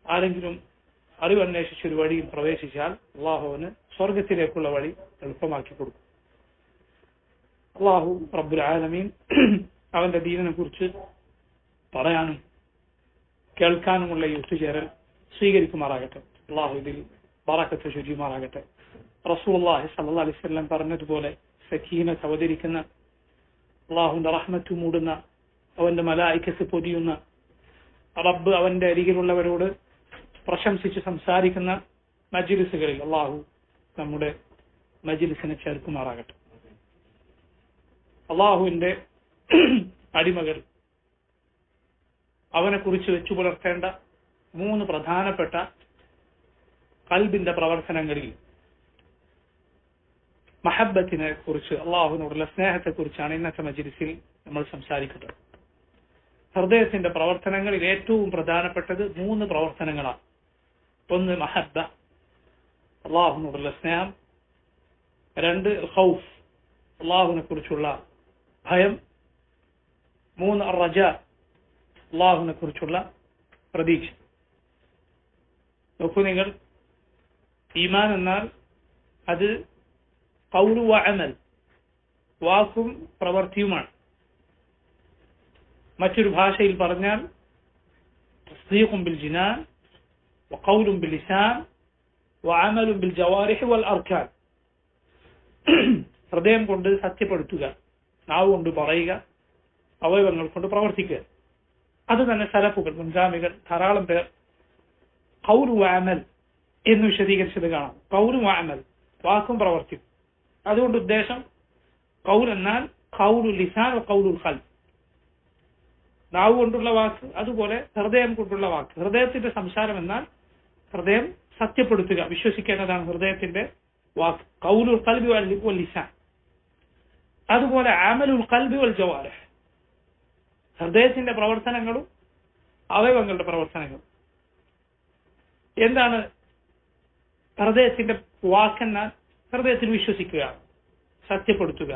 ആരെങ്കിലും അറിവന്വേഷിച്ച് ഒരു വഴിയിൽ പ്രവേശിച്ചാൽ അള്ളാഹുവിന് സ്വർഗത്തിലേക്കുള്ള വഴി എളുപ്പമാക്കി കൊടുക്കും. അള്ളാഹു റബ്ബുൽ ആലമീൻ അവന്റെ ദീനിനെ കുറിച്ച് പറയാനും കേൾക്കാനുമുള്ള ഈ ഒത്തുചേരൽ സ്വീകരിക്കുമാറാകട്ടെ. അള്ളാഹു ഇതിൽ ബറക്കത്ത് ചൊരിയുമാറാകട്ടെ. റസൂലുള്ളാഹി സ്വല്ലല്ലാഹു അലൈഹി വസല്ലം പറഞ്ഞതുപോലെ സക്കീനത്ത് അവതരിക്കുന്ന, അള്ളാഹുവിന്റെ റഹ്മത്ത് മൂടുന്ന, അവന്റെ മലായികത്ത് പൊതിയുന്ന, റബ്ബ് അവന്റെ അരികിലുള്ളവരോട് പ്രശംസിച്ച് സംസാരിക്കുന്ന മജ്ലിസുകളിൽ അള്ളാഹു നമ്മുടെ മജ്ലിസിനെ ചേർക്കുമാറാകട്ടെ. അള്ളാഹുവിന്റെ അടിമകൾ അവനെ കുറിച്ച് വെച്ചു പുലർത്തേണ്ട 3 പ്രധാനപ്പെട്ട ഖൽബിന്റെ പ്രവർത്തനങ്ങളിൽ മഹബ്ബത്തിനെ കുറിച്ച്, അള്ളാഹുവിനോടുള്ള സ്നേഹത്തെ കുറിച്ചാണ് ഇന്നത്തെ മജ്ലിസിൽ നമ്മൾ സംസാരിക്കുന്നത്. ഹൃദയത്തിന്റെ പ്രവർത്തനങ്ങളിൽ ഏറ്റവും പ്രധാനപ്പെട്ടത് 3 പ്രവർത്തനങ്ങളാണ്. ഒന്ന് മഹബ്ബ, അള്ളാഹുവിനോടുള്ള സ്നേഹം. 2 ഖൗഫ്, അള്ളാഹുവിനെ കുറിച്ചുള്ള ഭയം. 3 റജ, അള്ളാഹുവിനെ കുറിച്ചുള്ള പ്രതീക്ഷ. നോക്കൂ നിങ്ങൾ, ഈമാൻ എന്നാൽ അത് ഖൗലു വ അമൽ, വാക്കും പ്രവൃത്തിയുമാണ്. മറ്റൊരു ഭാഷയിൽ പറഞ്ഞാൽ തസ്ദീഖുൻ ബിൽ ജിനാൻ വഖൗലുൻ ബിൽ ലിസാൻ വഅമലുൻ ബിൽ ജവാരിഹി വൽ അർക്കാൻ. ഹൃദയം കൊണ്ട് സത്യപ്പെടുത്തുക, നാവ് കൊണ്ട് പറയുക, അവയവങ്ങൾ കൊണ്ട് പ്രവർത്തിക്കുക. അത് തന്നെ സലഫുകൾ, മുൻഗാമികൾ ധാരാളം പേർ ഖൗലു വ അമൽ എന്ന് വിശദീകരിച്ചത് കാണാം. ഖൗലു വ അമൽ, വാക്കും പ്രവർത്തിക്കും. അതുകൊണ്ട് ഉദ്ദേശം ഖൗൽ എന്നാൽ ഖൗലുൽ ലിസാൻ വ ഖൗലുൽ ഖൽബ്, നാവ് കൊണ്ടുള്ള വാക്ക്, അതുപോലെ ഹൃദയം കൊണ്ടുള്ള വാക്ക്. ഹൃദയത്തിന്റെ സംസാരം എന്നാൽ ഹൃദയം സത്യപ്പെടുത്തുക, വിശ്വസിക്കേണ്ടതാണ് ഹൃദയത്തിന്റെ വാക്ക്. ഖൗലുൽ ഖൽബി വൽ ലിസാൻ. അതുപോലെ അമലുൽ ഖൽബി വൽ ജവാരിഹ്, ഹൃദയത്തിന്റെ പ്രവർത്തനങ്ങളും അവയവങ്ങളുടെ പ്രവർത്തനങ്ങളും. എന്താണ് ഹൃദയത്തിന്റെ വാക്കെന്നാൽ? ഹൃദയത്തിൽ വിശ്വസിക്കുക, സത്യപ്പെടുത്തുക.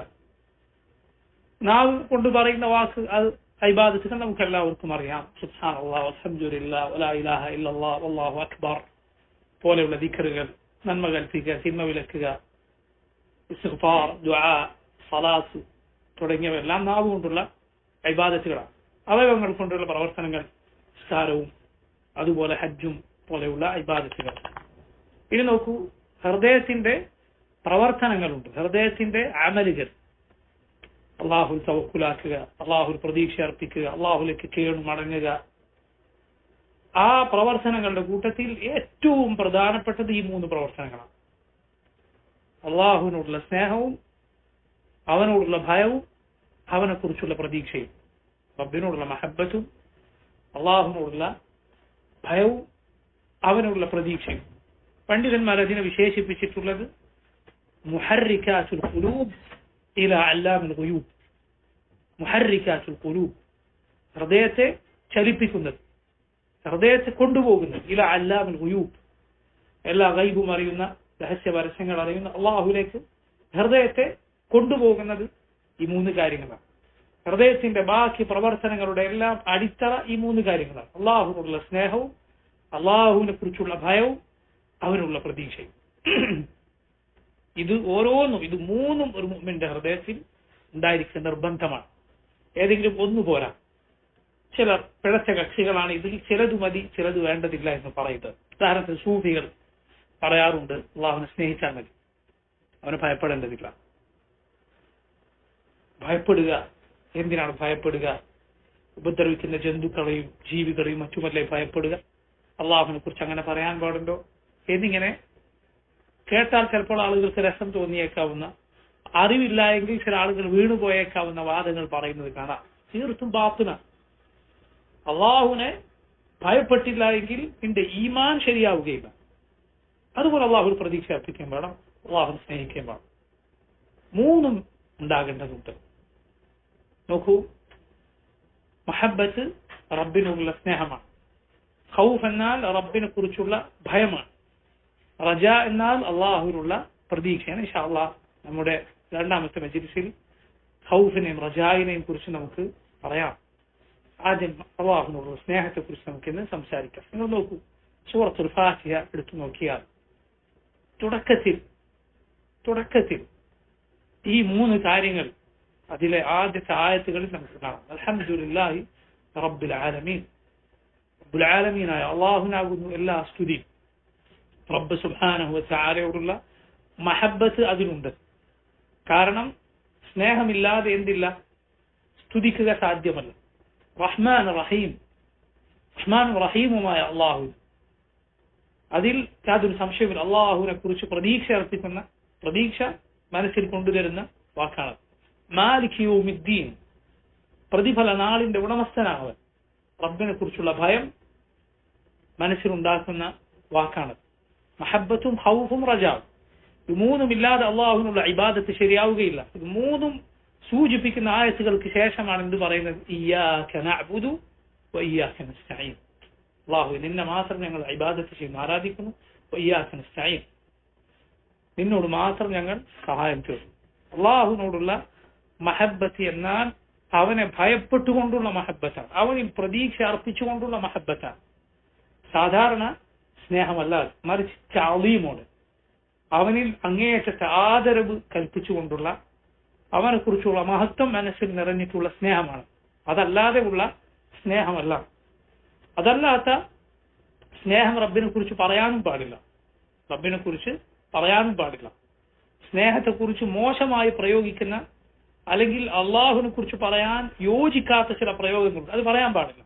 നാവ് കൊണ്ട് പറയുന്ന വാക്ക് അത് ഇബാദത്തുകൾ നമുക്ക് എല്ലാവർക്കും അറിയാം. സുബ്ഹാനല്ലാഹ് വൽഹംദുലില്ലാഹ് വലാ ഇലാഹ ഇല്ലല്ലാഹ് വല്ലാഹു അക്ബർ പോലെയുള്ള ദിക്റുകൾ, നന്മ കൽപ്പിക്കുക, തിന്മ വിലക്കുക, ഇസ്തിഗ്ഫാർ, ദുആ, സലാത്ത് തുടങ്ങിയവയെല്ലാം നാവ് കൊണ്ടുള്ള ഇബാദത്തുകളാണ്. അവയവങ്ങൾ കൊണ്ടുള്ള പ്രവർത്തനങ്ങൾ നിസ്കാരവും അതുപോലെ ഹജ്ജും പോലെയുള്ള ഇബാദത്തുകൾ. ഇനി നോക്കൂ, ഹൃദയത്തിന്റെ പ്രവർത്തനങ്ങളുണ്ട്, ഹൃദയത്തിന്റെ അമലുകൾ. അള്ളാഹുൽ തവക്കുലാക്കുക, അള്ളാഹുൽ പ്രതീക്ഷ അർപ്പിക്കുക, അള്ളാഹുലേക്ക് കീഴ് മടങ്ങുക. ആ പ്രവർത്തനങ്ങളുടെ കൂട്ടത്തിൽ ഏറ്റവും പ്രധാനപ്പെട്ടത് ഈ 3 പ്രവർത്തനങ്ങളാണ്. അള്ളാഹുവിനോടുള്ള സ്നേഹവും അവനോടുള്ള ഭയവും അവനെക്കുറിച്ചുള്ള പ്രതീക്ഷയും. റബ്ബിനോടുള്ള മഹബ്ബത്തും അള്ളാഹുവിനോടുള്ള ഭയവും അവനോടുള്ള പ്രതീക്ഷയും. പണ്ഡിതന്മാർ അതിനെ വിശേഷിപ്പിച്ചിട്ടുള്ളത് മുഹർരികാത്തുൽ ഖുലൂബ് ഇലാ അല്ലാമിൽ ഗുയൂബ്. മുഹർരികാത്തുൽ ഖുലൂബ്, ഹൃദയത്തെ ചലിപ്പിക്കുന്നത്, ഹൃദയത്തെ കൊണ്ടുപോകുന്നത്. ഇലാ അല്ലാമിൽ ഗുയൂബ്, എല്ലാ ഗൈബും അറിയുന്ന, രഹസ്യ പരസ്യങ്ങൾ അറിയുന്ന അള്ളാഹുലേക്ക് ഹൃദയത്തെ കൊണ്ടുപോകുന്നത് ഈ 3 കാര്യങ്ങളാണ്. ഹൃദയത്തിന്റെ ബാക്കി പ്രവർത്തനങ്ങളുടെ എല്ലാം അടിത്തറ ഈ 3 കാര്യങ്ങളാണ്. അള്ളാഹുവിനുള്ള സ്നേഹവും അള്ളാഹുവിനെ കുറിച്ചുള്ള ഭയവും അവനുള്ള പ്രതീക്ഷയും. ഇത് ഓരോന്നും, ഇത് 3ഉം ഒരു മുഅ്മിന്റെ ഹൃദയത്തിൽ ഉണ്ടായിരിക്കുന്ന നിർബന്ധമാണ്. ഏതെങ്കിലും ഒന്ന് പോരാ. ചിലർ പിഴച്ച കക്ഷികളാണ് ഇതിൽ ചിലത് മതി ചിലത് വേണ്ടതില്ല എന്ന് പറയുന്നത്. ഉദാഹരണത്തിന് സൂഫികൾ പറയാറുണ്ട്, അള്ളാഹുവിനെ സ്നേഹിച്ചാൽ മതി, അവനെ ഭയപ്പെടേണ്ടതില്ല. ഭയപ്പെടുക, എന്തിനാണ് ഭയപ്പെടുക? ഉപദ്രവിക്കുന്ന ജന്തുക്കളെയും ജീവികളെയും മറ്റുമല്ലേ ഭയപ്പെടുക? അള്ളാഹുവിനെ കുറിച്ച് അങ്ങനെ പറയാൻ പാടുണ്ടോ എന്നിങ്ങനെ കേട്ടാൽ ചിലപ്പോൾ ആളുകൾക്ക് രസം തോന്നിയേക്കാവുന്ന, അറിവില്ല എങ്കിൽ ചില ആളുകൾ വീണുപോയേക്കാവുന്ന വാദങ്ങൾ പറയുന്നത് കാണാം. തീർത്തും ബാത്തിന. അള്ളാഹുവിനെ ഭയപ്പെട്ടില്ല എങ്കിൽ നിന്റെ ഈമാൻ ശരിയാവുകയില്ല. അതുപോലെ അള്ളാഹു പ്രതീക്ഷ അർപ്പിക്കാൻ വേണം, അള്ളാഹുവിനെ സ്നേഹിക്കാൻ വേണം. 3ഉം ഉണ്ടാകേണ്ടതുണ്ട്. നോക്കൂ, മഹബ്ബത്ത് റബ്ബിനുള്ള സ്നേഹമാണ്. ഖൗഫ് എന്നാൽ റബ്ബിനെ കുറിച്ചുള്ള ഭയമാണ്. റജ എന്നാൽ അള്ളാഹുവിനുള്ള പ്രതീക്ഷയാണ്. ഇൻഷാ അല്ലാഹ് നമ്മുടെ 2ാമത്തെ മജ്ലിസിൽ ഖൗഫിനെയും റജായിനെയും കുറിച്ച് നമുക്ക് പറയാം. ആദ്യം അള്ളാഹുവിനോടുള്ള സ്നേഹത്തെക്കുറിച്ച് നമുക്ക് ഇന്ന് സംസാരിക്കാം. നിങ്ങൾ നോക്കൂ, സൂറത്തുൽ ഫാത്തിഹ എടുത്തു നോക്കിയാൽ തുടക്കത്തിൽ ഈ 3 കാര്യങ്ങൾ അതിലെ ആദ്യത്തെ ആയത്തുകളിൽ നമുക്ക് കാണാം. അൽഹംദുലില്ലാഹി റബ്ബിൽ ആലമീൻ. റബ്ബുൽ ആലമീനായ അള്ളാഹുവിനാകുന്നു എല്ലാ സ്തുതിയും. റബ്ബ് സുബ്ഹാനഹു വ തആലയോടുള്ള മഹബ്ബത്ത് അതിനുണ്ട്. കാരണം സ്നേഹമില്ലാതെ എന്തില്ല, സ്തുതിക്കുക സാധ്യമല്ല. റഹ്മാൻ റഹീമുമായ അള്ളാഹു, അതിൽ യാതൊരു സംശയമില്ല. അള്ളാഹുവിനെ കുറിച്ച് പ്രതീക്ഷ മനസ്സിൽ കൊണ്ടുവരുന്ന വാക്കാണ്. മാലിക് യൗമിദ്ദീൻ, പ്രതിഫല നാളിന്റെ ഉടമസ്ഥനാണവൻ. റബ്ബിനെ കുറിച്ചുള്ള ഭയം മനസ്സിലുണ്ടാക്കുന്ന വാക്കാണ്. മഹബ്ബത്തും ഖൗഫും റജാവും, ഇത് മൂന്നുമില്ലാതെ അള്ളാഹുവിനുള്ള ഇബാദത്ത് ശരിയാവുകയില്ല. ഇത് മൂന്നും സൂചിപ്പിക്കുന്ന ആയത്തുകൾക്ക് ശേഷമാണ് എന്ത് പറയുന്നത്? ഇയ്യാക നഅ്ബുദു വ ഇയ്യാക നസ്തഈൻ. അല്ലാഹു, നിന്നെ മാത്രം ഞങ്ങൾ ഇബാദത്ത് ചെയ്യുന്നു, ആരാധിക്കുന്നു. വ ഇയ്യാക നസ്തഈൻ, നിന്നോട് മാത്രം ഞങ്ങൾ സഹായം തേടുന്നു. അള്ളാഹുവിനോടുള്ള മഹബ്ബത്ത് എന്നാൽ അവനെ ഭയപ്പെട്ടുകൊണ്ടുള്ള മഹബ്ബത്താണ്, അവനിൽ പ്രതീക്ഷ അർപ്പിച്ചുകൊണ്ടുള്ള മഹബ്ബത്താണ്. സാധാരണ സ്നേഹമല്ല, മറിച്ച് തഅളീമോട്, അവനിൽ അങ്ങേയറ്റത്തെ ആദരവ് കൽപ്പിച്ചുകൊണ്ടുള്ള, അവനെ കുറിച്ചുള്ള മഹത്വം മനസ്സിൽ നിറഞ്ഞിട്ടുള്ള സ്നേഹമാണ്. അതല്ലാതെ ഉള്ള സ്നേഹമല്ല. അതല്ലാത്ത സ്നേഹം റബ്ബിനെ കുറിച്ച് പറയാനും പാടില്ല. സ്നേഹത്തെക്കുറിച്ച് മോശമായി പ്രയോഗിക്കുന്ന, അല്ലെങ്കിൽ അള്ളാഹുവിനെ കുറിച്ച് പറയാൻ യോജിക്കാത്ത ചില പ്രയോഗങ്ങളുണ്ട്, അത് പറയാൻ പാടില്ല.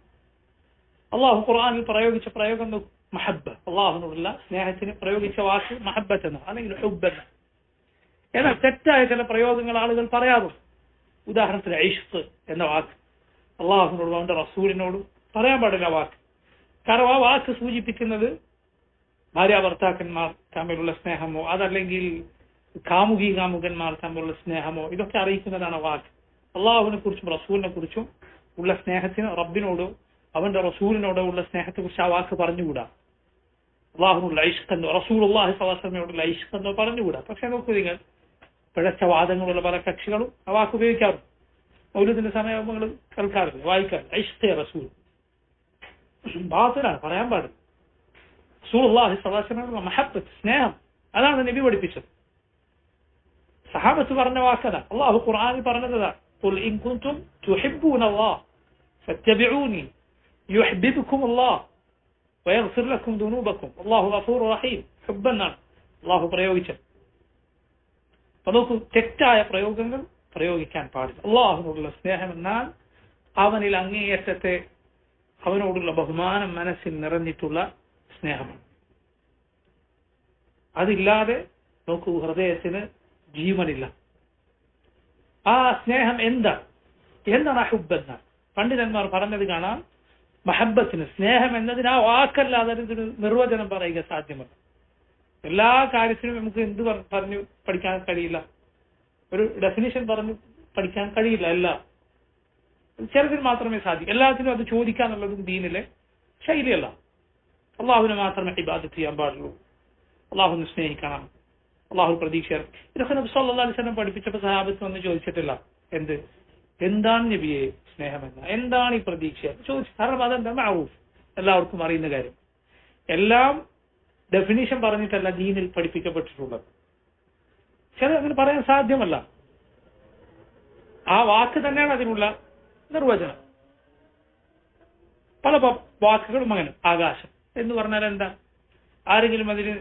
അള്ളാഹു ഖുർആനിൽ പ്രയോഗിച്ച പ്രയോഗം മഹബ്ബ, അള്ളാഹുവിനോടുള്ള സ്നേഹത്തിന് പ്രയോഗിച്ച വാക്ക് മഹബ്ബത്ത് എന്ന, അല്ലെങ്കിൽ ഹുബ്ബ് എന്ന. എന്നാൽ തെറ്റായ ചില പ്രയോഗങ്ങൾ ആളുകൾ പറയാറുണ്ട്. ഉദാഹരണത്തിന് ഇഷ്ഖ് എന്ന വാക്ക് അള്ളാഹുവിനോടും അവന്റെ റസൂലിനോടും പറയാൻ പാടില്ല വാക്ക്. കാരണം ആ വാക്ക് സൂചിപ്പിക്കുന്നത് ഭാര്യ ഭർത്താക്കന്മാർ തമ്മിലുള്ള സ്നേഹമോ, അതല്ലെങ്കിൽ കാമുകന്മാർ തമ്മിലുള്ള സ്നേഹമോ, ഇതൊക്കെ അറിയിക്കുന്നതാണ് വാക്ക്. അള്ളാഹുവിനെ കുറിച്ചും റസൂലിനെ കുറിച്ചും ഉള്ള സ്നേഹത്തിന്, റബ്ബിനോടോ അവന്റെ റസൂലിനോടോ ഉള്ള സ്നേഹത്തെ കുറിച്ച് ആ വാക്ക് പറഞ്ഞുകൂടാ. അള്ളാഹുനുള്ള ഇഷ്ഖെന്നോ റസൂലുള്ളാഹി സ്വല്ലല്ലാഹു അലൈഹി വസല്ലമയോടുള്ള ഇഷ്ഖെന്നോ പറഞ്ഞുകൂടാ. പക്ഷെ നോക്കൂ നിങ്ങൾ, പിഴച്ച വാദങ്ങളുള്ള പല കക്ഷികളും ആ വാക്ക് ഉപയോഗിക്കാറുണ്ട്. മൗലിദിന്റെ സമയമാകുമ്പോൾ നിങ്ങൾ കേൾക്കാറില്ല, വായിക്കാറില്ല. ഇഷ്ഖെ റസൂൽ ബാത്തിലാണ്, പറയാൻ പാടില്ല. റസൂലുള്ളാഹി സ്വല്ലല്ലാഹു അലൈഹി വസല്ലമയോടുള്ള മഹബ്ബത്ത്, സ്നേഹം, അതാണ് നബി പഠിപ്പിച്ചത്. സഹാബത്ത് പറഞ്ഞ വാക്കതാണ്. അള്ളാഹു ഖുർആനിൽ പറഞ്ഞതാണ്, ഖുൽ ഇൻ കുൻതും തുഹിബ്ബൂനല്ലാഹ ഫത്തബിഊനി യുഹ്ബിബുകുമുല്ലാഹ് വയഗ്ഫിർ ലക്കും ദുനൂബക്കും അല്ലാഹു ഗഫൂറുർ റഹീം. ഹുബ്ബ് എന്നാണ് അള്ളാഹു പ്രയോഗിച്ചത്. അപ്പൊ നോക്കൂ, തെറ്റായ പ്രയോഗങ്ങൾ പ്രയോഗിക്കാൻ പാടില്ല. അള്ളാഹുവിനോടുള്ള സ്നേഹം എന്നാൽ അവനിൽ അങ്ങേയറ്റത്തെ, അവനോടുള്ള ബഹുമാനം മനസ്സിൽ നിറഞ്ഞിട്ടുള്ള സ്നേഹമാണ്. അതില്ലാതെ നോക്കൂ, ഹൃദയത്തിന് ജീവനില്ല. ആ സ്നേഹം എന്താണ് ഹുബ്ബ് എന്നാണ് പണ്ഡിതന്മാർ പറഞ്ഞത് കാണാം. മഹബ്ബത്തിന്, സ്നേഹം എന്നതിന് ആ വാക്കല്ലാതെ ഇതിന് നിർവചനം പറയുക സാധ്യമല്ല. എല്ലാ കാര്യത്തിനും നമുക്ക് എന്ത് പറഞ്ഞു പഠിക്കാൻ കഴിയില്ല, ഒരു ഡെഫിനിഷൻ പറഞ്ഞു പഠിക്കാൻ കഴിയില്ല. എല്ലാം ചിലതിന് മാത്രമേ സാധിക്കൂ. എല്ലാത്തിനും അത് ചോദിക്കാന്നുള്ളതും ദീനിലെ ശൈലിയല്ല. അള്ളാഹുവിനെ മാത്രമേ ഇബാദത്ത് ചെയ്യാൻ പാടുള്ളൂ, അള്ളാഹുവിനെ സ്നേഹിക്കണം, അള്ളാഹു പ്രതീക്ഷ. ഇതൊക്കെ നബി സല്ലല്ലാഹു അലൈഹി വസല്ലം പഠിപ്പിച്ചപ്പോൾ സഹാബത്ത് വന്ന് ചോദിച്ചിട്ടില്ല, എന്താണ് നബിയെ സ്നേഹമെന്ന, എന്താണ് ഈ പ്രതീക്ഷ ചോദിച്ചു. കാരണം അതെന്താ മഅറൂഫ്, എല്ലാവർക്കും അറിയുന്ന കാര്യം. എല്ലാം ഡെഫിനിഷൻ പറഞ്ഞിട്ടല്ല ദീനിൽ പഠിപ്പിക്കപ്പെട്ടിട്ടുള്ളത്. ചില അങ്ങനെ പറയാൻ സാധ്യമല്ല. ആ വാക്ക് തന്നെയാണ് അതിനുള്ള നിർവചനം. പല വാക്കുകളും അങ്ങനെ. ആകാശം എന്ന് പറഞ്ഞാൽ എന്താ? ആരെങ്കിലും അതിന്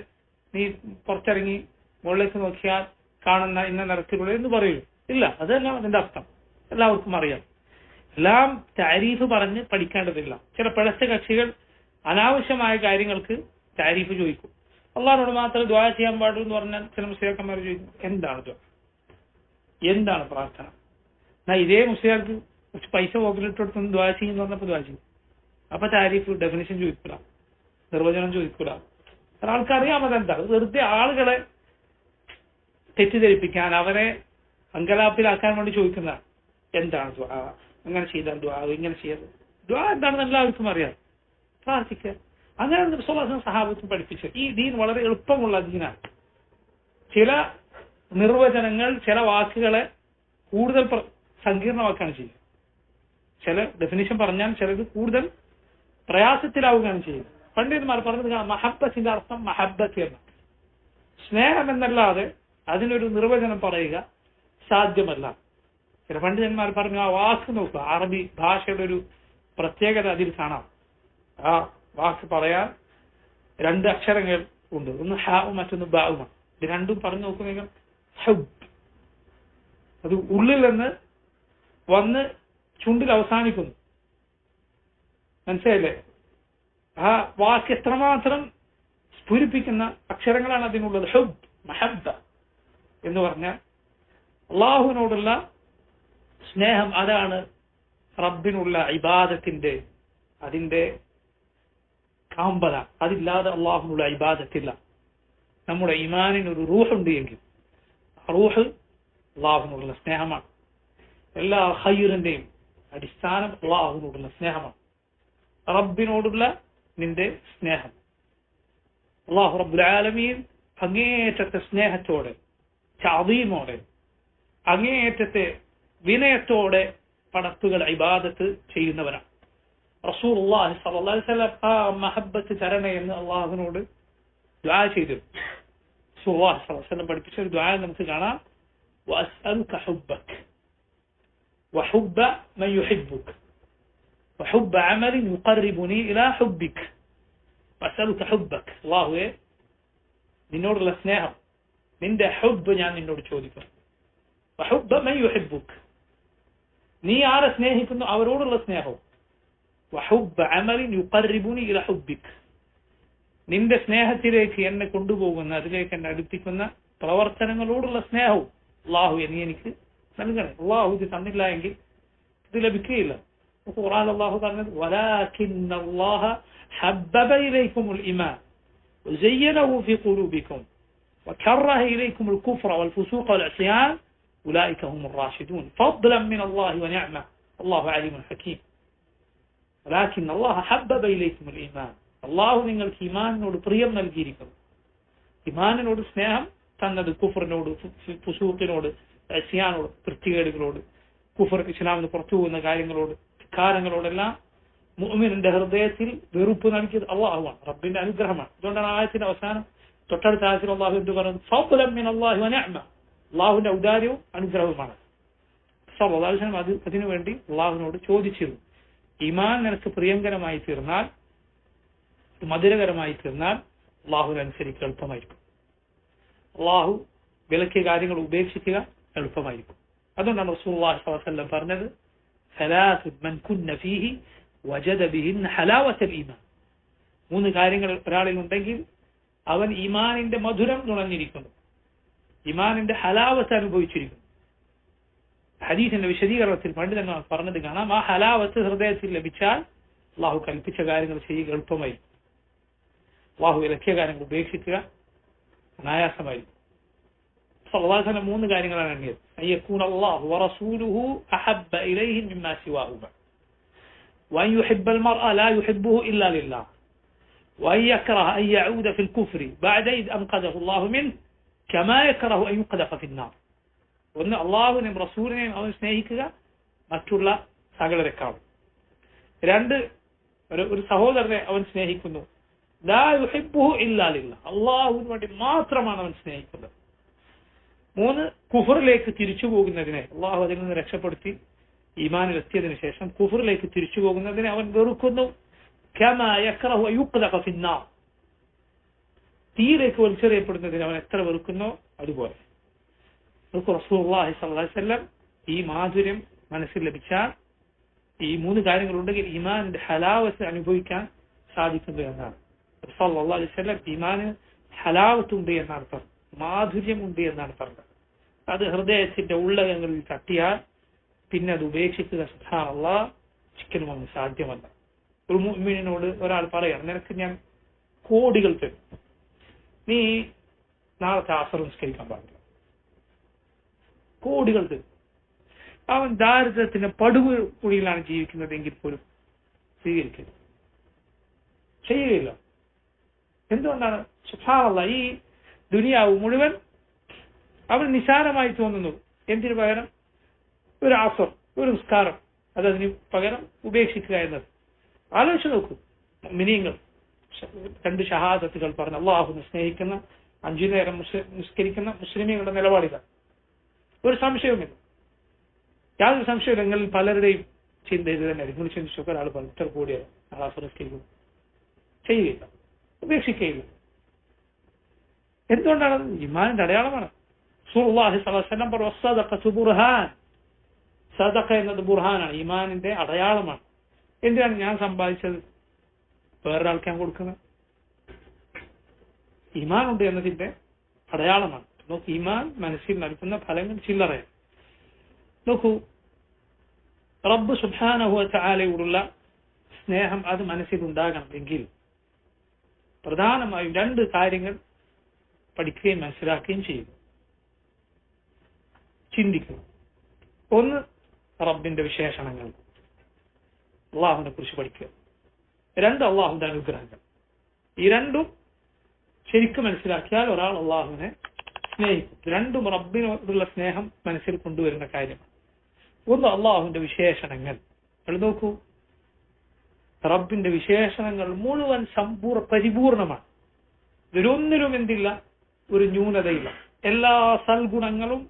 നീ പുറത്തിറങ്ങി മുകളിലേക്ക് നോക്കിയാൽ കാണുന്ന ഇന്ന നിറത്തിലുള്ള എന്ന് പറയൂ? ഇല്ല. അത് തന്നെ അതിന്റെ അർത്ഥം എല്ലാവർക്കും അറിയാം. എല്ലാം താരീഫ് പറഞ്ഞ് പഠിക്കേണ്ടതില്ല. ചില പിഴച്ച കക്ഷികൾ അനാവശ്യമായ കാര്യങ്ങൾക്ക് താരീഫ് ചോദിക്കും. അള്ളാഹിനോട് മാത്രം ദുആ ചെയ്യാൻ പാടുള്ളൂ എന്ന് പറഞ്ഞാൽ ചില മുസ്ലിയാക്കന്മാർ ചോദിക്കും, എന്താണ് ദുആ, എന്താണ് പ്രാർത്ഥന? ഇതേ മുസ്ലിയാർക്ക് കുറച്ച് പൈസ പോക്കലിട്ടെടുത്ത് ദുആ ചെയ്യുമെന്ന് പറഞ്ഞപ്പോൾ ദുആ ചെയ്യും. അപ്പൊ താരീഫ് ഡെഫിനിഷൻ ചോദിക്കൂല, നിർവചനം ചോദിക്കൂല. ആൾക്കറിയാം അതെന്താ. വെറുതെ ആളുകളെ തെറ്റിദ്ധരിപ്പിക്കാൻ, അവരെ അങ്കലാപ്പിലാക്കാൻ വേണ്ടി ചോദിക്കുന്ന എന്താണ് ദുആ, അങ്ങനെ ചെയ്താൽ ദുആ, ഇങ്ങനെ ചെയ്യരുത്. ദുആ എന്താണെന്ന് എല്ലാവർക്കും അറിയാം. പ്രാർത്ഥിക്കുക. അങ്ങനെ നബി സല്ലല്ലാഹു അലൈഹി വസല്ലം സഹാബത്തും പഠിപ്പിച്ചത്. ഈ ദീൻ വളരെ എളുപ്പമുള്ള ദീനാണ്. ചില നിർവചനങ്ങൾ, ചില വാക്കുകളെ കൂടുതൽ സങ്കീർണമാക്കാണ് ചെയ്യുന്നത്. ചില ഡെഫിനിഷൻ പറഞ്ഞാൽ ചിലത് കൂടുതൽ പ്രയാസത്തിലാവുകയാണ് ചെയ്യുന്നത്. പണ്ഡിതന്മാർ പറഞ്ഞത് മഹബ്ബത്തിന്റെ അർത്ഥം മഹബ്ബത്ത് എന്ന സ്നേഹം എന്നല്ലാതെ അതിനൊരു നിർവചനം പറയുക സാധ്യമല്ല. ചില പണ്ഡിതന്മാർ പറഞ്ഞു ആ വാക്ക് നോക്കുക, അറബി ഭാഷയുടെ ഒരു പ്രത്യേകത അതിൽ കാണാം. ആ വാക്ക് പറയാൻ 2 അക്ഷരങ്ങൾ ഉണ്ട്, ഒന്ന് ഹാവും മറ്റൊന്ന് ബാവുമാണ്. ഇത് രണ്ടും പറഞ്ഞു നോക്കുന്നെങ്കിൽ ഹുബ്, അത് ഉള്ളിൽ നിന്ന് വന്ന് ചുണ്ടിൽ അവസാനിക്കുന്നു. മനസ്സിലായില്ലേ? ആ വാക്ക് എത്രമാത്രം സ്ഫുരിപ്പിക്കുന്ന അക്ഷരങ്ങളാണ് അതിനുള്ളത്. ഹുബ്, മഹബ്ബ എന്ന് പറഞ്ഞാൽ അള്ളാഹുവിനോടുള്ള സ്നേഹം. അതാണ് റബ്ബിനുള്ള ഇബാദത്തിന്റെ അതിന്റെ കാമ്പല. അതില്ലാതെ അള്ളാഹുവിനുള്ള ഇബാദത്തില്ല. നമ്മുടെ ഈമാനിനൊരു റൂഹുണ്ട് എങ്കിൽ റൂഹ് അള്ളാഹുവിനോടുള്ള സ്നേഹമാണ്. എല്ലാ ഖൈറിന്റെയും അടിസ്ഥാനം അള്ളാഹുവിനോടുള്ള സ്നേഹമാണ്. റബ്ബിനോടുള്ള നിന്റെ സ്നേഹം. അള്ളാഹു റബ്ബുൽ ആലമീൻ അങ്ങേയറ്റത്തെ സ്നേഹത്തോടെ, തഅദീമോടെ, അങ്ങേയറ്റത്തെ വിനയത്തോടെ പടപ്പുകൾ ഇബാദത്ത് ചെയ്യുന്നവരാണ്. റസൂലുള്ളാഹി സ്വല്ലല്ലാഹു അലൈഹി വസല്ലം ആ മഹബ്ബത്ത് തരണേ എന്ന് അള്ളാഹുവിനോട് ദുആ ചെയ്തു. റസൂലുള്ളാഹി സ്വല്ലല്ലാഹു അലൈഹി വസല്ലം പഠിപ്പിച്ച ഒരു ദുആ നമുക്ക് കാണാം. വഅസ്അലുക ഹുബ്ബക വഹുബ്ബ മൻ യുഹിബ്ബുക വഹുബ്ബ അമലിൻ യുഖർരിബുനി ഇലാ ഹുബ്ബിക വഅസ്അലുക ഹുബ്ബക. അല്ലാഹുവേ, നിന്നോടുള്ള സ്നേഹം, നിന്റെ ഹുബ്ബ് ഞാൻ നിന്നോട് ചോദിക്കുന്നു. വഹുബ്ബ മൻ യുഹിബ്ബുക, നീ ആരെ സ്നേഹിക്കുന്നു അവരോടുള്ള സ്നേഹവും. വഹുബ്ബ അമലിൻ യുഖർരിബുനി ഇലാ ഹുബ്ബിക, നിന്റെ സ്നേഹത്തിലേക്ക് എന്നെ കൊണ്ടുപോകുന്ന, അതിലേക്ക് എന്നെ അടുപ്പിക്കുന്ന പ്രവർത്തനങ്ങളോടുള്ള സ്നേഹവും അല്ലാഹുവേ നീ എനിക്ക് നൽകണേ. അല്ലാഹു ഇത് തന്നില്ല എങ്കിൽ ഇത് ലഭിക്കുകയില്ല. ഖുർആൻ അല്ലാഹു പറഞ്ഞത് വലാകിന്നല്ലാഹ ഹബ്ബബ ഇലൈക്കുമുൽ ഈമാൻ വസയ്യനഹു ഫീ ഖുലൂബിക്കും വകറഹ ഇലൈക്കുമുൽ കുഫ്ര വൽ ഫുസൂഖ വൽ ഇസ്യാൻ ഉലൈക ഹുമുർ റാഷിദൂൻ ഫദ്ലൻ മിനല്ലാഹി വനിഅമ അല്ലാഹു അലീമുൻ ഹകീം. വലാകിന്നല്ലാഹ ഹബ്ബബ ഇലൈക്കുമുൽ ഈമാൻ, അല്ലാഹു നിങ്ങൾക്ക് ഈമാനിനോട് പ്രിയം നൽകിയിരിക്കുന്നു. ഈമാനിനോട് സ്നേഹം തന്നത് കുഫറിനോട്, ഫുസൂഖിനോട്, ഇസ്യാനോട്, വൃത്തികേടുകളോട്, കുഫർ ഇസ്ലാമിന് പുറത്തു പോകുന്ന കാര്യങ്ങളോട്, ധിക്കാരങ്ങളോടെല്ലാം മുഅ്മിനിന്റെ ഹൃദയത്തിൽ വെറുപ്പ് നൽകിയത് അല്ലാഹുവാണ്, റബ്ബിന്റെ അനുഗ്രഹമാണ്. അതുകൊണ്ടാണ് ആയത്തിന്റെ അവസാനം തൊട്ടടുത്ത ആയത്തിൽ അല്ലാഹു എന്ത് പറയുന്നത്? ഫദ്ലൻ മിനല്ലാഹി വനിഅമ, അല്ലാഹുവിന്റെ ഔദാര്യവും അനുഗ്രഹവുമാണ്. സല്ലല്ലാഹു അലൈഹി വസല്ലം അതിനുവേണ്ടി അല്ലാഹുവിനോട് ചോദിച്ചിരുന്നു. ഈമാൻ നിനക്ക് പ്രിയങ്കരമായി തീർന്നാൽ, മധുരകരമായി തീർന്നാൽ അല്ലാഹുവിനനുസരിച്ച് എളുപ്പമായിരിക്കും. അല്ലാഹു വിലക്കിയ കാര്യങ്ങൾ ഉപേക്ഷിക്കുക എളുപ്പമായിരിക്കും. അതുകൊണ്ടാണ് റസൂലുള്ളാഹി സ്വല്ലല്ലാഹു അലൈഹി വസല്ലം പറഞ്ഞത് സലാസു മൻ കുന്ന ഫീഹി വജദ ബിഹിൻ ഹലാവത്തൽ ഈമാൻ. 3 കാര്യങ്ങൾ ഒരാളിൽ ഉണ്ടെങ്കിൽ അവൻ ഈമാനിന്റെ മധുരം നുണഞ്ഞിരിക്കുന്നു, ഈമാനിന്റെ ഹലാവത്ത് അനുഭവിച്ചിരിക്കുന്നു. ഹദീസിന്റെ വിശദീകരണത്തിൽ പണ്ഡിതന്മാർ പറഞ്ഞത് കാണാം. ആ ഹലാവത്ത് ഹൃദയത്തിൽ ലഭിച്ചാൽ അല്ലാഹു കൽപ്പിച്ച കാര്യങ്ങൾ ചെയ്യുക എളുപ്പമായിരിക്കും. അല്ലാഹു വിലക്കിയ കാര്യങ്ങൾ ഉപേക്ഷിക്കുക അനായാസമായിരിക്കും. സല്ലല്ലാഹു അലൈഹി വസല്ലം 3 കാര്യങ്ങളാണ് എണ്ണിയത്. അയ്യകൂന അല്ലാഹു വറസൂലുഹു അഹബ്ബ ഇലൈഹി മിമ്മാ സിവാഹുമാ വഅൻ യുഹിബ്ബൽ മർഅ ലാ യുഹിബ്ബുഹു ഇല്ലാ ലില്ലാഹ് വഅൻ യക്റഹ അൻ യഊദ ഫിൽ കുഫ്രി ബഅദ ഇദ് അൻഖദഹു അല്ലാഹു മിൻഹു കമാ യക്റഹു അൻ യുഖദഫ ഫിന്നാർ. ഒന്ന്, അല്ലാഹുവിനെയും റസൂലിനെയും അവൻ സ്നേഹിക്കുക മറ്റുള്ള സകലരെക്കാളും. 2, ഒരു സഹോദരനെ അവൻ സ്നേഹിക്കുന്നു. ലാ യുഹിബ്ബുഹു ഇല്ലാ ലില്ലാഹ്, അല്ലാഹുവിന് വേണ്ടി മാത്രമാണ് അവൻ സ്നേഹിക്കുന്നത്. 3, കുഫറിലേക്ക് തിരിച്ചു പോകുന്നതിനെ അള്ളാഹു അതിൽ നിന്ന് രക്ഷപ്പെടുത്തി ഈമാനിൽ എത്തിയതിനു ശേഷം കുഫറിലേക്ക് തിരിച്ചു പോകുന്നതിനെ അവൻ വെറുക്കുന്നു. കമാ യക്റഹു അൻ യുഖ്ദഫ ഫിന്നാർ, തീയിലേക്ക് വലിച്ചെറിയപ്പെടുന്നതിന് അവൻ എത്ര വെറുക്കുന്നോ അതുപോലെ. റസൂലുള്ളാഹി സ്വല്ലല്ലാഹു അലൈഹി വസല്ലം ഈ മാധുര്യം മനസ്സിൽ ലഭിച്ചാൽ, ഈ 3 കാര്യങ്ങളുണ്ടെങ്കിൽ ഈമാനിന്റെ ഹലാവത്ത് അനുഭവിക്കാൻ സാധിക്കുന്നു എന്നാണ്. സല്ലല്ലാഹു അലൈഹി വസല്ലം ഈമാന് ഹലാവത്തുണ്ട് എന്നർത്ഥം, മാധുര്യമുണ്ട് എന്നാണ് പറഞ്ഞത്. അത് ഹൃദയത്തിന്റെ ഉള്ളകങ്ങളിൽ തട്ടിയാൽ പിന്നെ അത് ഉപേക്ഷിക്കുക സുബ്ഹാനല്ലാഹ് ഒരിക്കലും അങ്ങ് സാധ്യമല്ല. ഒരു മുഅ്മിനോട് ഒരാൾ പറയാണ്, നിനക്ക് ഞാൻ കോടികൾ തരും, നീ നാളത്തെ അസർ നിസ്കരിക്കാൻ പാടില്ല, കോടികൾ തരും. അവൻ ദാരിദ്ര്യത്തിന്റെ പടുകുഴിയിലാണ് ജീവിക്കുന്നതെങ്കിൽ പോലും സ്വീകരിക്കില്ല, ചെയ്യുകയില്ല. എന്തുകൊണ്ടാണ്? സുബ്ഹാനല്ലാഹ് ഈ ദുനിയാവ് മുഴുവൻ അവൻ നിസാരമായി തോന്നുന്നു. എന്തിനു പകരം ഒരു അസർ, ഒരു നിസ്കാരം, അതതിന് പകരം ഉപേക്ഷിക്കുക എന്നത്. ആലോചിച്ച് നോക്കൂ, മിനിങ്ങൾ 2 ഷഹാദത്തുകൾ പറഞ്ഞ് അള്ളാഹുവിനെ സ്നേഹിക്കുന്ന 5 നേരം നിസ്കരിക്കുന്ന മുസ്ലിമീങ്ങളുടെ നിലപാടില്ല. ഒരു സംശയവുമില്ല, യാതൊരു സംശയമില്ല. നിങ്ങളിൽ പലരുടെയും ചിന്ത ഇത് തന്നെ. നിങ്ങൾ ചിന്തിച്ചു ഒരാൾ പറഞ്ഞു ഇത്ര കൂടിയാണ് അള്ളാഹു നിസ്കരിക്കുന്നു, ചെയ്യുകയില്ല, ഉപേക്ഷിക്കുകയില്ല. എന്തുകൊണ്ടാണ്? ഈമാനിന്റെ അടയാളമാണ്. റസൂലുള്ളാഹി സ്വല്ലല്ലാഹു അലൈഹി വസല്ലം പറഞ്ഞു വസ്സദഖതു ബുർഹാൻ, സദഖ എന്നത് ബുർഹാനാണ്, ഈമാനിന്റെ അടയാളമാണ്. എന്തിനാണ് ഞാൻ സമ്പാദിച്ചത് വേറൊരാൾക്ക് ഞാൻ കൊടുക്കുന്നത്? ഈമാൻ ഉണ്ട് എന്നതിന്റെ അടയാളമാണ്. നോക്കൂ, ഈമാൻ മനസ്സിൽ നൽകുന്ന ഫലങ്ങൾ ചില്ലറയാണ്. നോക്കൂ, റബ്ബ് സുബ്ഹാനഹു വ തആലയോടുള്ള സ്നേഹം അത് മനസ്സിൽ ഉണ്ടാകണമെങ്കിൽ പ്രധാനമായും 2 കാര്യങ്ങൾ പഠിക്കുകയും മനസ്സിലാക്കുകയും ചെയ്യുന്നു, ചിന്തിക്കുന്നു. ഒന്ന്, റബ്ബിന്റെ വിശേഷണങ്ങൾ, അള്ളാഹുവിനെ കുറിച്ച് പഠിക്കുക. 2, അള്ളാഹുവിന്റെ അനുഗ്രഹങ്ങൾ. ഈ 2ഉം ശരിക്കും മനസ്സിലാക്കിയാൽ ഒരാൾ അള്ളാഹുവിനെ സ്നേഹിക്കും. 2ഉം റബ്ബിനോടുള്ള സ്നേഹം മനസ്സിൽ കൊണ്ടുവരുന്ന കാര്യമാണ്. ഒന്ന്, അള്ളാഹുവിന്റെ വിശേഷണങ്ങൾ. നോക്കൂ, റബ്ബിന്റെ വിശേഷണങ്ങൾ മുഴുവൻ പരിപൂർണമാണ്. ഇതിലൊന്നിലും എന്തില്ല, ഒരു ന്യൂനതയില്ല. എല്ലാ സൽഗുണങ്ങളും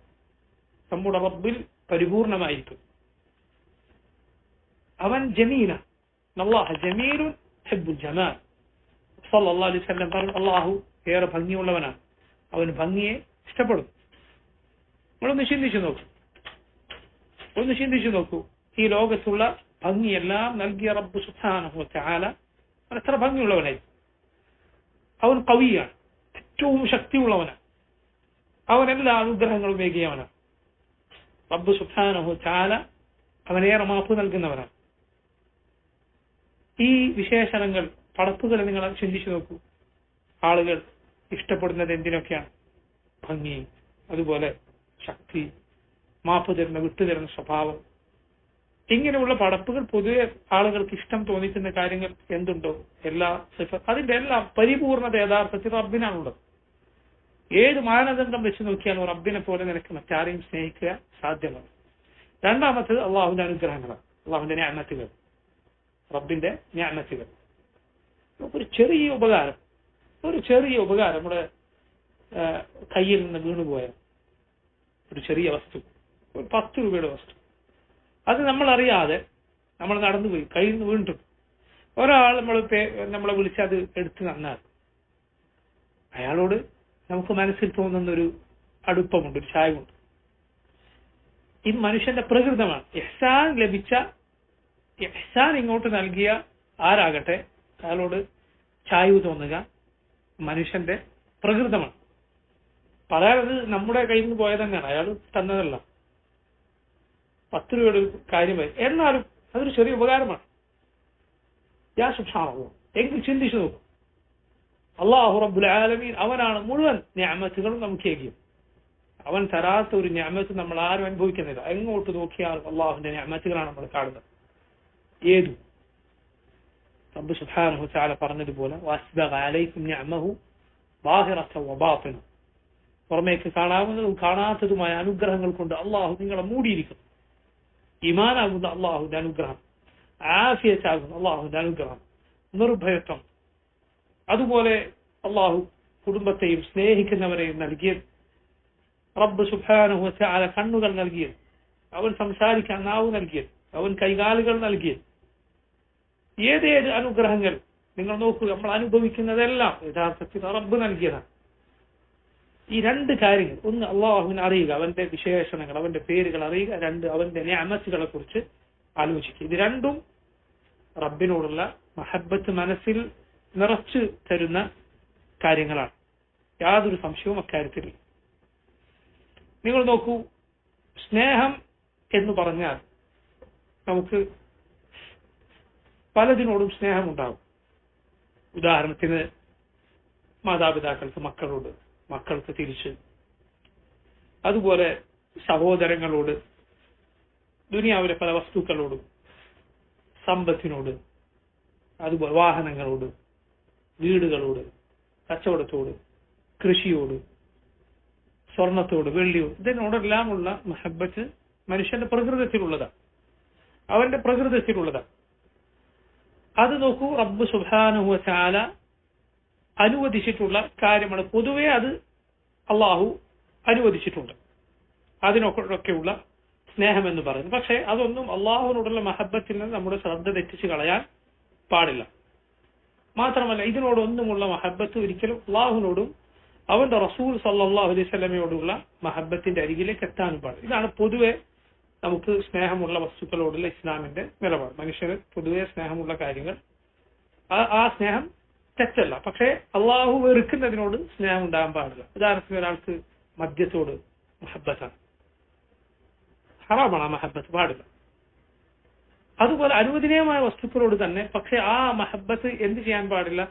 നമ്മുടെ റബ്ബിൽ പരിപൂർണമായിരിക്കും. അവൻ ജമീല, അല്ലാഹു ജമീലുൻ യുഹിബ്ബുൽ ജമാൽ. സല്ലല്ലാഹു അലൈഹി വസല്ലം പറഞ്ഞു അല്ലാഹു ഏറെ ഭംഗിയുള്ളവനാണ്, അവൻ ഭംഗിയെ ഇഷ്ടപ്പെടും. നിങ്ങളൊന്ന് ചിന്തിച്ചു നോക്കൂ, ഈ ലോകത്തുള്ള ഭംഗിയെല്ലാം നൽകിയ റബ്ബ് സുബ്ഹാനഹു വ തആല എത്ര ഭംഗിയുള്ളവനായി. അവൻ ഖവിയാണ്, ഏറ്റവും ശക്തിയുള്ളവനാണ്, അവൻ എല്ലാ അനുഗ്രഹങ്ങളും ഏകിയവനാണ്. റബ്ബ് സുബ്ഹാനഹു വ തആല അവനേറെ മാപ്പ് നൽകുന്നവനാണ്. ഈ വിശേഷണങ്ങൾ, പടപ്പുകൾ നിങ്ങൾ ചിന്തിച്ചു നോക്കൂ. ആളുകൾ ഇഷ്ടപ്പെടുന്നത് എന്തിനൊക്കെയാണ്? ഭംഗി, അതുപോലെ ശക്തി, മാപ്പ് തരുന്ന വിട്ടുതരുന്ന സ്വഭാവം. ഇങ്ങനെയുള്ള പടപ്പുകൾ പൊതുവെ ആളുകൾക്ക് ഇഷ്ടം തോന്നിക്കുന്ന കാര്യങ്ങൾ എന്തുണ്ടോ അതിന്റെ എല്ലാം പരിപൂർണത യഥാർത്ഥത്തിൽ റബ്ബിനാണുള്ളത്. ഏത് മാനദണ്ഡം വെച്ച് നോക്കിയാലും റബ്ബിനെ പോലെ നിനക്ക് മറ്റാരെയും സ്നേഹിക്കുക സാധ്യമല്ല. രണ്ടാമത്തത് അള്ളാഹുവിന്റെ അനുഗ്രഹങ്ങളാണ്, അള്ളാഹുവിന്റെ നിഅമത്തുകൾ, റബ്ബിന്റെ നിഅമത്തുകൾ. ഒരു ചെറിയ ഉപകാരം നമ്മുടെ കയ്യിൽ നിന്ന് വീണുപോയ ഒരു ചെറിയ വസ്തു, ഒരു 10 രൂപയുടെ വസ്തു, അത് നമ്മൾ അറിയാതെ നമ്മൾ നടന്നുപോയി, കയ്യിൽ നിന്ന് വീണിട്ടുണ്ട്. ഒരാൾ നമ്മളെ വിളിച്ച് അത് എടുത്തു തന്നാൽ അയാളോട് നമുക്ക് മനസ്സിൽ തോന്നുന്ന ഒരു അടുപ്പമുണ്ട്, ഒരു ചായവുണ്ട്. ഈ മനുഷ്യന്റെ പ്രകൃതമാണ്. ഇഹ്സാൻ ഇങ്ങോട്ട് നൽകിയ ആരാകട്ടെ അയാളോട് ചായ്വ് തോന്നുക മനുഷ്യന്റെ പ്രകൃതമാണ്. പറയാനത് നമ്മുടെ കയ്യിൽ നിന്ന് പോയത് തന്നെയാണ്, അയാൾ തന്നതല്ല. 10 രൂപയുടെ ഒരു കാര്യമായി, എന്നാലും അതൊരു ചെറിയ ഉപകാരമാണ്. എങ്കിൽ ചിന്തിച്ചു നോക്കും, അല്ലാഹു റബ്ബുൽ ആലമീൻ അവനാണ് മുഴുവൻ നിഅമത്തുകളും നമുക്ക് ഏകിയത്. അവൻ തരാത്ത ഒരു നിഅമത്ത് നമ്മൾ ആരും അനുഭവിക്കുന്നില്ല. എങ്ങോട്ട് നോക്കിയാൽ അള്ളാഹുവിന്റെ നിഅമത്തുകളാണ് നമ്മൾ കാണുന്നത്. ഏതു റബ്ബ് സുബ്ഹാനഹു വ തആല പറഞ്ഞതുപോലെ വഅസ്ബഗ അലൈക്കും നിഅമഹു ളാഹിറതൻ വബാത്തിന, പുറമേക്ക് കാണാവുന്നതും കാണാത്തതുമായ അനുഗ്രഹങ്ങൾ കൊണ്ട് അള്ളാഹു നിങ്ങളെ മൂടിയിരിക്കുന്നു. ഈമാനാകുന്ന അള്ളാഹുവിന്റെ അനുഗ്രഹം, ആഫിയത്താകുന്ന അള്ളാഹുവിന്റെ അനുഗ്രഹം, നിർഭയത്വം, അതുപോലെ അള്ളാഹു കുടുംബത്തെയും സ്നേഹിക്കുന്നവരെയും നൽകിയത്. റബ്ബ് സുബ്ഹാനഹു വ തആല കണ്ണുകൾ നൽകിയത്, അവൻ സംസാരിക്കാൻ നാവ് നൽകിയത്, അവൻ കൈകാലുകൾ നൽകിയത്. ഏതേത് അനുഗ്രഹങ്ങൾ നിങ്ങൾ നോക്കൂ, നമ്മൾ അനുഭവിക്കുന്നതെല്ലാം യഥാർത്ഥത്തിൽ റബ്ബ് നൽകിയതാണ്. ഈ 2 കാര്യങ്ങൾ, ഒന്ന് അള്ളാഹുവിനെ അറിയുക, അവന്റെ വിശേഷണങ്ങൾ, അവന്റെ പേരുകൾ അറിയുക. 2, അവന്റെ നിഅമത്തുകളെ കുറിച്ച് ആലോചിക്കുക. ഇത് 2ഉം റബ്ബിനോടുള്ള മഹബ്ബത്ത് മനസ്സിൽ നിറച്ചു തരുന്ന കാര്യങ്ങളാണ്. യാതൊരു സംശയവും അക്കാര്യത്തിൽ. നിങ്ങൾ നോക്കൂ, സ്നേഹം എന്ന് പറഞ്ഞാൽ നമുക്ക് പലതിനോടും സ്നേഹമുണ്ടാകും. ഉദാഹരണത്തിന് മാതാപിതാക്കൾക്ക് മക്കളോട്, മക്കൾക്ക് തിരിച്ച്, അതുപോലെ സഹോദരങ്ങളോട്, ദുനിയാവിലെ പല വസ്തുക്കളോടും, സമ്പത്തിനോട്, അതുപോലെ വാഹനങ്ങളോട്, വീടുകളോട്, കച്ചവടത്തോട്, കൃഷിയോട്, സ്വർണത്തോട്, വെള്ളിയോട്, ഇതിനോടെല്ലാമുള്ള മഹബത്ത് മനുഷ്യന്റെ പ്രകൃതത്തിലുള്ളതാണ്. അവന്റെ പ്രകൃതത്തിലുള്ളതാണ്. അത് നോക്കൂ, റബ്ബ് സുബ്ഹാനഹു വ തആല അനുവദിച്ചിട്ടുള്ള കാര്യമാണ്. പൊതുവെ അത് അള്ളാഹു അനുവദിച്ചിട്ടുണ്ട്, അതിനൊക്കെയുള്ള സ്നേഹം എന്ന് പറയുന്നത്. പക്ഷെ അതൊന്നും അള്ളാഹുവിനോടുള്ള മഹബത്തിൽ നിന്ന് നമ്മുടെ ശ്രദ്ധ തെറ്റിച്ച് കളയാൻ പാടില്ല. മാത്രമല്ല, ഇതിനോടൊന്നുമുള്ള മഹബത്ത് ഒരിക്കലും അള്ളാഹുവിനോടും അവന്റെ റസൂൽ സല്ലല്ലാഹു അലൈഹി വസല്ലമയോടുള്ള മഹബത്തിന്റെ അരികിലേക്ക് എത്താനും പാടില്ല. ഇതാണ് പൊതുവെ നമുക്ക് സ്നേഹമുള്ള വസ്തുക്കളോടുള്ള ഇസ്ലാമിന്റെ നിലപാട്. മനുഷ്യന് പൊതുവെ സ്നേഹമുള്ള കാര്യങ്ങൾ, ആ സ്നേഹം തെറ്റല്ല. പക്ഷേ അള്ളാഹു വെറുക്കുന്നതിനോട് സ്നേഹം ഉണ്ടാകാൻ പാടില്ല. ഉദാഹരണത്തിന് ഒരാൾക്ക് മദ്യത്തോട് മഹബത്താണ്, ഹറാമാണ്, ആ മഹബത്ത് പാടില്ല. അതുപോലെ അനുവദനീയമായ വസ്തുക്കളോട് തന്നെ, പക്ഷെ ആ മഹബത്ത് എന്ത് ചെയ്യാൻ പാടില്ല?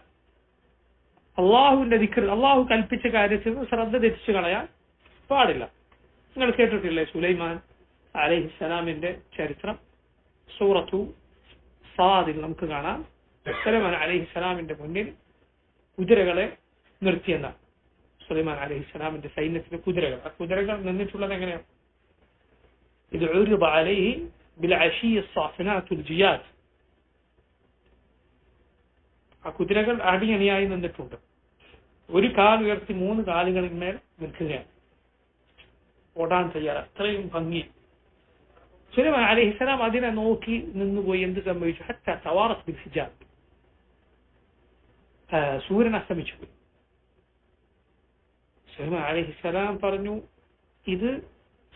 അള്ളാഹുവിന്റെ ദിക്ർ, അള്ളാഹു കൽപ്പിച്ച കാര്യത്തിൽ ശ്രദ്ധ തെറ്റിച്ചു കളയാൻ പാടില്ല. നിങ്ങൾ കേട്ടിട്ടില്ലേ സുലൈമാൻ അലൈഹിസ്സലാമിന്റെ ചരിത്രം? സൂറത്തു സാദിൽ നമുക്ക് കാണാം. സുലൈമാൻ അലൈഹിസ്സലാമിന്റെ മുന്നിൽ കുതിരകളെ നിർത്തിയെന്നാണ്. സുലൈമാൻ അലൈഹിസ്സലാമിന്റെ സൈന്യത്തിലെ കുതിരകൾ, ആ കുതിരകൾ നിന്നിട്ടുള്ളത് എങ്ങനെയാണ്? ഇത് ഉരിബ അലൈഹി ബിൽഅശി الصافنات الجياد. ആ കുതിരകൾ അടിയണിയായി നിന്നിട്ടുണ്ട്. ഒരു കാൽ ഉയർത്തി 3 കാലുകളിന്മേൽ നിൽക്കുകയാണ്, ഓടാൻ തയ്യാറ, അത്രയും ഭംഗി. സുലൈമാൻ അലൈഹിസ്സലാം അതിനെ നോക്കി നിന്നുപോയി. എന്ത് സംഭവിച്ചു? ഹത്താ തവാറത് ബിൽ ഹിജാബ്, സൂര്യൻ അസ്തമിച്ചു പോയി. സുലൈമാൻ അലൈഹിസ്സലാം പറഞ്ഞു, ഇത്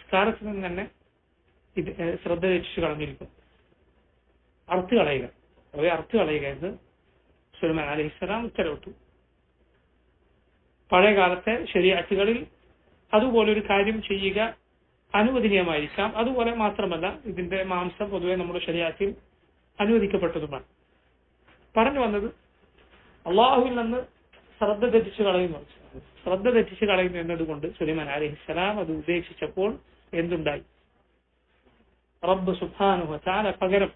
സ്കാരത്തിൽ നിന്ന് തന്നെ ഇത് ശ്രദ്ധ വെച്ചു കളഞ്ഞിരിക്കും, അറുത്ത് കളയുക, അവയെ അറുത്ത് കളയുക എന്ന് സുലൈമാൻ അലൈഹിസ്സലാം ഉത്തരവിട്ടു. പഴയ കാലത്തെ ശരീഅത്തുകളിൽ അതുപോലൊരു കാര്യം ചെയ്യുക അനുവദനീയമായിരിക്കാം. അതുപോലെ മാത്രമല്ല, ഇതിന്റെ മാംസം പൊതുവെ നമ്മുടെ ശരീഅത്തിൽ അനുവദിക്കപ്പെട്ടതുമാണ്. പറഞ്ഞു വന്നത്, അള്ളാഹുവിൽ നിന്ന് ശ്രദ്ധ തെറ്റിച്ചു കളയുന്നു എന്നതുകൊണ്ട് സുലൈമാൻ അലൈഹിസ്സലാം അത് ഉപേക്ഷിച്ചപ്പോൾ എന്തുണ്ടായി? റബ്ബ് സുബ്ഹാനഹു വ തആല പകരം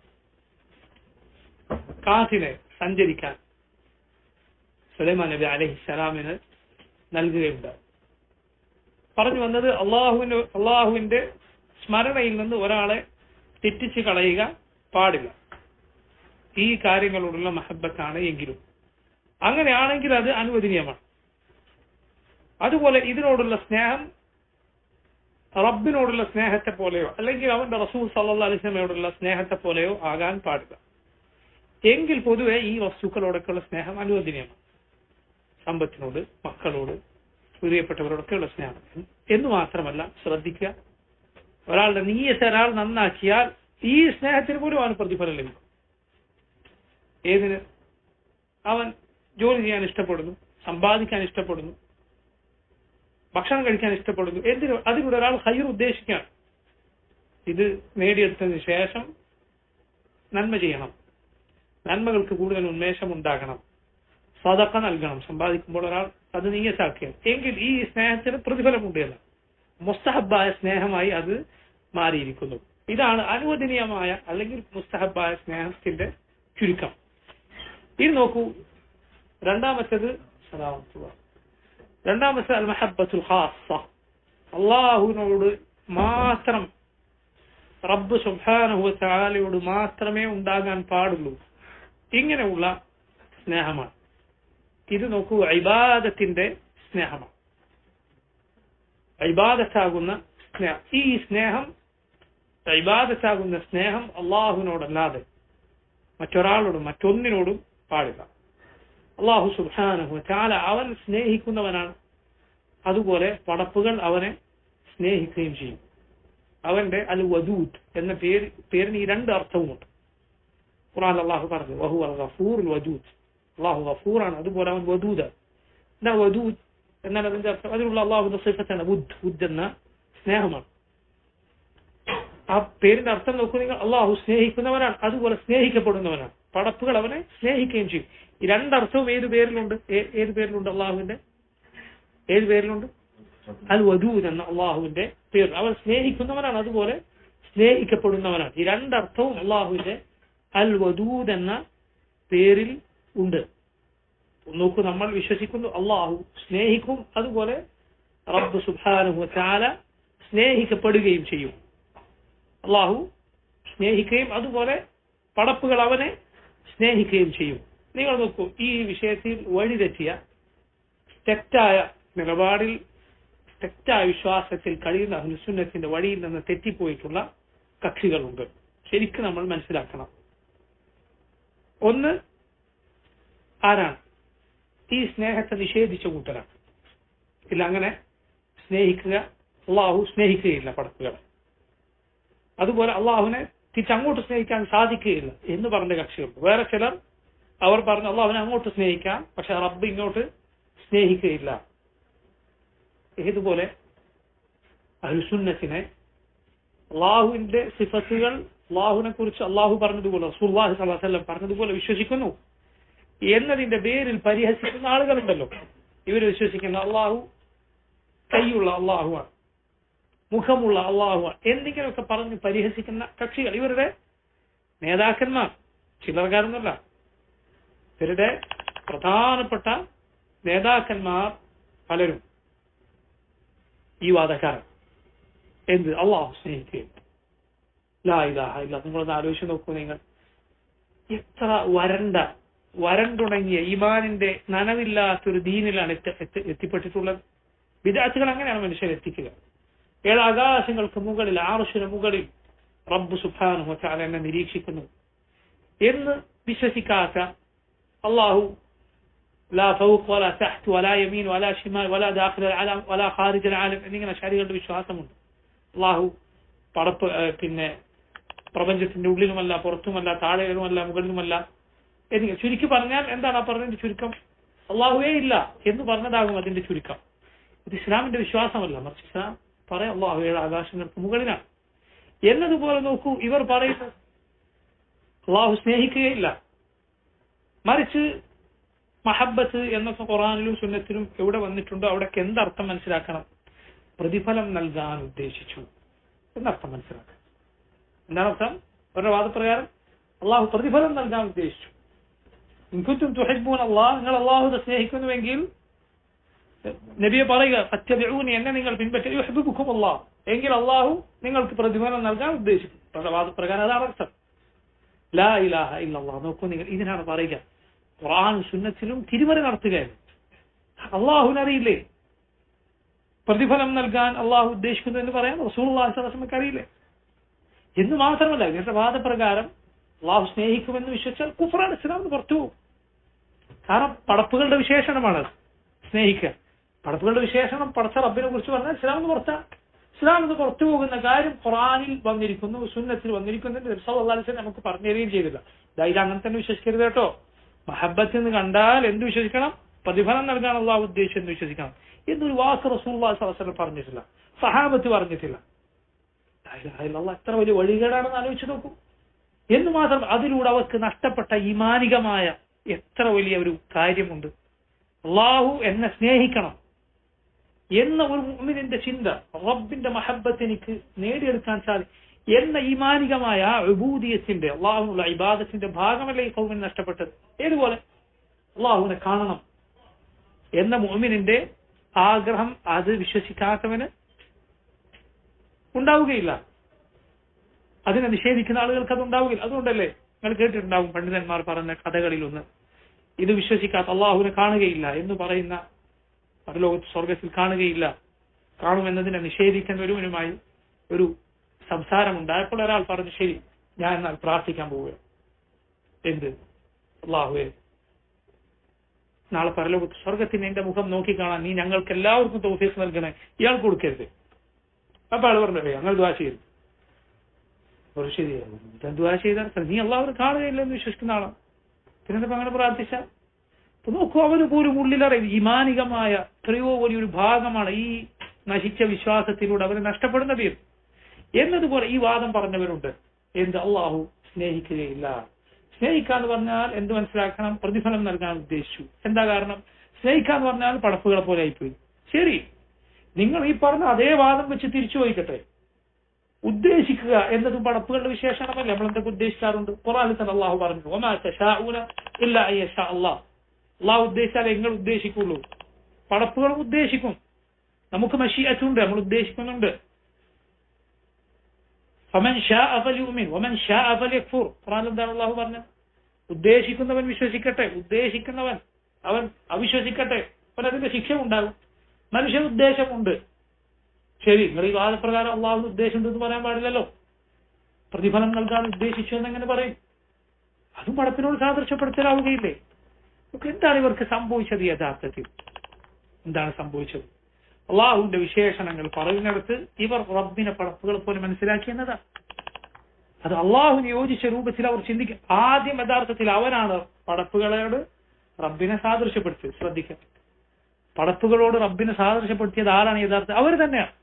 കാറ്റിനെ സഞ്ചരിക്കാൻ സുലൈമാൻ നബി അലൈഹിസ്സലാമിന് നൽകുകയുണ്ടായി. പറഞ്ഞു വന്നത്, അള്ളാഹുവിന്റെ സ്മരണയിൽ നിന്ന് ഒരാളെ തെറ്റിച്ച് കളയുക പാടില്ല. ഈ കാര്യങ്ങളോടുള്ള മഹബത്താണ് എങ്കിലും, അങ്ങനെയാണെങ്കിൽ അത് അനുവദനീയമാണ്. അതുപോലെ ഇതിനോടുള്ള സ്നേഹം റബ്ബിനോടുള്ള സ്നേഹത്തെ പോലെയോ അല്ലെങ്കിൽ അവന്റെ റസൂൽ സല്ലല്ലാഹു അലൈഹി വസല്ലമയോടുള്ള സ്നേഹത്തെ പോലെയോ ആകാൻ പാടില്ല. എങ്കിൽ പൊതുവെ ഈ വസ്തുക്കളോടൊക്കെയുള്ള സ്നേഹം അനുവദനീയമാണ്. സമ്പത്തിനോട്, മക്കളോട്, പ്രിയപ്പെട്ടവരോടൊക്കെയുള്ള സ്നേഹം. എന്ന് മാത്രമല്ല, ശ്രദ്ധിക്കുക, ഒരാളുടെ നീയത്ത് ഒരാൾ നന്നാക്കിയാൽ ഈ സ്നേഹത്തിന് പോലും അവന് പ്രതിഫലം ലഭിക്കും. ഏതിന്? അവൻ ജോലി ചെയ്യാൻ ഇഷ്ടപ്പെടുന്നു, സമ്പാദിക്കാൻ ഇഷ്ടപ്പെടുന്നു, ഭക്ഷണം കഴിക്കാൻ ഇഷ്ടപ്പെടുന്നു. എന്തിനു? അതിലൂടെ ഒരാൾ ഖൈർ ഉദ്ദേശിക്കുകയാണ്. ഇത് നേടിയെടുത്തതിന് ശേഷം നന്മ ചെയ്യണം, നന്മകൾക്ക് കൂടുതൽ ഉന്മേഷം ഉണ്ടാകണം, സദഖ നൽകണം. സമ്പാദിക്കുമ്പോൾ ഒരാൾ അത് നിയ്യത്താക്കുകയാണ് എങ്കിൽ ഈ സ്നേഹത്തിന് പ്രതിഫലമുണ്ട് എന്ന്, മുസ്തഹബായ സ്നേഹമായി അത് മാറിയിരിക്കുന്നു. ഇതാണ് അനുവദനീയമായ അല്ലെങ്കിൽ മുസ്തഹബായ സ്നേഹത്തിന്റെ ചുരുക്കം. ഇത് നോക്കൂ, രണ്ടാമത്തേത് അൽ മഹബ്ബത്തുൽ ഖാസ്സ, അള്ളാഹുവിനോട് മാത്രം, റബ്ബ് സുബ്ഹാനഹു വ തആലയോട് മാത്രമേ ഉണ്ടാകാൻ പാടുള്ളൂ, ഇങ്ങനെയുള്ള സ്നേഹമാണ്. ഇത് നോക്കൂ, ഇബാദത്തിന്റെ സ്നേഹമാണ്, ഇബാദത്താകുന്ന സ്നേഹം. ഈ സ്നേഹം, ഇബാദത്താകുന്ന സ്നേഹം അള്ളാഹുവിനോടല്ലാതെ മറ്റൊരാളോടും മറ്റൊന്നിനോടും പാടില്ല. അള്ളാഹു സുബ്ഹാനഹു വ തആല അവൻ സ്നേഹിക്കുന്നവനാണ്. അതുപോലെ പടപ്പുകൾ അവനെ സ്നേഹിക്കുകയും ചെയ്യും. അവന്റെ അൽ വദൂദ് എന്ന പേരിന് ഈ 2 അർത്ഥവുമുണ്ട്. ഖുർആനിൽ അള്ളാഹു പറഞ്ഞു, വഹുവൽ ഗഫൂറുൽ വദൂദ്, അള്ളാഹു ഗഫൂറാണ്, അതുപോലെ അവൻ വദൂദാണ്. എന്താ വദൂദ് എന്നാൽ അതിന്റെ അർത്ഥം? അതിനുള്ള അള്ളാഹുവിന്റെ സിഫത്താണ് വുദ് എന്ന സ്നേഹമാണ്. ആ പേരിന്റെ അർത്ഥം നോക്കൂ നിങ്ങൾ, അള്ളാഹു സ്നേഹിക്കുന്നവനാണ്, അതുപോലെ സ്നേഹിക്കപ്പെടുന്നവനാണ്. പടപ്പുകൾ അവനെ സ്നേഹിക്കുകയും ചെയ്യും. ഈ 2 അർത്ഥവും ഏത് പേരിലുണ്ട്? ഏത് പേരിലുണ്ട്? അള്ളാഹുവിന്റെ ഏത് പേരിലുണ്ട്? അൽ വദൂദ് എന്ന അള്ളാഹുവിന്റെ പേര്. അവൻ സ്നേഹിക്കുന്നവനാണ്, അതുപോലെ സ്നേഹിക്കപ്പെടുന്നവനാണ്. ഈ 2 അർത്ഥവും അള്ളാഹുവിന്റെ അൽ വദൂദ് എന്ന പേരിൽ ഉണ്ട്. നോക്കൂ, നമ്മൾ വിശ്വസിക്കുന്നു അള്ളാഹു സ്നേഹിക്കും, അതുപോലെ റബ്ബ് സുബ്ഹാനഹു വ തആല സ്നേഹിക്കപ്പെടുകയും ചെയ്യും. അള്ളാഹു സ്നേഹിക്കുകയും അതുപോലെ പടപ്പുകൾ അവനെ സ്നേഹിക്കുകയും ചെയ്യും. നിങ്ങൾ നോക്കൂ, ഈ വിഷയത്തിൽ വഴിതെറ്റിയ തെറ്റായ നിലപാടിൽ തെറ്റായ വിശ്വാസത്തിൽ കഴിയുന്ന അഹ്ലുസുന്നത്തിന്റെ വഴിയിൽ നിന്ന് തെറ്റിപ്പോയിട്ടുള്ള കക്ഷികളുണ്ട്. ശരിക്കും നമ്മൾ മനസ്സിലാക്കണം. ഒന്ന് ആരാണ്? ഈ സ്നേഹത്തെ നിഷേധിച്ച കൂട്ടരാണ്. ഇല്ല, അങ്ങനെ സ്നേഹിക്കുക, അള്ളാഹു സ്നേഹിക്കുകയില്ല പടപ്പുകളെ. അതുപോലെ അള്ളാഹുവിനെ തിരിച്ചങ്ങോട്ട് സ്നേഹിക്കാൻ സാധിക്കുകയില്ല എന്ന് പറഞ്ഞ കക്ഷികളുണ്ട്. വേറെ ചിലർ അവർ പറഞ്ഞു അള്ളാഹുവിനെ അങ്ങോട്ട് സ്നേഹിക്കാം, പക്ഷെ റബ്ബ് ഇങ്ങോട്ട് സ്നേഹിക്കുകയില്ല. ഏതുപോലെ അഹ്ലുസുന്നത്തിനെ അള്ളാഹുവിന്റെ സിഫത്തുകൾ അള്ളാഹുവിനെ കുറിച്ച് അള്ളാഹു പറഞ്ഞതുപോലെ റസൂലുള്ളാഹി സ്വല്ലല്ലാഹു അലൈഹി വസല്ലം പറഞ്ഞതുപോലെ വിശ്വസിക്കുന്നു എന്നതിന്റെ പേരിൽ പരിഹസിക്കുന്ന ആളുകളുണ്ടല്ലോ. ഇവർ വിശ്വസിക്കുന്ന അള്ളാഹു കൈയുള്ള അള്ളാഹുവാണ്, മുഖമുള്ള അള്ളാഹുവാണ് എന്തെങ്കിലുമൊക്കെ പറഞ്ഞ് പരിഹസിക്കുന്ന കക്ഷികൾ. ഇവരുടെ നേതാക്കന്മാർ ചിലർക്കാരൊന്നുമല്ല, ഇവരുടെ പ്രധാനപ്പെട്ട നേതാക്കന്മാർ പലരും ഈ വാദക്കാരൻ. എന്ത്? അള്ളാഹു സ്നേഹിക്കുകയും ലാ ഇലാഹ ഇല്ല. നിങ്ങളൊന്ന് ആലോചിച്ച് നോക്കൂ. നിങ്ങൾ എത്ര വരണ്ടുണങ്ങിയ ഈമാനിന്റെ നനവില്ലാത്തൊരു ദീനിലാണ് എത്തിപ്പെട്ടിട്ടുള്ളത്. ബിദ്അത്തുകൾ അങ്ങനെയാണ് മനുഷ്യരെ എത്തിക്കുക. 7 ആകാശങ്ങൾക്ക് മുകളിൽ, അർശിന് മുകളിൽ റബ്ബ് സുബ്ഹാനഹു വ തആല എന്നെ നിരീക്ഷിക്കുന്നു എന്ന് വിശ്വസിക്കാത്ത, അള്ളാഹു ലാ ഫൗഖ് വലാ തഹ്ത് വലാ യമീൻ വലാ ശിമാൽ വലാ ദാഖിൽ അൽആലം വലാ ഖാരിജ് അൽആലം എന്നിങ്ങനെ ശരീരങ്ങളുടെ വിശ്വാസമുണ്ട്. അള്ളാഹു പിന്നെ പ്രപഞ്ചത്തിന്റെ ഉള്ളിലുമല്ല, പുറത്തുമല്ല, താഴെയുമല്ല, മുകളിലുമല്ല എന്നിങ്ങനെ. ചുരുക്കി പറഞ്ഞാൽ എന്താണ് ആ പറഞ്ഞതിന്റെ ചുരുക്കം? അള്ളാഹുവേ ഇല്ല എന്ന് പറഞ്ഞതാകും അതിന്റെ ചുരുക്കം. ഇത് ഇസ്ലാമിന്റെ വിശ്വാസമല്ല, മറിച്ച് ഇസ്ലാം പറയാം അള്ളാഹു 7 ആകാശങ്ങൾക്ക് മുകളിലാണ് എന്നതുപോലെ. നോക്കൂ, ഇവർ പറയുന്നത് അള്ളാഹു സ്നേഹിക്കുകയില്ല, മറിച്ച് മഹബ്ബത്ത് എന്നൊക്കെ ഖുർആനിലും സുന്നത്തിലും എവിടെ വന്നിട്ടുണ്ടോ അവിടേക്ക് എന്തർത്ഥം മനസ്സിലാക്കണം? പ്രതിഫലം നൽകാൻ ഉദ്ദേശിച്ചു എന്നർത്ഥം മനസ്സിലാക്കണം. എന്താണ് അർത്ഥം? അവരുടെ വാദപ്രകാരം അള്ളാഹു പ്രതിഫലം നൽകാൻ ഉദ്ദേശിച്ചു. ഇൻ കുൻതും തുഹിബ്ബൂന അല്ലാഹ്, നിങ്ങൾ അള്ളാഹുവിനെ സ്നേഹിക്കുന്നുവെങ്കിൽ നബിയെ പറയുക ഫത്തബിഊനി, എന്നെ നിങ്ങൾ പിൻപറ്റുക, യുഹിബ്ബുക്കും അല്ലാഹ്, എങ്കിൽ അള്ളാഹു നിങ്ങൾക്ക് പ്രതിഫലം നൽകാൻ ഉദ്ദേശിക്കും. അവരുടെ വാദപ്രകാരം അതാണ് അർത്ഥം. ലാ ഇലാഹ ഇല്ലല്ലാഹ്. നോക്കൂ നിങ്ങൾ, ഇതിനാണ് പറയുക ഖുർആൻ സുന്നത്തിലും തിരുമറി നടത്തുകയാണ്. അള്ളാഹുവിനറിയില്ലേ പ്രതിഫലം നൽകാൻ അള്ളാഹു ഉദ്ദേശിക്കുന്നു എന്ന് പറയാൻ? റസൂലുള്ളാഹി സ്വല്ലല്ലാഹു അലൈഹി വസല്ലം അറിയില്ലേ? എന്ന് മാത്രമല്ല, ഇങ്ങനത്തെ വാദപ്രകാരം അള്ളാഹു സ്നേഹിക്കുമെന്ന് വിശ്വസിച്ചാൽ കുഫ്റാണ്, ഇസ്ലാമിന് പുറത്തു പോകും. കാരണം പടപ്പുകളുടെ വിശേഷണമാണ് സ്നേഹിക്കുക. പടപ്പുകളുടെ വിശേഷണം പടച്ച റബ്ബിനെ കുറിച്ച് പറഞ്ഞാൽ ഇസ്ലാമിന് പുറത്താണ്. ഇസ്ലാമിന് പുറത്തു പോകുന്ന കാര്യം ഖുർആനിൽ വന്നിരിക്കുന്നു, സുന്നത്തിൽ വന്നിരിക്കുന്നു. നബി സല്ലല്ലാഹു അലൈഹി വസല്ലം നമുക്ക് പറഞ്ഞു തരികയും ചെയ്തില്ല. ഇത് അങ്ങനെ തന്നെ വിശ്വസിക്കരുത് കേട്ടോ. മഹബ്ബത്ത് എന്ന് കണ്ടാൽ എന്ത് വിശ്വസിക്കണം? പ്രതിഫലം നൽകാൻ അള്ളാഹു ഉദ്ദേശിച്ചു എന്ന് വിശ്വസിക്കണം. എന്നൊരു വാക്ക് റസൂലുള്ളാഹി സ്വല്ലല്ലാഹു അലൈഹി വസല്ലം പറഞ്ഞിട്ടില്ല, സഹാബത്ത് പറഞ്ഞിട്ടില്ല. എത്ര വലിയ വഴികേടാണെന്ന് ആലോചിച്ച് നോക്കൂ. എന്ന് മാത്രം അതിലൂടെ അവർക്ക് നഷ്ടപ്പെട്ട ഈമാനികമായ എത്ര വലിയ ഒരു കാര്യമുണ്ട്. അള്ളാഹു എന്നെ സ്നേഹിക്കണം എന്ന ഒരു മുഅ്മിനിന്റെ ചിന്ത, റബ്ബിന്റെ മഹബ്ബത്ത് എനിക്ക് നേടിയെടുക്കാൻ സാധിക്കും എന്ന ഈമാനികമായ ഉബൂദിയത്തിന്റെ, അള്ളാഹുവിനുള്ള ഇബാദത്തിന്റെ ഭാഗമല്ലേ ഈ ഖൗമിന് നഷ്ടപ്പെട്ടത്. ഏതുപോലെ അള്ളാഹുവിനെ കാണണം എന്ന മുഅ്മിനിന്റെ ആഗ്രഹം അത് വിശ്വസിക്കാത്തവന് ഉണ്ടാവുകയില്ല. അതിനെ നിഷേധിക്കുന്ന ആളുകൾക്ക് അത് ഉണ്ടാവുകയില്ല. അതുകൊണ്ടല്ലേ നിങ്ങൾ കേട്ടിട്ടുണ്ടാവും പണ്ഡിതന്മാർ പറഞ്ഞ കഥകളിലൊന്ന്, ഇത് വിശ്വസിക്കാത്ത അള്ളാഹുവിനെ കാണുകയില്ല എന്ന് പറയുന്ന, പരലോകത്ത് സ്വർഗത്തിൽ കാണുകയില്ല, കാണുമെന്നതിനെ നിഷേധിക്കുന്ന ഒരുവനുമായി ഒരു സംസാരമുണ്ടായപ്പോൾ ഒരാൾ പറഞ്ഞു, ശരി ഞാൻ എന്നാൽ പ്രാർത്ഥിക്കാൻ പോവുക. എന്ത്? അള്ളാഹുവേ, നാളെ പരലോകത്ത് സ്വർഗത്തിന് എന്റെ മുഖം നോക്കിക്കാണാൻ നീ ഞങ്ങൾക്ക് എല്ലാവർക്കും തൗഫീഖ് നൽകണേ, ഇയാൾ കൊടുക്കരുത്. അപ്പൊ ആൾ പറഞ്ഞു, ഞങ്ങൾ ദുആ ചെയ്തു. ശരി, ദുആ ചെയ്താൽ നീ അള്ളാഹുവിനെ കാണുകയില്ലെന്ന് വിശ്വസിക്കുന്ന ആളാണ്, പിന്നെ അങ്ങനെ പ്രാർത്ഥിച്ച നോക്കൂ, അവന് പോലും ഉള്ളിലറിയും ഈമാനികമായ എത്രയോ വലിയൊരു ഭാഗമാണ് ഈ നശിച്ച വിശ്വാസത്തിലൂടെ അവന് നഷ്ടപ്പെടുന്നത് എന്നതുപോലെ ഈ വാദം പറഞ്ഞവരുണ്ട്. എന്ത്? അള്ളാഹു സ്നേഹിക്കുകയില്ല. സ്നേഹിക്കാന്ന് പറഞ്ഞാൽ എന്ത് മനസ്സിലാക്കണം? പ്രതിഫലം നൽകാൻ ഉദ്ദേശിച്ചു. എന്താ കാരണം? സ്നേഹിക്കാന്ന് പറഞ്ഞാൽ പടപ്പുകളെ പോലെ ആയിപ്പോയി. ശരി, നിങ്ങൾ ഈ പറഞ്ഞ അതേ വാദം വെച്ച് തിരിച്ചു പോയിക്കട്ടെ. ഉദ്ദേശിക്കുക എന്നതും പടപ്പുകളുടെ വിശേഷണമല്ലേ? നമ്മൾ എന്തൊക്കെ ഉദ്ദേശിക്കാറുണ്ട്? ഖുർആനിൽ തന്നെ അള്ളാഹു പറഞ്ഞു, വമാ തശാഊന ഇല്ലാ അയ്യശാ അല്ലാഹ്. അള്ളാഹു ഉദ്ദേശിച്ചാലേ നിങ്ങൾ ഉദ്ദേശിക്കുള്ളൂ. പടപ്പുകളും ഉദ്ദേശിക്കും. നമുക്ക് മശീഅത്തുണ്ട്, നമ്മൾ ഉദ്ദേശിക്കുന്നുണ്ട്. ഫമൻ ശാഅ ഫലിയുമിൻ വമൻ ശാഅ ഫലിയക്ഫുർ. ഖുർആനിൽ എന്താണ് അല്ലാഹു പറഞ്ഞത്? ഉദ്ദേശിക്കുന്നവൻ വിശ്വസിക്കട്ടെ, ഉദ്ദേശിക്കുന്നവൻ അവൻ അവിശ്വസിക്കട്ടെ, അപ്പോൾ അതിന്റെ ശിക്ഷ ഉണ്ടാകും. മനുഷ്യ ഉദ്ദേശമുണ്ട്, ശരി, നിങ്ങൾ ഈ വാദപ്രകാരം അള്ളാഹുവിന് ഉദ്ദേശമുണ്ടെന്ന് പറയാൻ പാടില്ലല്ലോ. പ്രതിഫലം നൽകാൻ ഉദ്ദേശിച്ചു എന്നെങ്ങനെ പറയും? അതും പടപ്പിനോട് സാദൃശ്യപ്പെടുത്തലാവുകയില്ലേ? എന്താണ് ഇവർക്ക് സംഭവിച്ചത്? യഥാർത്ഥത്തിൽ എന്താണ് സംഭവിച്ചത്? അള്ളാഹുവിന്റെ വിശേഷണങ്ങൾ പറയുന്നിടത്ത് ഇവർ റബ്ബിനെ പടപ്പുകൾ പോലെ മനസ്സിലാക്കിയെന്നതാണ്. അത് അള്ളാഹുവിന് യോജിച്ച രൂപത്തിൽ അവർ ചിന്തിക്കും. ആദ്യം യഥാർത്ഥത്തിൽ അവനാണ് പടപ്പുകളോട് റബ്ബിനെ സാദൃശ്യപ്പെടുത്തിയത്. ശ്രദ്ധിക്കുക, പടപ്പുകളോട് റബ്ബിനെ സാദൃശ്യപ്പെടുത്തിയത് ആരാണ്? യഥാർത്ഥം അവർ തന്നെയാണ്.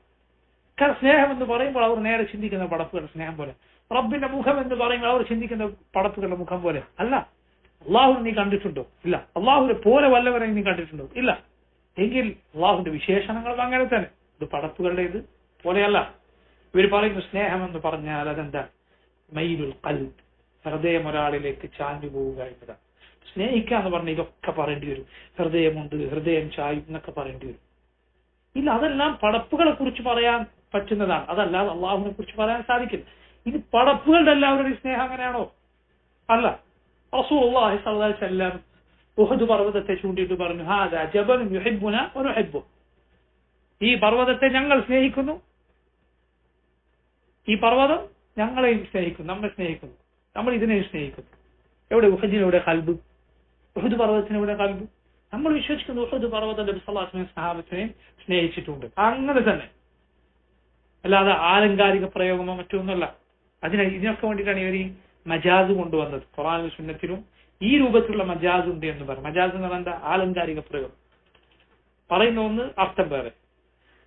കാരണം സ്നേഹം എന്ന് പറയുമ്പോൾ അവർ നേരെ ചിന്തിക്കുന്ന പടപ്പുകളുടെ സ്നേഹം പോലെ. റബ്ബിന്റെ മുഖം എന്ന് പറയുമ്പോൾ അവർ ചിന്തിക്കുന്ന പടപ്പുകളുടെ മുഖം പോലെ അല്ല. അള്ളാഹുവിനെ നീ കണ്ടിട്ടുണ്ടോ? ഇല്ല. അള്ളാഹുവിനെ പോലെ വല്ലവരെ നീ കണ്ടിട്ടുണ്ടോ? ഇല്ല. എങ്കിൽ അള്ളാഹുവിന്റെ വിശേഷണങ്ങൾ അങ്ങനെ തന്നെ. ഇത് പടപ്പുകളുടെ ഇത് പോലെയല്ല. ഇവർ പറയുന്നു സ്നേഹം എന്ന് പറഞ്ഞാൽ അതെന്താ? മൈലുൽ ഖൽബ്, ഹൃദയം ഒരാളിലേക്ക് ചാഞ്ഞു പോവുക എന്നതാണ്. സ്നേഹിക്കുക എന്ന് പറഞ്ഞാൽ ഇതൊക്കെ പറയേണ്ടി വരും. ഹൃദയമുണ്ട്, ഹൃദയം ചായും എന്നൊക്കെ പറയേണ്ടി വരും. ഇല്ല, അതെല്ലാം പടപ്പുകളെ കുറിച്ച് പറയാൻ പറ്റുന്നതാണ്. അതല്ലാതെ അള്ളാഹുവിനെ കുറിച്ച് പറയാൻ സാധിക്കില്ല. ഇനി പടപ്പുകളുടെ എല്ലാവരുടെയും സ്നേഹം അങ്ങനെയാണോ? അല്ല. റസൂലുള്ളാഹി സ്വല്ലല്ലാഹു അലൈഹി വസല്ലം ഉഹദ് പർവ്വതത്തെ ചൂണ്ടിയിട്ട് പറഞ്ഞു, ഹാദാ ജബലുൻ യുഹിബ്ബുനാ വനുഹിബ്ബു. ഈ പർവ്വതത്തെ ഞങ്ങൾ സ്നേഹിക്കുന്നു, ഈ പർവ്വതം ഞങ്ങളെയും സ്നേഹിക്കുന്നു, നമ്മെ സ്നേഹിക്കുന്നു, നമ്മൾ ഇതിനെയും സ്നേഹിക്കുന്നു. എവിടെ ഉഹദിനെവിടെ ഖൽബ്? ഉഹദ് പർവ്വതത്തിനെവിടെ ഖൽബ്? നമ്മൾ വിശ്വസിക്കുന്നു ഉഹദ് പർവ്വതം നബി സല്ലല്ലാഹു അലൈഹി വസല്ലം സഹാബത്തിനെയും സ്നേഹിച്ചിട്ടുണ്ട്. അങ്ങനെ തന്നെ, അല്ലാതെ ആലങ്കാരിക പ്രയോഗമോ മറ്റൊന്നുമല്ല. ഇതിനൊക്കെ വേണ്ടിയിട്ടാണ് ഇവർ ഈ മജാസ് കൊണ്ടുവന്നത്. ഖുർആനിലും സുന്നത്തിലും ഈ രൂപത്തിലുള്ള മജാസ് ഉണ്ട് എന്ന് പറയും. മജാസ് എന്ന് പറഞ്ഞാൽ ആലങ്കാരിക പ്രയോഗം, പറയുന്ന ഒന്ന് അർത്ഥം വേറെ.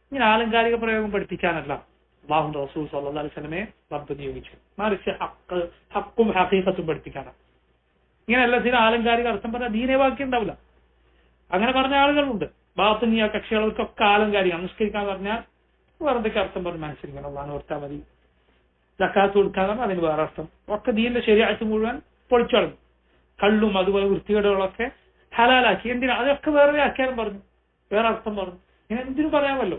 ഇങ്ങനെ ആലങ്കാരിക പ്രയോഗം പഠിപ്പിക്കാനല്ല അല്ലാഹുവിന്റെ റസൂൽ സ്വല്ലല്ലാഹു അലൈഹി വസല്ലമയെ റബ്ബ് നിയോഗിച്ചു, മറിച്ച് ഹഖും ഹഖീഖത്തും പഠിപ്പിക്കാനാണ്. ഇങ്ങനെ എല്ലാത്തിനും ആലങ്കാരിക അർത്ഥം പറഞ്ഞാൽ ദീനേ വാക്യം ഉണ്ടാവില്ല. അങ്ങനെ പറഞ്ഞ ആളുകളുണ്ട്. ബാത്തിനിയ കക്ഷികൾക്കൊക്കെ ആലങ്കാരിക. നമസ്കരിക്കാൻ പറഞ്ഞാൽ വേറെന്തൊക്കെ അർത്ഥം പറഞ്ഞ് മനസ്സിലിങ്ങനെ അള്ളാഹു ഓർത്താൽ മതി. സക്കാത്ത് കൊടുക്കാൻ അതിന് വേറെ അർത്ഥം. ഒക്കെ ദീനിന്റെ ശരീഅത്ത് മുഴുവൻ പൊളിച്ചളഞ്ഞു. കള്ളും അതുപോലെ വൃത്തികേടുകളൊക്കെ ഹലാലാക്കി. എന്തിനാ? അതൊക്കെ വേറെ വ്യാഖ്യാനം പറഞ്ഞു, വേറെ അർത്ഥം പറഞ്ഞു. ഇങ്ങനെ എന്തിനും പറയാമല്ലോ.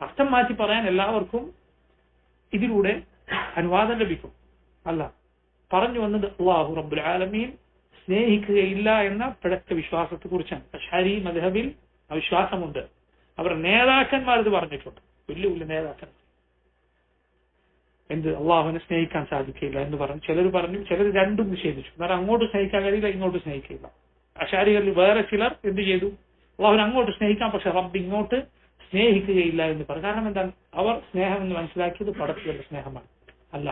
അർത്ഥം മാറ്റി പറയാൻ എല്ലാവർക്കും ഇതിലൂടെ അനുവാദം ലഭിക്കും. അല്ല, പറഞ്ഞു വന്നത് അല്ലാഹു റബ്ബുൽ ആലമീൻ സ്നേഹിക്കുകയില്ല എന്ന പിഴച്ച വിശ്വാസത്തെ കുറിച്ചാണ്. അശ്അരി മദ്ഹബിൽ അവിശ്വാസമുണ്ട്. അവരുടെ നേതാക്കന്മാർ ഇത് പറഞ്ഞിട്ടുണ്ട്. വലിയ വലിയ നേതാക്കന്മാർ എന്ത് അള്ളാഹുവിനെ സ്നേഹിക്കാൻ സാധിക്കില്ല എന്ന് പറഞ്ഞു. ചിലർ രണ്ടും നിഷേധിച്ചു. എന്നാൽ അങ്ങോട്ട് സ്നേഹിക്കാൻ കഴിയില്ല, ഇങ്ങോട്ട് സ്നേഹിക്കില്ല. അശാരികളിൽ വേറെ ചിലർ എന്ത് ചെയ്തു? അള്ളാഹുവിനെ അങ്ങോട്ട് സ്നേഹിക്കാം, പക്ഷെ റബ്ബ് ഇങ്ങോട്ട് സ്നേഹിക്കുകയില്ല എന്ന് പറഞ്ഞു. കാരണം എന്താണ്? അവർ സ്നേഹം എന്ന് മനസ്സിലാക്കിയത് പടത്തിലുള്ള സ്നേഹമാണ്. അല്ല,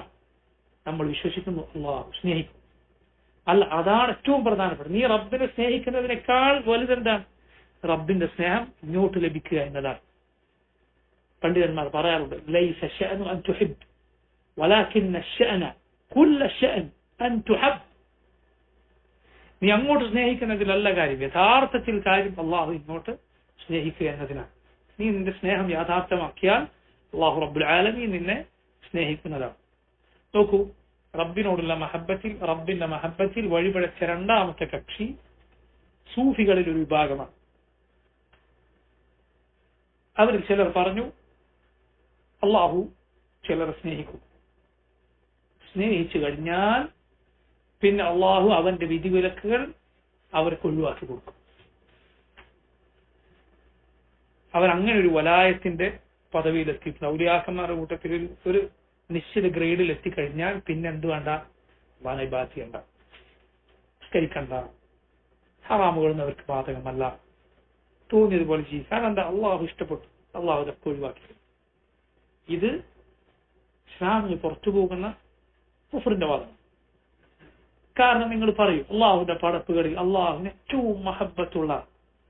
നമ്മൾ വിശ്വസിക്കുന്നു അള്ളാഹു സ്നേഹിക്കും. അല്ല, അതാണ് ഏറ്റവും പ്രധാനപ്പെട്ടത്. നീ റബ്ബിനെ സ്നേഹിക്കുന്നതിനേക്കാൾ വലുതെന്താണ്? റബ്ബിന്റെ സ്നേഹം ഇങ്ങോട്ട് ലഭിക്കുക എന്നതാണ്. പണ്ഡിതന്മാർ പറയാറുണ്ട്, ലൈസ ശഅനു അൻ തുഹിബ് വലാകിന്ന ശഅന കുല്ല ശഅൻ അൻ തുഹബ്. നീ അങ്ങോട്ട് സ്നേഹിക്കുന്നതിലല്ല കാര്യം, യഥാർത്ഥത്തിൽ കാര്യം അള്ളാഹു ഇങ്ങോട്ട് സ്നേഹിക്കുക എന്നതിനാണ്. നീ നിന്റെ സ്നേഹം യാഥാർത്ഥ്യമാക്കിയാൽ അള്ളാഹു റബ്ബുൽ ആലമീൻ നിന്നെ സ്നേഹിക്കുന്നതാണ്. നോക്കൂ, റബ്ബിനോടുള്ള റബ്ബിന്റെ മഹബത്തിൽ വഴിപിഴച്ച രണ്ടാമത്തെ കക്ഷി സൂഫികളിൽ ഒരു വിഭാഗമാണ്. അവരിൽ ചിലർ പറഞ്ഞു അള്ളാഹു ചിലരെ സ്നേഹിക്കും, സ്നേഹിച്ചു കഴിഞ്ഞാൽ പിന്നെ അള്ളാഹു അവന്റെ വിധിവിലക്കുകൾ അവർക്ക് ഒഴിവാക്കി കൊടുക്കും. അവരങ്ങനെ ഒരു വലായത്തിന്റെ പദവിയിലെത്തി. ഔലിയാക്കന്മാരുടെ കൂട്ടത്തിൽ ഒരു നിശ്ചിത ഗ്രേഡിൽ എത്തിക്കഴിഞ്ഞാൽ പിന്നെ എന്ത് വേണ്ട? ഇബാദത്ത് ചെയ്യണ്ട, സ്കരിക്കണ്ട, ഹറാമുകളൊന്നും അവർക്ക് ബാധകമല്ല, തോന്നിയതുപോലെ ചെയ്യും. കാരണം എന്താ? അള്ളാഹു ഇഷ്ടപ്പെട്ടു, അള്ളാഹു അതൊക്കെ ഒഴിവാക്കി. ഇത് ഇസ്ലാമിന് പുറത്തു പോകുന്ന കുഫറിന്റെ വാദം. കാരണം നിങ്ങൾ പറയും അള്ളാഹുവിന്റെ പടപ്പുകളിൽ അള്ളാഹുവിന് ഏറ്റവും മഹബത്തുള്ള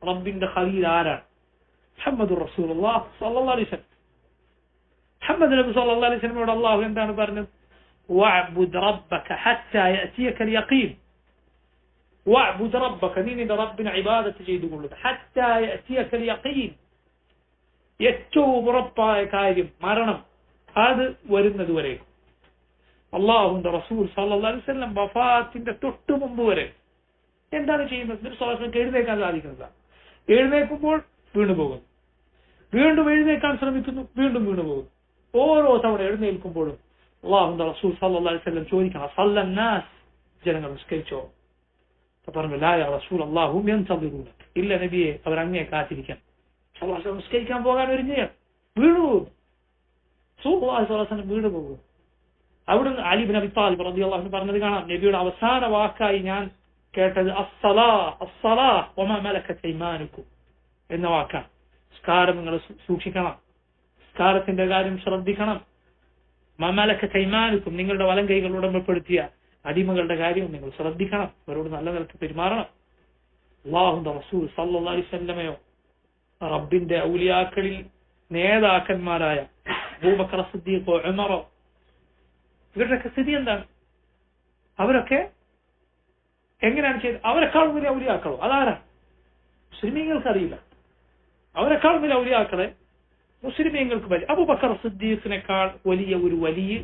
റബ്ബിന്റെ ഖലീൽ ആരാണ്? മുഹമ്മദുർ റസൂലുള്ളാഹി സ്വല്ലല്ലാഹു അലൈഹി വസല്ലം. മുഹമ്മദ് നബി സ്വല്ലല്ലാഹു അലൈഹി വസല്ലമയോട് അള്ളാഹു എന്താണ് പറഞ്ഞത്? വഅബ്ദുദ് റബ്ബക ഹത്താ യഅതിയകൽ യഖീൻ. വഅബ്ദുദ് റബ്ബക, നീ നിന്റെ റബ്ബിനെ ഇബാദത്ത് ചെയ്തുകൊള്ളുക. ഹത്താ യഅതിയകൽ യഖീൻ, ഏറ്റവും ഉറപ്പായ കാര്യം മരണം അത് വരുന്നത് വരെ. അള്ളാഹുവിന്റെ റസൂൽ സല്ലല്ലാഹു അലൈഹി വസല്ലം വഫാത്തിന്റെ തൊട്ടു മുമ്പ് വരെ എന്താണ് ചെയ്യുന്നത്? നബി സല്ലല്ലാഹു അലൈഹി വസല്ലം എഴുന്നേക്കാൻ സാധിക്കുന്നതാണ്. എഴുന്നേൽക്കുമ്പോൾ വീണു പോകുന്നു, വീണ്ടും എഴുന്നേക്കാൻ ശ്രമിക്കുന്നു, വീണ്ടും വീണു പോകുന്നു. ഓരോ തവണ എഴുന്നേൽക്കുമ്പോഴും അല്ലാഹുവിന്റെ റസൂൽ സല്ലല്ലാഹു അലൈഹി വസല്ലം ചോദിക്കണം, സല്ലന്നാസ്, ജനങ്ങൾ നിസ്കരിച്ചോ? പറഞ്ഞു, ലാ യാ റസൂൽ അല്ലാഹു യൻതദിറൂന, ഇല്ല നബിയെ, അവർ അങ്ങേ കാത്തിരിക്കാൻ. നിസ്കരിക്കാൻ പോകാൻ ഒരുങ്ങിയാണ്, വീണു പോകും. റസൂലുള്ളാഹി സ്വല്ലല്ലാഹു അലൈഹി വസല്ലം വീണു പോകും. അവിടുന്ന് അലി ഇബ്നു അബി താലിബ് റളിയല്ലാഹു അൻഹു പറഞ്ഞത് കാണാം, നബിയുടെ അവസാന വാക്കായി ഞാൻ കേട്ടത് അസ്സലാ വമാ മലക്കത് അയ്മാനുക്കും എന്ന വാക്കാണ്. നിസ്കാരം നിങ്ങൾ സൂക്ഷിക്കണം, നിസ്കാരത്തിന്റെ കാര്യം ശ്രദ്ധിക്കണം. മമലക്കത് അയ്മാനുക്കും, നിങ്ങളുടെ വലം കൈകൾ ഉടമപ്പെടുത്തിയ അടിമകളുടെ കാര്യം നിങ്ങൾ ശ്രദ്ധിക്കണം, അവരോട് നല്ല നിലക്ക് പെരുമാറണം. അല്ലാഹുവിന്റെ റസൂൽ സല്ലല്ലാഹു അലൈഹി വസല്ലമയോ റബ്ബിന്റെ ഔലിയാക്കളിൽ നേതാക്കന്മാരായ അബൂബക്കർ സിദ്ദീഖോ ഉമറോ, ഇവരുടെയൊക്കെ സ്ഥിതി എന്താണ്? അവരൊക്കെ എങ്ങനെയാണ് ചെയ്തത്? അവരെക്കാളും വലിയ ഔലിയാക്കളോ? അതാരാ? മുസ്ലിമീങ്ങൾക്ക് അറിയില്ല. അവരെക്കാളും വലിയ ഔലിയാക്കളെ മുസ്ലിമീങ്ങൾക്ക് വലിയ അബൂബക്കർ സിദ്ദീഖിനേക്കാൾ വലിയ ഒരു വലിയ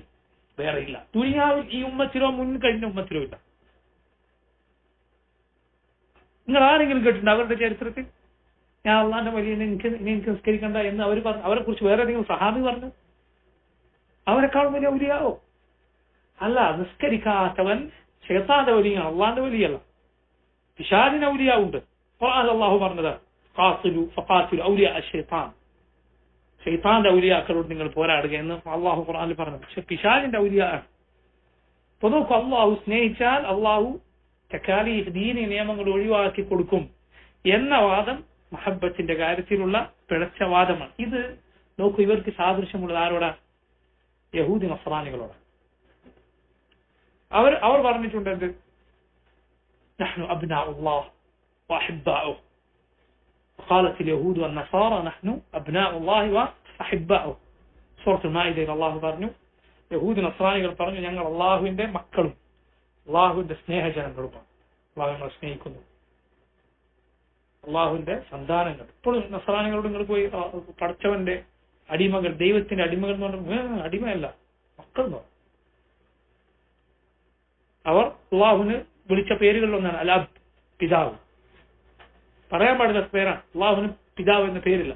വേറെയില്ല ദുനിയാവിൽ, ഈ ഉമ്മത്തിലോ മുൻകഴിഞ്ഞ ഉമ്മത്തിലോ ഇല്ല. നിങ്ങൾ ആരെങ്കിലും കേട്ടിട്ടുണ്ട് അവരുടെ ചരിത്രത്തിൽ ഞാൻ അള്ളാന്റെ വലിയ എനിക്ക് നിസ്കരിക്കണ്ട എന്ന് അവർ പറഞ്ഞു? അവരെ കുറിച്ച് വേറെ ഏതെങ്കിലും സഹാബി പറഞ്ഞു അവരെക്കാളും വലിയ ഔലിയാവോ? അല്ല, നിസ്കരിക്കാത്തവൻ ശൈത്താന്റെ വലിയാണ്, അള്ളാന്റെ വലിയല്ല. പിശാചിന് ഔലിയാവുണ്ട്. ഖുർആനിൽ അല്ലാഹു പറഞ്ഞത് ഖാതിലു ഫഖാതിലു ഔലിയാ അശ്ശൈത്താൻ, ശൈത്താന്റെ ഔലിയാക്കളോട് നിങ്ങൾ പോരാടുക എന്ന് അള്ളാഹു ഖുർആനിൽ പറഞ്ഞത്. പക്ഷെ പിശാചിന്റെ ഔലിയാണ്. അപ്പൊ നോക്കൂ, അള്ളാഹു സ്നേഹിച്ചാൽ അള്ളാഹു തകാലീഫ് ദീനി നിയമങ്ങൾ ഒഴിവാക്കി കൊടുക്കും എന്ന വാദം മഹബത്തിന്റെ കാര്യത്തിലുള്ള പിഴച്ച വാദമാണ്. ഇത് നോക്കൂ, ഇവർക്ക് സാദൃശ്യമുള്ളത് ആരോടാ? യഹൂദി നസ്രാനികളോട്. അവർ പറഞ്ഞിട്ടുണ്ട് എന്ത്? നഹ്നു അബ്നാഉല്ലാഹ് വഅഹിബ്ബാഉഹു. قالت اليهود والنصارى نحن أبناء الله وأحباؤه. സൂറത്തുൽ മാഇദയിൽ അല്ലാഹു പറഞ്ഞു, യഹൂദി നസ്രാനികൾ പറഞ്ഞു, ഞങ്ങൾ അല്ലാഹുവിന്റെ മക്കളും അല്ലാഹുവിന്റെ സ്നേഹജനങ്ങളുമാണ്. അല്ലാഹുവിനെ സ്നേഹിക്കുന്നു, അല്ലാഹുവിന്റെ സന്താനങ്ങൾ. ഇപ്പോഴും നസ്രാനികളോട് നിങ്ങൾ പോയി പടച്ചവന്റെ അടിമകൾ, ദൈവത്തിന്റെ അടിമകൾ എന്ന് പറഞ്ഞാൽ അടിമയല്ല, മക്കൾ എന്ന് പറഞ്ഞു. അവർ അള്ളാഹുവിന് വിളിച്ച പേരുകളിലൊന്നാണ് അൽ അബ്, പിതാവ്. പറയാൻ പാടില്ല പേരാണ്, അള്ളാഹുവിന് പിതാവ് എന്ന പേരില്ല.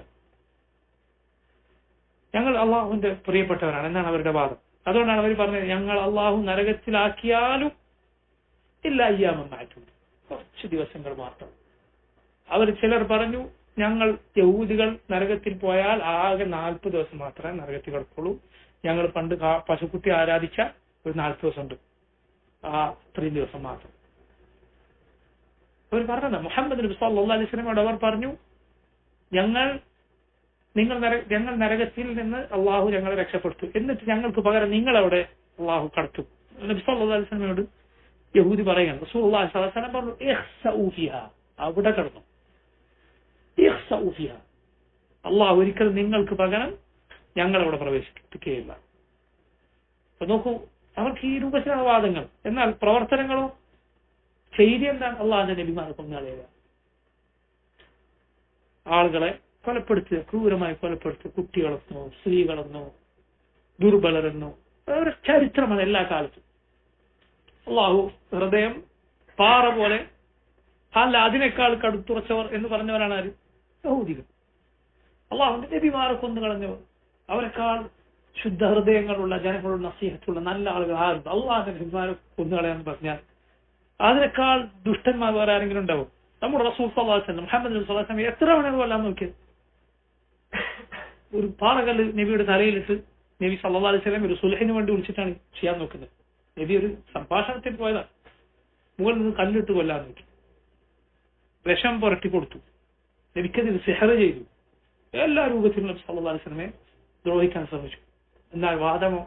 ഞങ്ങൾ അള്ളാഹുവിന്റെ പ്രിയപ്പെട്ടവരാണ് എന്നാണ് അവരുടെ വാദം. അതുകൊണ്ടാണ് അവർ പറഞ്ഞത്, ഞങ്ങൾ അള്ളാഹു നരകത്തിലാക്കിയാലും ഇല്ല അയ്യാമെന്നായിട്ടു, കുറച്ച് ദിവസങ്ങൾ മാത്രം. അവർ ചിലർ പറഞ്ഞു, ഞങ്ങൾ യഹൂദികൾ നരകത്തിൽ പോയാൽ ആകെ 40 ദിവസം മാത്രമേ നരകത്തിൽ കിടക്കുള്ളൂ. ഞങ്ങൾ പണ്ട് പശുക്കുട്ടി ആരാധിച്ച ഒരു 40 ദിവസം ഉണ്ട്, ആ 3 ദിവസം മാത്രം. അവർ പറഞ്ഞത് മുഹമ്മദ് നബി സല്ലല്ലാഹു അലൈഹി വസല്ലമയോട് അവർ പറഞ്ഞു, ഞങ്ങൾ നരകത്തിൽ നിന്ന് അള്ളാഹു ഞങ്ങളെ രക്ഷപ്പെടുത്തു, എന്നിട്ട് ഞങ്ങൾക്ക് പകരം നിങ്ങളവിടെ അള്ളാഹു കടത്തും. നബി സല്ലല്ലാഹു അലൈഹി വസല്ലമയോട് യഹൂദി പറയുകയാണ്. റസൂലുള്ളാഹി സ്വല്ലല്ലാഹു അലൈഹി വസല്ലം പറഞ്ഞു, ഇഖ്സഉ ഫിഹാ, അവിടെ കിടന്നു. ഇഖ്സഉ ഫിഹാ, അള്ളാഹു ഒരിക്കലും നിങ്ങൾക്ക് പകരം ഞങ്ങളവിടെ പ്രവേശിപ്പിക്കുകയില്ല. അപ്പൊ നോക്കൂ, അവർക്ക് ഈ രൂപത്തിലുള്ള വാദങ്ങൾ. എന്നാൽ പ്രവർത്തനങ്ങളോ, ചെയ്തി എന്താണ്? അള്ളാഹുവിന്റെ നബിമാരെ കൊന്നുകളയുക, ആളുകളെ കൊലപ്പെടുത്തുക, ക്രൂരമായി കൊലപ്പെടുത്തുക, കുട്ടികളെന്നോ സ്ത്രീകളെന്നോ ദുർബലരെന്നോ. അവരുടെ ചരിത്രമാണ് എല്ലാ കാലത്തും. അള്ളാഹു ഹൃദയം പാറ പോലെ, അല്ല അതിനേക്കാൾ കടുത്തുറച്ചവർ എന്ന് പറഞ്ഞവരാണ് ആര്? യഹൂദികൾ. അള്ളാഹുവിന്റെ നബിമാരെ കൊന്നുകളഞ്ഞവർ, അവരെക്കാൾ ശുദ്ധ ഹൃദയങ്ങളുള്ള ജനങ്ങളുടെ നസീഹത്തുള്ള നല്ല ആളുകൾ ആരുണ്ട്? അള്ളാഹുവിന്റെ നബിമാരെ കൊന്നുകളയാന്ന് പറഞ്ഞാൽ അതിനേക്കാൾ ദുഷ്ടന്മാർ വേറെ ആരെങ്കിലും ഉണ്ടാവും? നമ്മുടെ റസൂൽ സല്ലല്ലാഹു അലൈഹി വസല്ലം, മുഹമ്മദ് നബി സല്ലല്ലാഹു അലൈഹി വസല്ലം എത്ര വേണമെങ്കിലും കൊല്ലാൻ നോക്കിയത്. ഒരു പാറകല്ല് നബിയുടെ തലയിലിട്ട് നബി സല്ലല്ലാഹു അലൈഹി വസല്ലം ഒരു സുൽഹിന് വേണ്ടി വിളിച്ചിട്ടാണ് ചെയ്യാൻ നോക്കുന്നത്. നബി ഒരു സംഭാഷണത്തിൽ പോയതാണ്, മുകളിൽ നിന്ന് കല്ലിട്ട് കൊല്ലാൻ നോക്കി, വിഷം പുരട്ടി കൊടുത്തു, നബിക്കതിൽ സിഹർ ചെയ്തു, എല്ലാ രൂപത്തിലും നബി സല്ലല്ലാഹു അലൈഹി വസല്ലമയെ ദ്രോഹിക്കാൻ ശ്രമിച്ചു. എന്നാൽ വാദമോ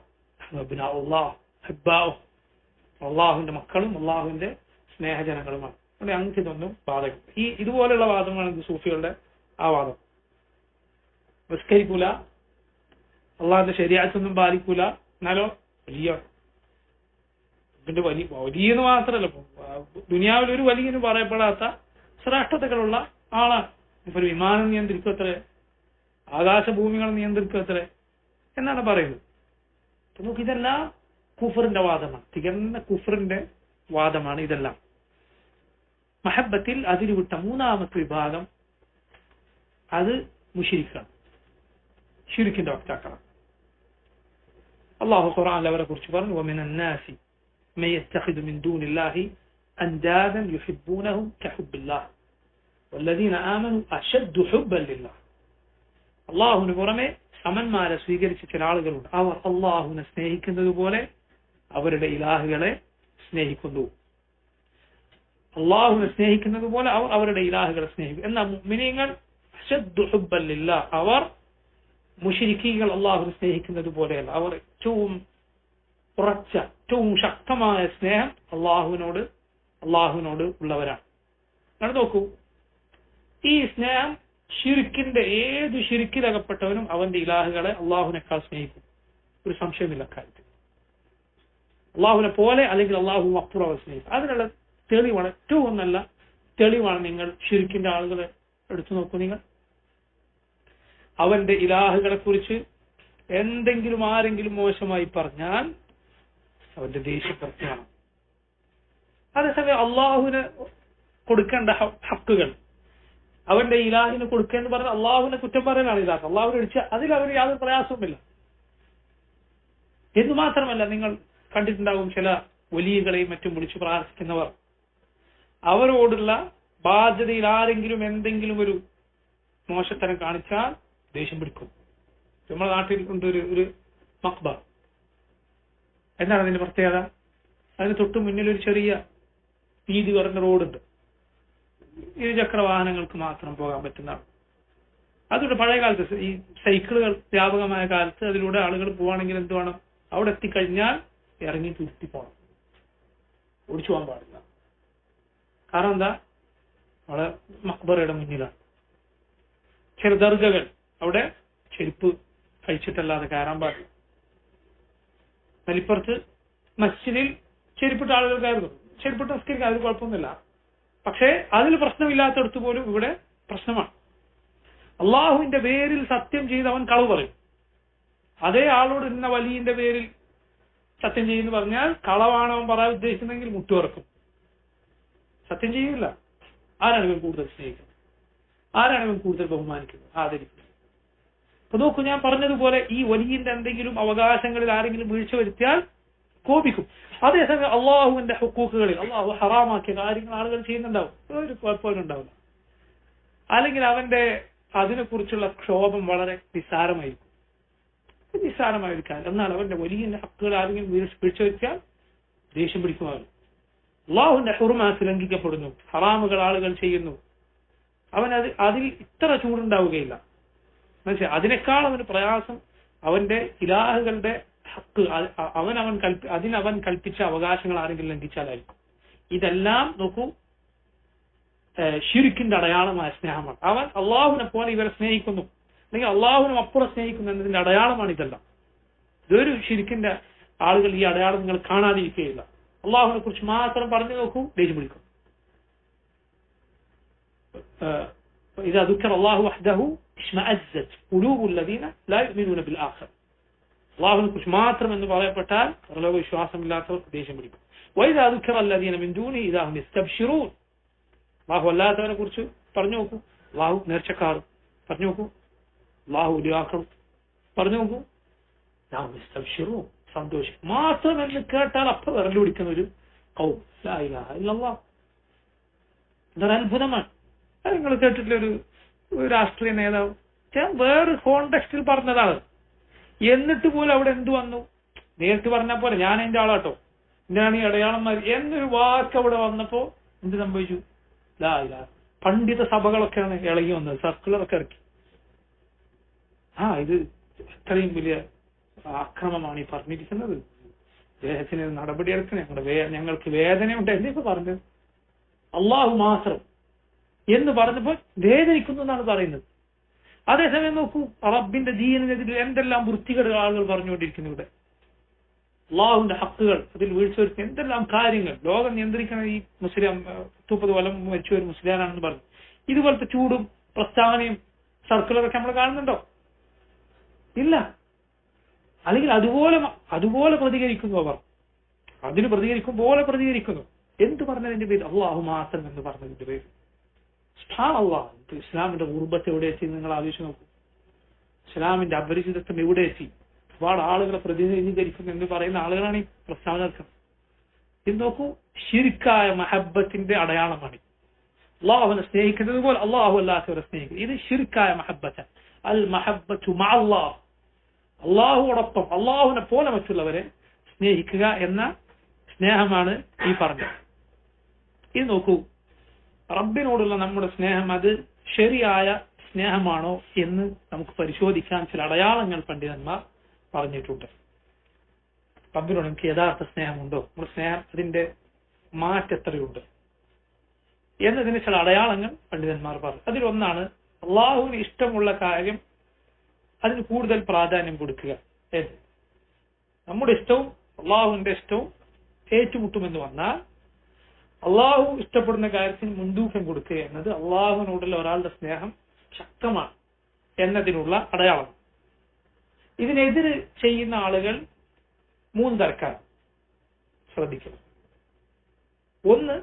അള്ളാഹുവിന്റെ മക്കളും അള്ളാഹുവിന്റെ സ്നേഹജനങ്ങളുമാണ്. അവിടെ അങ്ങനത്തെ ഇതൊന്നും ബാധകം. ഇതുപോലെയുള്ള വാദമാണ് സൂഫികളുടെ ആ വാദം. നിസ്കരിക്കൂല, അള്ളാഹിന്റെ ശരീഅത്തൊന്നും പാലിക്കൂല, എന്നാലോ വലിയ ഇതിന്റെ വലിയെന്ന് മാത്രമല്ല, ദുനിയാവിൽ ഒരു വലിയന് പറയപ്പെടാത്ത ശ്രേഷ്ഠതകളുള്ള ആളാണ്. ഇപ്പൊ ഒരു വിമാനം നിയന്ത്രിക്കത്രേ, ആകാശഭൂമികൾ നിയന്ത്രിക്കത്രേ എന്നാണ് പറയുന്നത്. അപ്പൊ നമുക്ക് ഇതെല്ലാം കുഫറിന്റെ വാദമാണ്, തികഞ്ഞ കുഫറിന്റെ വാദമാണ് ഇതെല്ലാം. മഹബത്തിൽ അതിരുവിട്ട മൂന്നാമത്തെ വിഭാഗം അത് മുശ്രിക്കാണ്, ശിർക്കിന്റെ വക്താക്കളാണ്. അള്ളാഹു ഖുർആനിൽ അവരെ കുറിച്ച് പറഞ്ഞു ومن الناس من يتخذ من دون الله أندادا يحبونهم كحب الله والذين آمنوا أشد حبا لله. അള്ളാഹുവിന് പുറമെ സമന്മാരെ സ്വീകരിച്ച ചില ആളുകളുണ്ട്. അവർ അള്ളാഹുവിനെ സ്നേഹിക്കുന്നത് പോലെ അവരുടെ ഇലാഹുകളെ സ്നേഹിക്കുന്നു. അള്ളാഹുവിനെ സ്നേഹിക്കുന്നത് പോലെ അവർ അവരുടെ ഇലാഹുകളെ സ്നേഹിക്കും. എന്നാൽ മുഅ്മിനീങ്ങൾ അശദ്ദു ഹുബ്ബൻ ലില്ലാഹ്, അവർ മുശ്രിക്കീകൾ അള്ളാഹുവിനെ സ്നേഹിക്കുന്നത് പോലെയല്ല. അവർ ഏറ്റവും ഉറച്ച ഏറ്റവും ശക്തമായ സ്നേഹം അള്ളാഹുവിനോട് ഉള്ളവരാണ്. അത് നോക്കൂ, ഈ സ്നേഹം ശിർക്കിന്റെ ഏത് ശിർക്കിലകപ്പെട്ടവനും അവന്റെ ഇലാഹുകളെ അള്ളാഹുവിനേക്കാൾ സ്നേഹിക്കും. ഒരു സംശയമില്ല കാര്യത്തിൽ. അള്ളാഹുവിനെ പോലെ അല്ലെങ്കിൽ അള്ളാഹു അപ്പുറം സ്നേഹിക്കും. അതിനുള്ള തെളിവാണ്, ഏറ്റവും നല്ല തെളിവാണ് നിങ്ങൾ ശിർക്കിന്റെ ആളുകളെ എടുത്തു നോക്കൂ. നിങ്ങൾ അവന്റെ ഇലാഹുകളെ കുറിച്ച് എന്തെങ്കിലും ആരെങ്കിലും മോശമായി പറഞ്ഞാൽ അവന്റെ ദേഷ്യപ്രത്യാണ്. അതേസമയം അള്ളാഹുവിന് കൊടുക്കേണ്ട ഹക്കുകൾ അവന്റെ ഇലാഹിന് കൊടുക്കേന്ന് പറഞ്ഞാൽ അള്ളാഹുവിനെ കുറ്റം പറയാനാണ് ഇലാഹ്. അള്ളാഹുവിനെ അടിച്ച അതിൽ അവന് യാതൊരു പ്രയാസവുമില്ല. എന്ന് മാത്രമല്ല, നിങ്ങൾ കണ്ടിട്ടുണ്ടാകും ചില വലിയകളെയും മറ്റും വിളിച്ചു പ്രാർത്ഥിക്കുന്നവർ അവരോടുള്ള ബാധ്യതയിൽ ആരെങ്കിലും എന്തെങ്കിലും ഒരു മോശത്തരം കാണിച്ചാൽ ദേഷ്യം പിടിക്കും. നമ്മുടെ നാട്ടിൽ ഉണ്ട് ഒരു മക്ബർ. എന്താണ് അതിന്റെ പ്രത്യേകത? അതിന് തൊട്ട് മുന്നിൽ ഒരു ചെറിയ വീതി കുറഞ്ഞ റോഡുണ്ട്. ഇരുചക്ര വാഹനങ്ങൾക്ക് മാത്രം പോകാൻ പറ്റുന്നതാണ്. അതുകൊണ്ട് പഴയ കാലത്ത് ഈ സൈക്കിളുകൾ വ്യാപകമായ കാലത്ത് അതിലൂടെ ആളുകൾ പോവാണെങ്കിൽ എന്ത് വേണം? അവിടെ എത്തിക്കഴിഞ്ഞാൽ ഇറങ്ങി തിരുത്തി പോകണം, ഓടിച്ചു പോകാൻ പാടില്ല. കാരണം എന്താ? അവിടെ മക്ബറയുടെ മുന്നിലാണ്. ചില ദർഗകൾ അവിടെ ചെരുപ്പ് കഴിച്ചിട്ടല്ലാതെ കയറാൻ പാടില്ല. മലിപ്പുറത്ത് മസ്ജിദിൽ ചെരുപ്പിട്ട ആളുകൾ കയറുന്നു. ചെരുപ്പിട്ട് നിസ്കരിക്കാൻ അതിൽ കുഴപ്പമൊന്നുമില്ല. പക്ഷേ അതിൽ പ്രശ്നമില്ലാത്തടത്ത് പോലും ഇവിടെ പ്രശ്നമാണ്. അള്ളാഹുവിന്റെ പേരിൽ സത്യം ചെയ്ത് അവൻ കളവ് പറയും. അതേ ആളോട് ഇന്ന വലിയന്റെ പേരിൽ സത്യം ചെയ്യുന്നു പറഞ്ഞാൽ കളവാണ് അവൻ പറയാൻ ഉദ്ദേശിക്കുന്നെങ്കിൽ മുട്ടുറക്കും. സത്യം ചെയ്യില്ല. ആരാണ് ഇവൻ കൂടുതൽ സ്നേഹിക്കുന്നത്? ആരാണ് ഇവൻ കൂടുതൽ ബഹുമാനിക്കുന്നത്, ആദരിക്കുന്നത്? അപ്പൊ നോക്കൂ, ഞാൻ പറഞ്ഞതുപോലെ ഈ വലിയന്റെ എന്തെങ്കിലും അവകാശങ്ങളിൽ ആരെങ്കിലും വീഴ്ച വരുത്തിയാൽ കോപിക്കും. അതേസമയം അള്ളാഹുവിന്റെ ഹുക്കൂക്കുകളിൽ അള്ളാഹു ഹറാമാക്കിയ കാര്യങ്ങൾ ആളുകൾ ചെയ്യുന്നുണ്ടാവും, ഒരു കുഴപ്പമൊന്നും ഉണ്ടാവില്ല. അല്ലെങ്കിൽ അവന്റെ അതിനെക്കുറിച്ചുള്ള ക്ഷോഭം വളരെ നിസ്സാരമായിരിക്കും, നിസ്സാരമായിരിക്കാം. എന്നാൽ അവന്റെ വലിയ ഹക്കുകൾ ആരെങ്കിലും വീഴ്ച വരുത്തിയാൽ ദേഷ്യം പിടിക്കുമായിരുന്നു. അള്ളാഹുവിന്റെ ഹുർമാത്ത് ലംഘിക്കപ്പെടുന്നു, ഹറാമുകൾ ആളുകൾ ചെയ്യുന്നു, അവൻ അതിൽ ഇത്ര ചൂടുണ്ടാവുകയില്ല. എന്നുവെച്ചാൽ അതിനേക്കാൾ അവന് പ്രയാസം അവന്റെ ഇലാഹുകളുടെ ഹക്ക് അവൻ കൽപ്പിച്ച അവകാശങ്ങൾ ആരെങ്കിലും ലംഘിച്ചാലായിരിക്കും. ഇതെല്ലാം നോക്കൂ, ശിർക്കിന്റെ അടയാളമായ സ്നേഹമാണ്. അവൻ അള്ളാഹുവിനെ പോലെ ഇവരെ സ്നേഹിക്കുന്നു, അല്ലെങ്കിൽ അള്ളാഹുവിനും അപ്പുറം സ്നേഹിക്കുന്നു എന്നതിന്റെ അടയാളമാണ് ഇതെല്ലാം. ഇതൊരു ശിർക്കിന്റെ ആളുകൾ ഈ അടയാളം നിങ്ങൾ കാണാതിരിക്കുകയില്ല. അള്ളാഹുവിനെ കുറിച്ച് മാത്രം പറഞ്ഞു നോക്കൂ, ദേഷ്യം പിടിക്കും. إذا ذكر الله وحده اشمأزت قلوب الذين لا يؤمنون بالآخرة. അള്ളാഹുവിനെ കുറിച്ച് മാത്രം എന്ന് പറയപ്പെട്ടാൽ പരലോക വിശ്വാസമില്ലാത്തവർക്ക് ദേഷ്യം പിടിക്കും. وإذا ذكر الذين من دونه إذا هم يستبشرون. അള്ളാഹു അല്ലാത്തവരെ കുറിച്ച് പറഞ്ഞു നോക്കൂ, അള്ളാഹു നേർച്ചക്കാർ പറഞ്ഞു നോക്കൂ, അള്ളാഹു ഉലിയാക്കൾ പറഞ്ഞു നോക്കൂ, സന്തോഷിക്കും. മാത്രം എന്ന് കേട്ടാൽ അപ്പൊ വിരല് പിടിക്കുന്ന ഒരു കൗം. ലാ ഇലാഹ ഇല്ലല്ലാഹ്. ഇതൊരു അത്ഭുതമാണ്. അത് നിങ്ങൾ കേട്ടിട്ടില്ല? ഒരു രാഷ്ട്രീയ നേതാവ് വേറെ കോണ്ടെക്സ്റ്റിൽ പറഞ്ഞതാണ്, എന്നിട്ട് പോലും അവിടെ എന്ത് വന്നു? നേരിട്ട് പറഞ്ഞാൽ പോലെ ഞാൻ എന്റെ ആളാട്ടോ, എന്തിനാണ് ഈ അടയാളന്മാർ എന്നൊരു വാക്ക് അവിടെ വന്നപ്പോ എന്ത് സംഭവിച്ചു? ലാ ഇലാഹ. പണ്ഡിത സഭകളൊക്കെയാണ് ഇളകി വന്നത്, സർക്കുലറൊക്കെ ഇറക്കി. ഇത് ഇത്രയും വലിയ അക്രമമാണ് ഈ പറഞ്ഞിരിക്കുന്നത്, അദ്ദേഹത്തിന് നടപടിയെടുക്കണേ, ഞങ്ങൾക്ക് വേദനയുണ്ട് എന്നൊക്കെ പറഞ്ഞത്. അള്ളാഹു മാത്രം എന്ന് പറഞ്ഞപ്പോൾ വേദനിക്കുന്നു എന്നാണ് പറയുന്നത്. അതേസമയം നോക്കൂ, റബ്ബിന്റെ ദീനിനെതിരെ എന്തെല്ലാം വൃത്തികേട് ആളുകൾ പറഞ്ഞുകൊണ്ടിരിക്കുന്നു ഇവിടെ. അള്ളാഹുവിന്റെ ഹക്കുകൾ അതിൽ വീഴ്ച വരുത്തി എന്തെല്ലാം കാര്യങ്ങൾ. ലോകം നിയന്ത്രിക്കുന്ന ഈ മുസ്ലിം 30 കൊല്ലം മരിച്ചു ഒരു മുസ്ലിയാനാണെന്ന് പറഞ്ഞു. ഇതുപോലത്തെ ചൂടും പ്രസ്താവനയും സർക്കുലറൊക്കെ നമ്മൾ കാണുന്നുണ്ടോ? ഇല്ല. അല്ലെങ്കിൽ അതുപോലെ പ്രതികരിക്കുന്നു അവർ, അതിന് പ്രതികരിക്കും പോലെ പ്രതികരിക്കുന്നു. എന്ത് പറഞ്ഞതിന്റെ പേര്? അള്ളാഹു മാത്രം എന്ന് പറഞ്ഞതിന്റെ പേര്. സുബ്ഹാനല്ലാഹ്. ഇസ്ലാമിന്റെ ഗുർബത്ത് എവിടെ എത്തി നിങ്ങൾ ആലോചിച്ച് നോക്കൂ. ഇസ്ലാമിന്റെ അപരിചിതത്വം എവിടെ എത്തി? ഒരുപാട് ആളുകളെ പ്രതിനിധീകരിക്കുന്നു എന്ന് പറയുന്ന ആളുകളാണ് ഈ പ്രസ്താവന നടത്തുന്നത്. ഇത് നോക്കൂ, ശിർക്കായ മഹബത്തിന്റെ അടയാളമാണ്. അള്ളാഹുവിനെ സ്നേഹിക്കുന്നത് പോലെ അള്ളാഹു അല്ലാത്തവരെ സ്നേഹിക്കുന്നത്, ഇത് ശിർക്കായ മഹബത്ത്. അൽ മഹബത്തു മഅ അല്ലാഹ്, അള്ളാഹുവോടൊപ്പം അള്ളാഹുവിനെ പോലെ മറ്റുള്ളവരെ സ്നേഹിക്കുക എന്ന സ്നേഹമാണ് ഈ പറഞ്ഞത്. ഇത് നോക്കൂ, റബ്ബിനോടുള്ള നമ്മുടെ സ്നേഹം അത് ശരിയായ സ്നേഹമാണോ എന്ന് നമുക്ക് പരിശോധിക്കാൻ ചില അടയാളങ്ങൾ പണ്ഡിതന്മാർ പറഞ്ഞിട്ടുണ്ട്. റബ്ബിനോട് നമുക്ക് യഥാർത്ഥ സ്നേഹമുണ്ടോ, നമ്മുടെ സ്നേഹം അതിന്റെ മാറ്റെത്രയുണ്ട് എന്നതിന് ചില അടയാളങ്ങൾ പണ്ഡിതന്മാർ പറഞ്ഞു. അതിലൊന്നാണ് അള്ളാഹുവിന് ഇഷ്ടമുള്ള കാര്യം അതിന് കൂടുതൽ പ്രാധാന്യം കൊടുക്കുക. നമ്മുടെ ഇഷ്ടവും അള്ളാഹുവിന്റെ ഇഷ്ടവും ഏറ്റുമുട്ടുമെന്ന് വന്നാൽ അള്ളാഹു ഇഷ്ടപ്പെടുന്ന കാര്യത്തിന് മുൻതൂക്കം കൊടുക്കുക എന്നത് അള്ളാഹുവിനോടുള്ള ഒരാളുടെ സ്നേഹം ശക്തമാണ് എന്നതിനുള്ള അടയാളം. ഇതിനെതിരെ ചെയ്യുന്ന ആളുകൾ 3 തരക്കാരാണ്, ശ്രദ്ധിക്കണം. ഒന്ന്,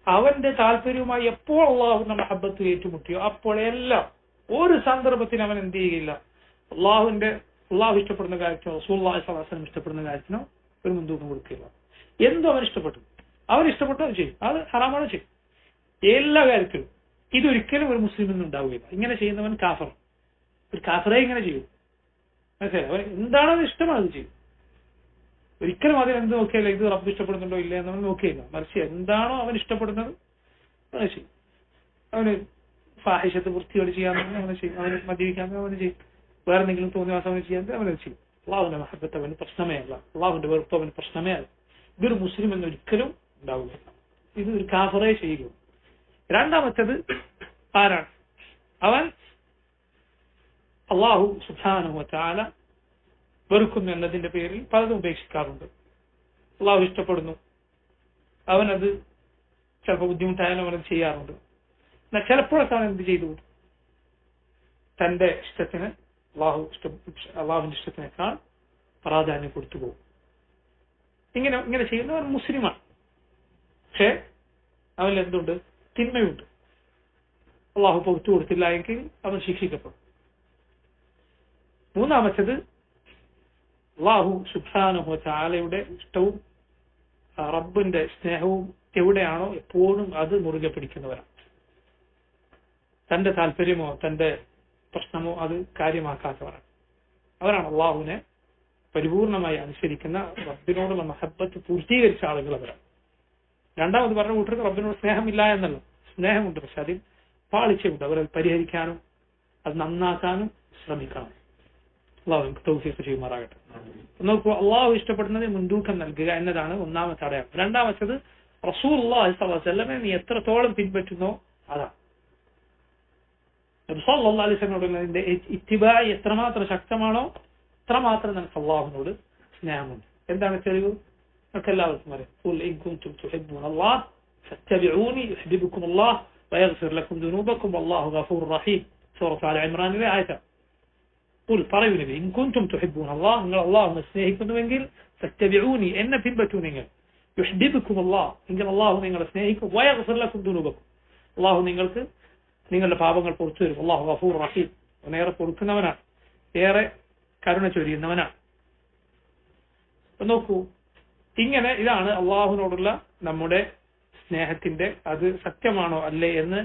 അവന്റെ താല്പര്യവുമായി എപ്പോൾ അള്ളാഹുവിന്റെ മഹബത്ത് ഏറ്റുമുട്ടിയോ അപ്പോഴെല്ലാം ഒരു സന്ദർഭത്തിന് അവൻ എന്ത് ചെയ്യുകയില്ല, അള്ളാഹു ഇഷ്ടപ്പെടുന്ന കാര്യത്തിനോ റസൂലുള്ളാഹി സ്വല്ലല്ലാഹു അലൈഹി വസല്ലം ഇഷ്ടപ്പെടുന്ന കാര്യത്തിനോ ഒരു മുൻതൂക്കം കൊടുക്കില്ല. എന്തോ അവൻ ഇഷ്ടപ്പെട്ടു അത് ചെയ്യും, അത് ഹറാമാണ് ചെയ്യും, എല്ലാ കാര്യത്തിലും. ഇതൊരിക്കലും ഒരു മുസ്ലിമിനും ഉണ്ടാവുകയില്ല. ഇങ്ങനെ ചെയ്യുന്നവൻ കാഫർ. ഒരു കാഫറെ ഇങ്ങനെ ചെയ്യും, മനസ്സിലായി? അവൻ എന്താണോ ഇഷ്ടമാണ് അത് ചെയ്യും. ഒരിക്കലും അതിന് എന്ത് നോക്കിയല്ല, ഇത് റബ്ബ് ഇഷ്ടപ്പെടുന്നുണ്ടോ ഇല്ല എന്നവൻ നോക്കിയില്ല. മറിച്ച് എന്താണോ അവൻ ഇഷ്ടപ്പെടുന്നത് അവനെ ചെയ്യും. അവന് ഫാഹിഷത്ത് വൃത്തിയോട് ചെയ്യാമെന്ന് അവനെ ചെയ്യും, അവന് മദ്യപിക്കാമെന്ന് അവന് ചെയ്യും, വേറെ എന്തെങ്കിലും തോന്നിയ അവന് ചെയ്യാൻ അവനെ ചെയ്യും. അള്ളാഹുവിന്റെ മഹബത്ത് അവന് പ്രശ്നമേ അല്ല, അള്ളാഹുവിന്റെ വെറുപ്പ് അവന് പ്രശ്നമേ അല്ല. ഇതൊരു മുസ്ലിം എന്നൊരിക്കലും ഉണ്ടാവുകയില്ല. ഇത് ഒരു കാഫറെ ചെയ്യുക. രണ്ടാമത്തേത് ആരാണ്? അവൻ അള്ളാഹു സുബ്ഹാനഹു വ തആല വെറുക്കുന്നു എന്നതിന്റെ പേരിൽ പലതും ഉപേക്ഷിക്കാറുണ്ട്. അള്ളാഹു ഇഷ്ടപ്പെടുന്നു, അവനത് ചിലപ്പോൾ ബുദ്ധിമുട്ടായാലും അവനത് ചെയ്യാറുണ്ട്. എന്നാൽ ചിലപ്പോഴൊക്കെ അവൻ എന്ത് ചെയ്തു, തന്റെ ഇഷ്ടത്തിന് അള്ളാഹുവിന്റെ ഇഷ്ടത്തിനേക്കാൾ പ്രാധാന്യം കൊടുത്തു പോകും. ഇങ്ങനെ ചെയ്യുന്നവൻ മുസ്ലിമാണ്. പക്ഷേ അവനിൽ എന്തുണ്ട്? തിന്മയുണ്ട്. അള്ളാഹു പുറത്തു കൊടുത്തില്ല എങ്കിൽ അവൻ ശിക്ഷിക്കപ്പെടും. മൂന്നാമത്തേത് അള്ളാഹു സുബ്ഹാനഹു വ തആലയുടെ ഇഷ്ടവും റബ്ബിന്റെ സ്നേഹവും എവിടെയാണോ എപ്പോഴും അത് മുറുകെ പിടിക്കുന്നവരാണ്. തന്റെ താല്പര്യമോ തന്റെ പ്രശ്നമോ അത് കാര്യമാക്കാത്തവരാണ്. അവരാണ് അള്ളാഹുവിനെ പരിപൂർണമായി അനുസരിക്കുന്ന, റബ്ബിനോടുള്ള മഹബത്ത് പൂർത്തീകരിച്ച ആളുകൾ അവരാണ്. രണ്ടാമത് പറഞ്ഞ കൂട്ടർക്ക് റബ്ബിനോട് സ്നേഹമില്ല എന്നല്ല, സ്നേഹമുണ്ട്, പക്ഷെ അതിൽ പാളിച്ചയുണ്ട്. അവരത് പരിഹരിക്കാനും അത് നന്നാക്കാനും ശ്രമിക്കണം. അള്ളാഹു നമുക്ക് തൗഫീഖ് ചെയ്യുമാറാകട്ടെ. നോക്കൂ, അള്ളാഹു ഇഷ്ടപ്പെടുന്നത് മുൻതൂക്കം നൽകുക എന്നതാണ് ഒന്നാമത്തെ അടയാളം. രണ്ടാമത്തേത് റസൂലുള്ളാഹി സ്വല്ലല്ലാഹു അലൈഹി വസല്ലമയെ നീ എത്രത്തോളം പിൻപറ്റുന്നോ അതാണ്. നബി സല്ലല്ലാഹു അലൈഹി വസല്ലമയുടെ ഇത്തിബാഇ എത്രമാത്രം ശക്തമാണോ അത്രമാത്രം നമുക്ക് അള്ളാഹുവിനോട് സ്നേഹമുണ്ട്. എന്താണ് തെളിവ്? നമുക്ക് എല്ലാവർക്കും അറിയാം. ഖുൽ ഇൻ കുൻതും തുഹിബ്ബൂനല്ലാഹ ഫത്തബിഊനി യുഹ്ബിബുകുമുല്ലാഹ് വയഗ്ഫിർ ലക്കും ദുനൂബക്കും വല്ലാഹു ഗഫൂറുർ റഹീം. സൂറത്ത് ആല ഇംറാനിലെ ആയത്താണ്. ഖുൽ പറയൂ നബി, ഇൻ കുൻതും തുഹിബ്ബൂനല്ലാഹ, നിങ്ങൾ അള്ളാഹുവിനെ സ്നേഹിക്കുന്നുവെങ്കിൽ ഫത്തബിഊനി, എന്നെ പിൻപറ്റൂ നിങ്ങൾ, യുഹ്ബിബുകുമുല്ലാഹ്, എങ്കിൽ അള്ളാഹു നിങ്ങളെ സ്നേഹിക്കും, വയഗ്ഫിർ ലക്കും ദുനൂബക്കും, അള്ളാഹു നിങ്ങൾക്ക് നിങ്ങളുടെ പാപങ്ങൾ പുറത്തു വരും. അല്ലാഹു ഗഫൂർ റഹീം, അവനേറെ പൊറുക്കുന്നവനാണ്, ഏറെ കരുണ ചൊരിയുന്നവനാണ്. നോക്കൂ, ഇതാണ് അള്ളാഹുവിനോടുള്ള നമ്മുടെ സ്നേഹത്തിന്റെ അത് സത്യമാണോ അല്ലേ എന്ന്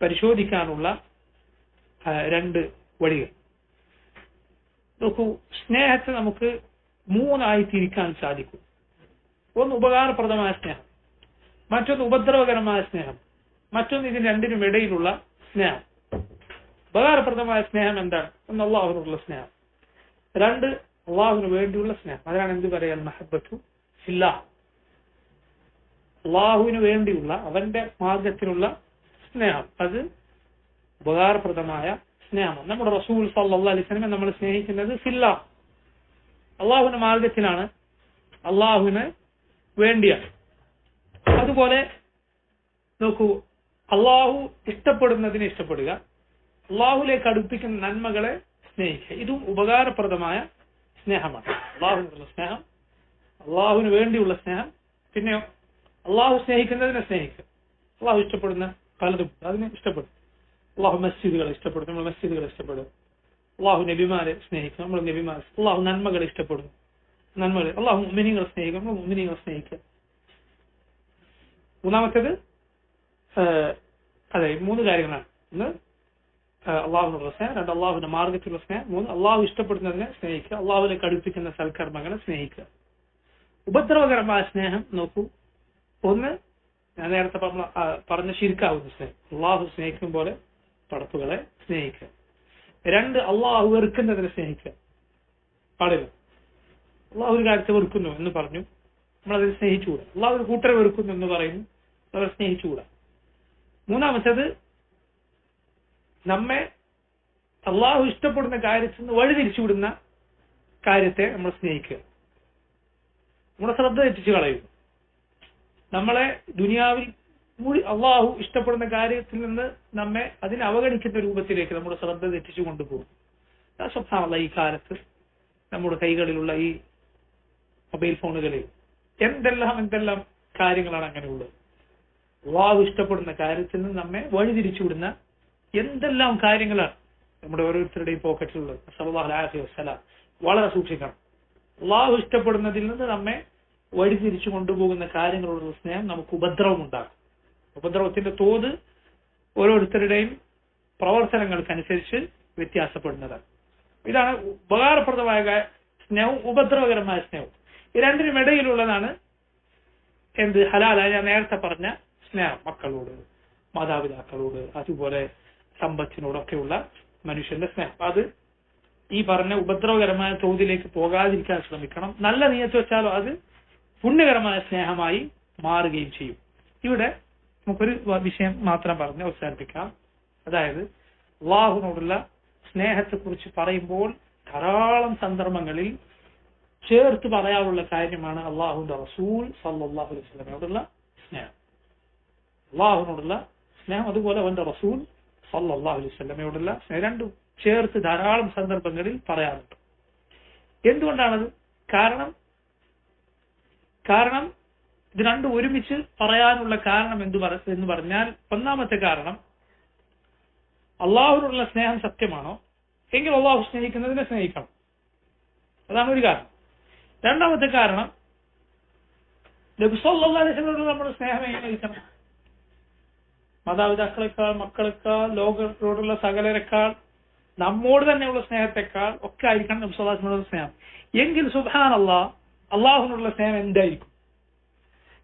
പരിശോധിക്കാനുള്ള 2 വഴികൾ. നോക്കൂ, സ്നേഹത്തെ നമുക്ക് 3 തിരിക്കാൻ സാധിക്കും. ഒന്ന് ഉപകാരപ്രദമായ സ്നേഹം, മറ്റൊന്ന് ഉപദ്രവകരമായ സ്നേഹം, മറ്റൊന്ന് ഇതിന് രണ്ടിനും ഇടയിലുള്ള സ്നേഹം. ഉപകാരപ്രദമായ സ്നേഹം എന്താണ്? ഒന്ന് അള്ളാഹുവിനുള്ള സ്നേഹം, 2 അള്ളാഹുവിന് വേണ്ടിയുള്ള സ്നേഹം. അതാണ് എന്ത് പറയാൻ മഹബത്തു ഫില്ലാഹ്, അള്ളാഹുവിന് വേണ്ടിയുള്ള അവന്റെ മാർഗത്തിലുള്ള സ്നേഹം. അത് ഉപകാരപ്രദമായ സ്നേഹമാണ്. നമ്മുടെ റസൂൽ സല്ലല്ലാഹു അലൈഹി വസല്ലം നമ്മൾ സ്നേഹിക്കുന്നത് ഫില്ലാഹ്, അള്ളാഹുവിന്റെ മാർഗത്തിലാണ്, അള്ളാഹുവിന് വേണ്ടിയാണ്. അതുപോലെ നോക്കൂ, അള്ളാഹു ഇഷ്ടപ്പെടുന്നതിനെ ഇഷ്ടപ്പെടുക, അള്ളാഹുലേക്ക് അടുപ്പിക്കുന്ന നന്മകളെ സ്നേഹിക്കുക. ഇതും ഉപകാരപ്രദമായ സ്നേഹമാണ്. അള്ളാഹുവിനുള്ള സ്നേഹം, അള്ളാഹുവിന് വേണ്ടിയുള്ള സ്നേഹം, പിന്നെയോ അള്ളാഹു സ്നേഹിക്കുന്നതിനെ സ്നേഹിക്കുക. അള്ളാഹു ഇഷ്ടപ്പെടുന്ന പലതും അതിനെ ഇഷ്ടപ്പെടും. അള്ളാഹു മസ്ജിദുകളെ ഇഷ്ടപ്പെടും, നമ്മൾ മസ്ജിദുകളെ ഇഷ്ടപ്പെടും. അള്ളാഹു നബിമാരെ സ്നേഹിക്കുക, നമ്മൾ നബിമാരെ, അള്ളാഹു നന്മകളെ ഇഷ്ടപ്പെടുന്നു, നന്മകളെ, അള്ളാഹു മുഅ്മിനീങ്ങളെ സ്നേഹിക്കുക, നമ്മൾ മുഅ്മിനീങ്ങളെ സ്നേഹിക്കുക. മൂന്നാമത്തേത് അതെ 3 കാര്യങ്ങളാണ്. ഒന്ന് അള്ളാഹുവിനുള്ള സ്നേഹം, 2 അള്ളാഹുവിന്റെ മാർഗത്തിലുള്ള സ്നേഹം, 3 അള്ളാഹു ഇഷ്ടപ്പെടുന്നതിനെ സ്നേഹിക്കുക, അള്ളാഹുവിനെ അടുപ്പിക്കുന്ന സൽക്കർമ്മങ്ങളെ സ്നേഹിക്കുക. ഉപദ്രവകരമായ സ്നേഹം നോക്കൂ, ഒന്ന് ഞാൻ നേരത്തെ പറഞ്ഞ ശിർക്കാവുന്ന സ്നേഹം, അള്ളാഹു സ്നേഹിക്കും പോലെ പടപ്പുകളെ സ്നേഹിക്കുക. 2 അള്ളാഹു വെറുക്കുന്നതിനെ സ്നേഹിക്കുക പാടില്ല. അള്ളാഹു ഒരു കാര്യത്തെ വെറുക്കുന്നു എന്ന് പറഞ്ഞു, നമ്മളതിനെ സ്നേഹിച്ചുകൂടാ. അള്ളാഹു ഒരു കൂട്ടരെ വെറുക്കുന്നു എന്ന് പറയുന്നു, അവരെ സ്നേഹിച്ചുകൂടാ. മൂന്നാമത്തേത് നമ്മെ അള്ളാഹു ഇഷ്ടപ്പെടുന്ന കാര്യത്തിൽ നിന്ന് വഴിതിരിച്ചുവിടുന്ന കാര്യത്തെ നമ്മൾ സ്നേഹിക്കുക. നമ്മുടെ ശ്രദ്ധ തെറ്റിച്ചു കളയുന്നു, നമ്മളെ ദുനിയാവിൽ അള്ളാഹു ഇഷ്ടപ്പെടുന്ന കാര്യത്തിൽ നിന്ന് നമ്മെ അതിനെ അവഗണിക്കുന്ന രൂപത്തിലേക്ക് നമ്മുടെ ശ്രദ്ധ തെറ്റിച്ചു കൊണ്ടുപോകും. സ്വപ്നമല്ല ഈ കാലത്ത് നമ്മുടെ കൈകളിലുള്ള ഈ മൊബൈൽ ഫോണുകളിൽ എന്തെല്ലാം കാര്യങ്ങളാണ് അങ്ങനെയുള്ളത്. അള്ളാഹു ഇഷ്ടപ്പെടുന്ന കാര്യത്തിൽ നിന്ന് നമ്മെ വഴിതിരിച്ചുവിടുന്ന എന്തെല്ലാം കാര്യങ്ങളാണ് നമ്മുടെ ഓരോരുത്തരുടെയും പോക്കറ്റിലുള്ളത്. സല്ലല്ലാഹു അലൈഹി വസല്ലം വളരെ സൂക്ഷിക്കണം. അള്ളാഹു ഇഷ്ടപ്പെടുന്നതിൽ നിന്ന് നമ്മെ വഴിതിരിച്ചു കൊണ്ടുപോകുന്ന കാര്യങ്ങളോടുള്ള സ്നേഹം നമുക്ക് ഉപദ്രവം ഉണ്ടാക്കും. ഉപദ്രവത്തിന്റെ തോത് ഓരോരുത്തരുടെയും പ്രവർത്തനങ്ങൾക്കനുസരിച്ച് വ്യത്യാസപ്പെടുന്നതാണ്. ഇതാണ് ഉപകാരപ്രദമായ സ്നേഹവും ഉപദ്രവകരമായ സ്നേഹവും. ഈ രണ്ടിനും ഇടയിലുള്ളതാണ് എന്ത് ഹലാലായ ഞാൻ നേരത്തെ പറഞ്ഞ സ്നേഹം, മക്കളോട്, മാതാപിതാക്കളോട്, അതുപോലെ സമ്പത്തിനോടൊക്കെയുള്ള മനുഷ്യന്റെ സ്നേഹം. അത് ഈ പറഞ്ഞ ഉപദ്രവകരമായ തോതിലേക്ക് പോകാതിരിക്കാൻ ശ്രമിക്കണം. നല്ല നിയത്ത് വെച്ചാലോ അത് പുണ്യകരമായ സ്നേഹമായി മാറുകയും ചെയ്യും. ഇവിടെ നമുക്കൊരു വിഷയം മാത്രം പറഞ്ഞ് അവസാനിപ്പിക്കാം. അതായത് അള്ളാഹുവിനോടുള്ള സ്നേഹത്തെക്കുറിച്ച് പറയുമ്പോൾ ധാരാളം സന്ദർഭങ്ങളിൽ ചേർത്ത് പറയാനുള്ള കാര്യമാണ് അള്ളാഹുവിന്റെ റസൂൽ സല്ലല്ലാഹു അലൈഹി വസല്ലമയോടുള്ള സ്നേഹം. അള്ളാഹുവിനോടുള്ള സ്നേഹം, അതുപോലെ അവന്റെ റസൂൽ സല്ലല്ലാഹു അലൈഹി വസല്ലമയോടുള്ള സ്നേഹം, രണ്ടും ചേർത്ത് ധാരാളം സന്ദർഭങ്ങളിൽ പറയാറുണ്ട്. എന്തുകൊണ്ടാണത്? കാരണം ഇത് രണ്ടും ഒരുമിച്ച് പറയാനുള്ള കാരണം എന്ന് പറഞ്ഞാൽ, ഒന്നാമത്തെ കാരണം അള്ളാഹുവിനുള്ള സ്നേഹം സത്യമാണോ എങ്കിൽ അള്ളാഹു സ്നേഹിക്കുന്നതിനെ സ്നേഹിക്കണം, അതാണ് ഒരു കാരണം. രണ്ടാമത്തെ കാരണം നബി സല്ലല്ലാഹു അലൈഹി വസല്ലമയോടുള്ള നമ്മുടെ സ്നേഹം എങ്ങനെ ഇരിക്കണം? മാതാപിതാക്കളെക്കാൾ, മക്കളെക്കാൾ, ലോകത്തോടുള്ള സകലരെക്കാൾ, നമ്മോട് തന്നെയുള്ള സ്നേഹത്തെക്കാൾ ഒക്കെ ആയിരിക്കണം നബി സല്ലല്ലാഹു അലൈഹി വസല്ലമയുടെ സ്നേഹം. എങ്കിൽ സുബ്ഹാനല്ലാഹ് അള്ളാഹുവിനുള്ള സ്നേഹം എന്തായിരിക്കും?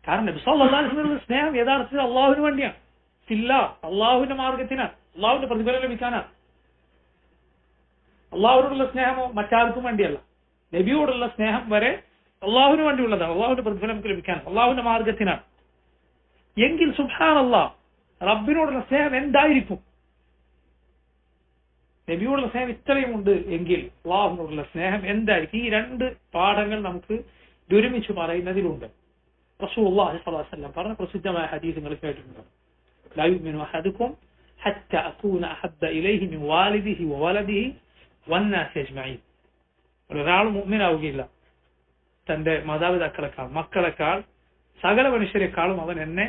കാരണം നബി സല്ലല്ലാഹു അലൈഹി വസല്ലമയുടെ സ്നേഹം യഥാർത്ഥത്തിൽ അള്ളാഹുവിന് വേണ്ടിയാണ്, ഇല്ല അള്ളാഹുവിന്റെ മാർഗത്തിനാണ്, അള്ളാഹുവിന്റെ പ്രതിഫലം ലഭിക്കാനാണ്. അള്ളാഹുവിനോടുള്ള സ്നേഹമോ മറ്റാർക്കും വേണ്ടിയല്ല. നബിയോടുള്ള സ്നേഹം വരെ അള്ളാഹുവിന് വേണ്ടിയുള്ളതാണ്, അള്ളാഹുവിന്റെ പ്രതിഫലം നമുക്ക് ലഭിക്കാനാണ്, അള്ളാഹുവിന്റെ മാർഗത്തിനാണ്. എങ്കിൽ സുബ്ഹാനല്ലാഹ് റബ്ബിനോടുള്ള സ്നേഹം എന്തായിരിക്കും? നബിയോടുള്ള സ്നേഹം ഇത്രയും ഉണ്ട് എങ്കിൽ അള്ളാഹുവിനോടുള്ള സ്നേഹം എന്തായിരിക്കും? ഈ 2 പാഠങ്ങൾ നമുക്ക് ഒരുമിച്ച് പറയുന്നതിലുണ്ട്. റസൂലുള്ളാഹി സ്വല്ലല്ലാഹു അലൈഹി വസല്ലം പറഞ്ഞ പ്രസിദ്ധമായ ഹദീസ് നിങ്ങൾ കേട്ടിട്ടുണ്ട്. ലാ യുമിനു അഹദുക്കും ഹത്ത അകൂന അഹബ്ബ ഇലൈഹി മിൻ വാലിദിഹി വവലദിഹി വന്നാസി അജ്മഈൻ. ഒരാൾ മുഅ്മിനാവുകയില്ല തന്റെ മാതാപിതാക്കളെക്കാൾ, മക്കളെക്കാൾ, സകല മനുഷ്യരെക്കാളും അവൻ എന്നെ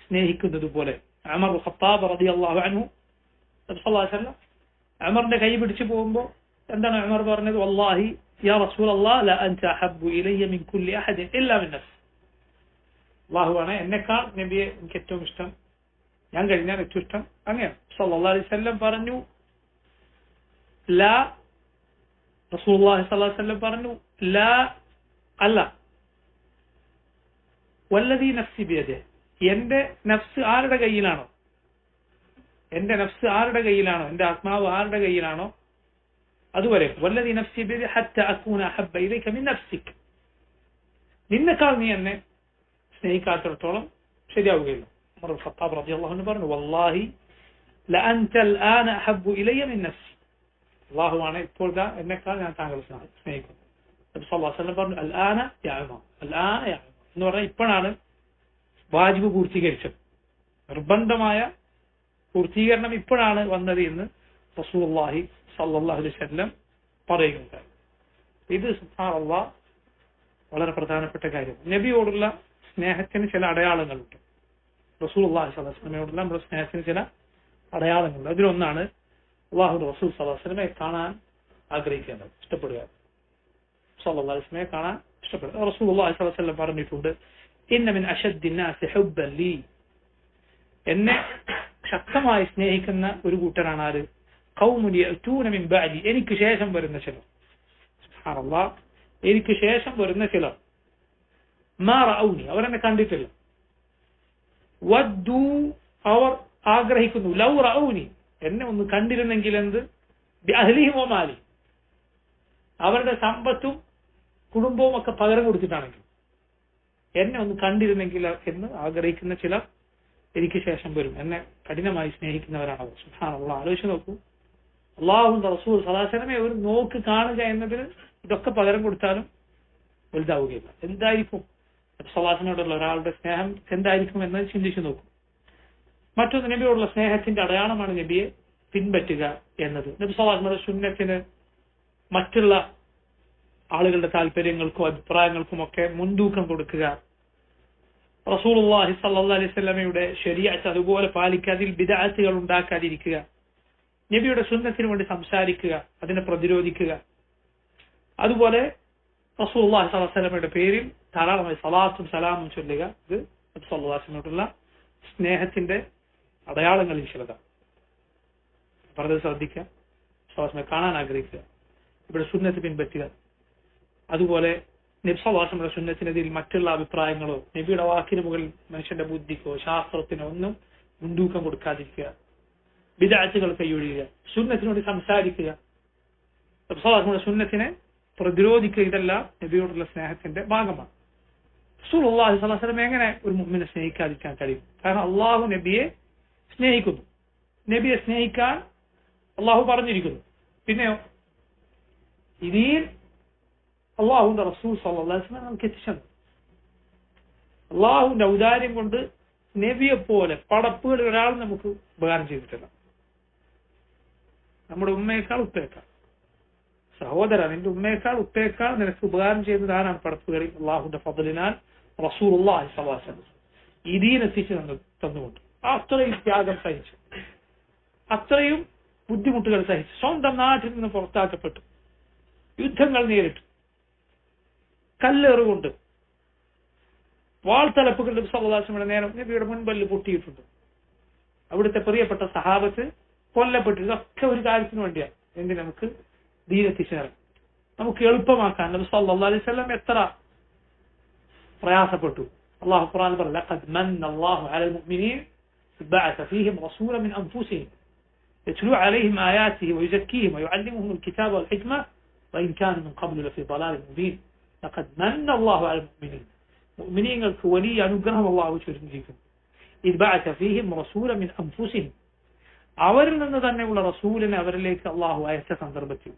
സ്നേഹിക്കുന്നത് പോലെ. ഉമർ ഇബ്നു ഖത്താബ് റളിയല്ലാഹു അൻഹു സല്ലല്ലാഹു അലൈഹി വസല്ലം ഉമറിന്റെ കൈ പിടിച്ചു പോകുമ്പോൾ എന്താണ് ഉമർ പറഞ്ഞത്? വല്ലാഹി യാ റസൂലല്ലാഹ് ലാ അൻത അഹബ്ബു ഇലയ്യ മിൻ കുല്ലി അഹദിൻ ഇല്ലാ മിൻ നഫ്സി. അല്ലാഹുവാണ് എന്നെക്കാൾ നബിയെ എനിക്ക് ഏറ്റവും ഇഷ്ടം, ഞാൻ കഴിഞ്ഞാൽ ഏറ്റവും ഇഷ്ടം അങ്ങനെ. സല്ലല്ലാഹു അലൈഹി വസല്ലം പറഞ്ഞു ലാ, റസൂലുള്ളാഹി സ്വല്ലല്ലാഹു അലൈഹി വസല്ലം പറഞ്ഞു ലാ അല്ല, വല്ലദീ നഫ്സി ബിയദിഹി, എന്റെ നഫ്സ് ആരുടെ കയ്യിലാണോ, എന്റെ നഫ്സ് ആരുടെ കയ്യിലാണോ, എന്റെ ആത്മാവ് ആരുടെ കയ്യിലാണോ അതുവരെ, വല്ലദീ നഫ്സി ബിയദിഹി ഹത്ത അകൂന അഹബ്ബ ഇലൈക മിൻ നഫ്സിക്, നിന്നെക്കാൾ നീ എന്നെ സ്നേഹിക്കാത്തിടത്തോളം ശരിയാവുകയില്ല. ഉമർ ഇബ്നു ഖത്താബ് റളിയല്ലാഹു അൻഹു പറഞ്ഞു വല്ലാഹി ലഅൻത അൽആന അഹബ്ബു ഇലയ്യ മിൻ നഫ്സി, അല്ലാഹുവാണ് ഇപ്പോൾ എന്നെക്കാൾ ഞാൻ താങ്കളെ സ്നേഹിക്കുന്നു. നബി സല്ലല്ലാഹു അലൈഹി വസല്ലം പറഞ്ഞു അൽആന യാ ഉമർ, അൽആന യാ ഉമർ എന്ന് പറഞ്ഞാൽ ഇപ്പോഴാണ് വാജിബ് പൂർത്തീകരിച്ചത്, നിർബന്ധമായ പൂർത്തീകരണം ഇപ്പോഴാണ് വന്നത് എന്ന് റസൂലുള്ളാഹി സ്വല്ലല്ലാഹു അലൈഹി വസല്ലം പറയുകയുണ്ടായി. ഇത് സുബ്ഹാനല്ലാഹ് വളരെ പ്രധാനപ്പെട്ട കാര്യം. നബിയോടുള്ള സ്നേഹത്തിന് ചില അടയാളങ്ങളുണ്ട്. റസൂലുള്ളാഹി സ്വല്ലല്ലാഹു അലൈഹി വസല്ലമയോടുള്ള നമ്മുടെ സ്നേഹത്തിന് ചില അടയാളങ്ങളുണ്ട്. അതിലൊന്നാണ് അല്ലാഹുവിന്റെ റസൂൽ സ്വല്ലല്ലാഹു അലൈഹി വസല്ലമയെ കാണാൻ ആഗ്രഹിക്കേണ്ടത്, ഇഷ്ടപ്പെടുക. സ്വല്ലല്ലാഹു അലൈഹി വസല്ലമയെ കാണാൻ ഇഷ്ടപ്പെടുക. റസൂലുള്ളാഹി സ്വല്ലല്ലാഹു അലൈഹി വസല്ലം പറഞ്ഞിട്ടുണ്ട്, ഇന്ന മിൻ അശദ്ദി നാസി ഹുബ്ബൻ ലീ, എന്നെ ശക്തമായി സ്നേഹിക്കുന്ന ഒരു കൂട്ടരാണ് ആര്? ഖൗമുൻ യഅ്തൂന മിൻ ബഅദി, എനിക്ക് ശേഷം വരുന്ന ചിലർ. സുബ്ഹാനല്ലാഹ്, എനിക്ക് ശേഷം വരുന്ന ചിലർ. മാ റഅൗനി, അവരെന്നെ കണ്ടിട്ടില്ല. വദ്ദു, അവർ ആഗ്രഹിക്കുന്നു. ലൗ റഅൗനി, എന്നെ ഒന്ന് കണ്ടിരുന്നെങ്കിൽ എന്ത്? ബിഅഹ്ലിഹിം വമാലി, അവരുടെ സമ്പത്തും കുടുംബവും ഒക്കെ പകരം കൊടുത്തിട്ടാണെങ്കിൽ എന്നെ ഒന്ന് കണ്ടിരുന്നെങ്കിൽ എന്ന് ആഗ്രഹിക്കുന്ന ചിലർ എനിക്ക് ശേഷം വരും. എന്നെ കഠിനമായി സ്നേഹിക്കുന്നവരാണ് അവർ. സുബ്ഹാനല്ലാഹ്, ആലോചിച്ച് നോക്കൂ. അല്ലാഹുവിന്റെ റസൂൽ സ്വല്ലല്ലാഹു അലൈഹി വസല്ലമയെ ഒരു നോക്ക് കാണുക എന്നതിന് ഇതൊക്കെ പകരം കൊടുത്താലും വലുതാവുകയില്ല. എന്തായിരിക്കും സ്വല്ലല്ലാഹു അലൈഹി വസല്ലമയോടുള്ള ഒരാളുടെ സ്നേഹം എന്തായിരിക്കും എന്ന് ചിന്തിച്ചു നോക്കൂ. മറ്റൊന്ന്, നബിയോടുള്ള സ്നേഹത്തിന്റെ അടയാളമാണ് നബിയെ പിൻപറ്റുക എന്നത്. നബി സ്വല്ലല്ലാഹു അലൈഹി വസല്ലമയുടെ സുന്നത്തിന് മറ്റുള്ള ആളുകളുടെ താല്പര്യങ്ങൾക്കും അഭിപ്രായങ്ങൾക്കും ഒക്കെ മുൻതൂക്കം കൊടുക്കുക. റസൂലുള്ളാഹി സ്വല്ലല്ലാഹു അലൈഹി വസല്ലമയുടെ ശരീഅത്ത് അതുപോലെ പാലിക്കുക, അതിൽ ബിദ്അത്തുകൾ ഉണ്ടാക്കാതിരിക്കുക, നബിയുടെ സുന്നത്തിന് വേണ്ടി സംസാരിക്കുക, അതിനെ പ്രതിരോധിക്കുക. അതുപോലെ റസൂലുള്ളാഹി സ്വല്ലല്ലാഹു അലൈഹി വസല്ലമയുടെ പേരിൽ ധാരാളമായി സലാത്തും സലാമും ചൊല്ലുക. ഇത് നബി സ്വല്ലല്ലാഹു അലൈഹി വസല്ലമയോടുള്ള സ്നേഹത്തിന്റെ അടയാളങ്ങളിൽ ചിലതാണ്. പറഞ്ഞത് ശ്രദ്ധിക്കുക, സ്വല്ലല്ലാഹു കാണാൻ ആഗ്രഹിക്കുക, ഇവിടെ സുന്നത്ത് പിൻപറ്റുക. അതുപോലെ നബി സ്വല്ലല്ലാഹു അലൈഹി വസല്ലമയുടെ സുന്നത്തിനെതിൽ മറ്റുള്ള അഭിപ്രായങ്ങളോ നബിയുടെ വാക്കിന് മുകളിൽ മനുഷ്യന്റെ ബുദ്ധിക്കോ ശാസ്ത്രത്തിനോ ഒന്നും മുൻതൂക്കം കൊടുക്കാതിരിക്കുക, ബിദ്അത്തുകൾ കൈയൊഴിയുക, സുന്നത്തിനോട് സംസാരിക്കുക, നബി സ്വല്ലല്ലാഹു അലൈഹി വസല്ലമയുടെ സുന്നത്തിനെ പ്രതിരോധിക്കുക. ഇതെല്ലാം നബിയോടുള്ള സ്നേഹത്തിന്റെ ഭാഗമാണ്. റസൂലുള്ളാഹി സ്വല്ലല്ലാഹു അലൈഹി വസല്ലം എങ്ങനെ ഒരു മുഅ്മിനെ സ്നേഹിക്കാതിരിക്കാൻ കഴിയും? കാരണം അള്ളാഹു നബിയെ സ്നേഹിക്കുന്നു, നബിയെ സ്നേഹിക്കാൻ അള്ളാഹു പറഞ്ഞിരിക്കുന്നു. പിന്നെയോ ഇതിൽ അള്ളാഹുവിന്റെ റസൂൽ സ്വല്ലല്ലാഹു അലൈഹി വസല്ലം നമുക്ക് എത്തിച്ചത്. അള്ളാഹുവിന്റെ ഔദാര്യം കൊണ്ട് നബിയെ പോലെ പടപ്പുകളിൽ ഒരാൾ നമുക്ക് ഉപകാരം ചെയ്തിട്ടില്ല. നമ്മുടെ ഉമ്മയേക്കാൾ ഉപ്പയേക്കാൾ, സഹോദര നിന്റെ ഉമ്മയേക്കാൾ ഉപ്പയേക്കാൾ നിനക്ക് ഉപകാരം ചെയ്യുന്നത് ആരാണ്? പടപ്പുകളിൽ അള്ളാഹുവിന്റെ ഫضലിനാൽ റസൂലുള്ളാഹി സ്വല്ലല്ലാഹു അലൈഹി വസല്ലം ഈ ദീൻ എത്തിച്ചു തന്നുകൊണ്ട് അത്രയും ത്യാഗം സഹിച്ചു, അത്രയും ബുദ്ധിമുട്ടുകൾ സഹിച്ചു, സ്വന്തം നാട്ടിൽ നിന്ന് പുറത്താക്കപ്പെട്ടു, യുദ്ധങ്ങൾ നേരിട്ടു, കല്ലേറുകൊണ്ട്, വാൾത്തലപ്പുകൾ നബി സ്വല്ലല്ലാഹു അലൈഹി വസല്ലമയുടെ നേരം നബിയുടെ മുൻപല്ല് പൊട്ടിയിട്ടുണ്ട്. അവിടുത്തെ പ്രിയപ്പെട്ട സഹാബത്ത് കൊല്ലപ്പെട്ടു. ഇതൊക്കെ ഒരു കാര്യത്തിന് വേണ്ടിയാണ്. എന്തിന്? നമുക്ക് ദീൻ എത്തിച്ചു തരാൻ, നമുക്ക് എളുപ്പമാക്കാൻ. നബി സ്വല്ലല്ലാഹു അലൈഹി വസല്ലം എത്ര പ്രയാസപ്പെട്ടു. അല്ലാഹു ഖുർആനിൽ പറഞ്ഞു, ലഖദ് മന്ന അല്ലാഹു അലൽ മുഅ്മിനീന ഇദ് ബഅസ ഫീഹിം റസൂലൻ മിൻ അൻഫുസിഹിം യത്ലൂ അലൈഹിം ആയാതിഹി വയുസക്കീഹിം വയുഅല്ലിമുഹുൽ കിതാബ വൽ ഹിക്മ വഇൻ കാനൂ മിൻ ഖബ്ലു ലഫീ ളലാലിൻ മുബീൻ. ലഖദ് മന്ന അല്ലാഹു അലൽ മുഅ്മിനീന, മുഅ്മിനീങ്ങൾക്ക് വലിയ അനുഗ്രഹം അല്ലാഹു ചൊരിഞ്ഞിരിക്കുന്നു. ഇദ് ബഅസ ഫീഹിം റസൂലൻ മിൻ അൻഫുസിഹിം, അവരിൽ നിന്ന് തന്നെയുള്ള റസൂലിനെ അവരിലേക്ക് അല്ലാഹു അയച്ച സന്ദർഭത്തിൽ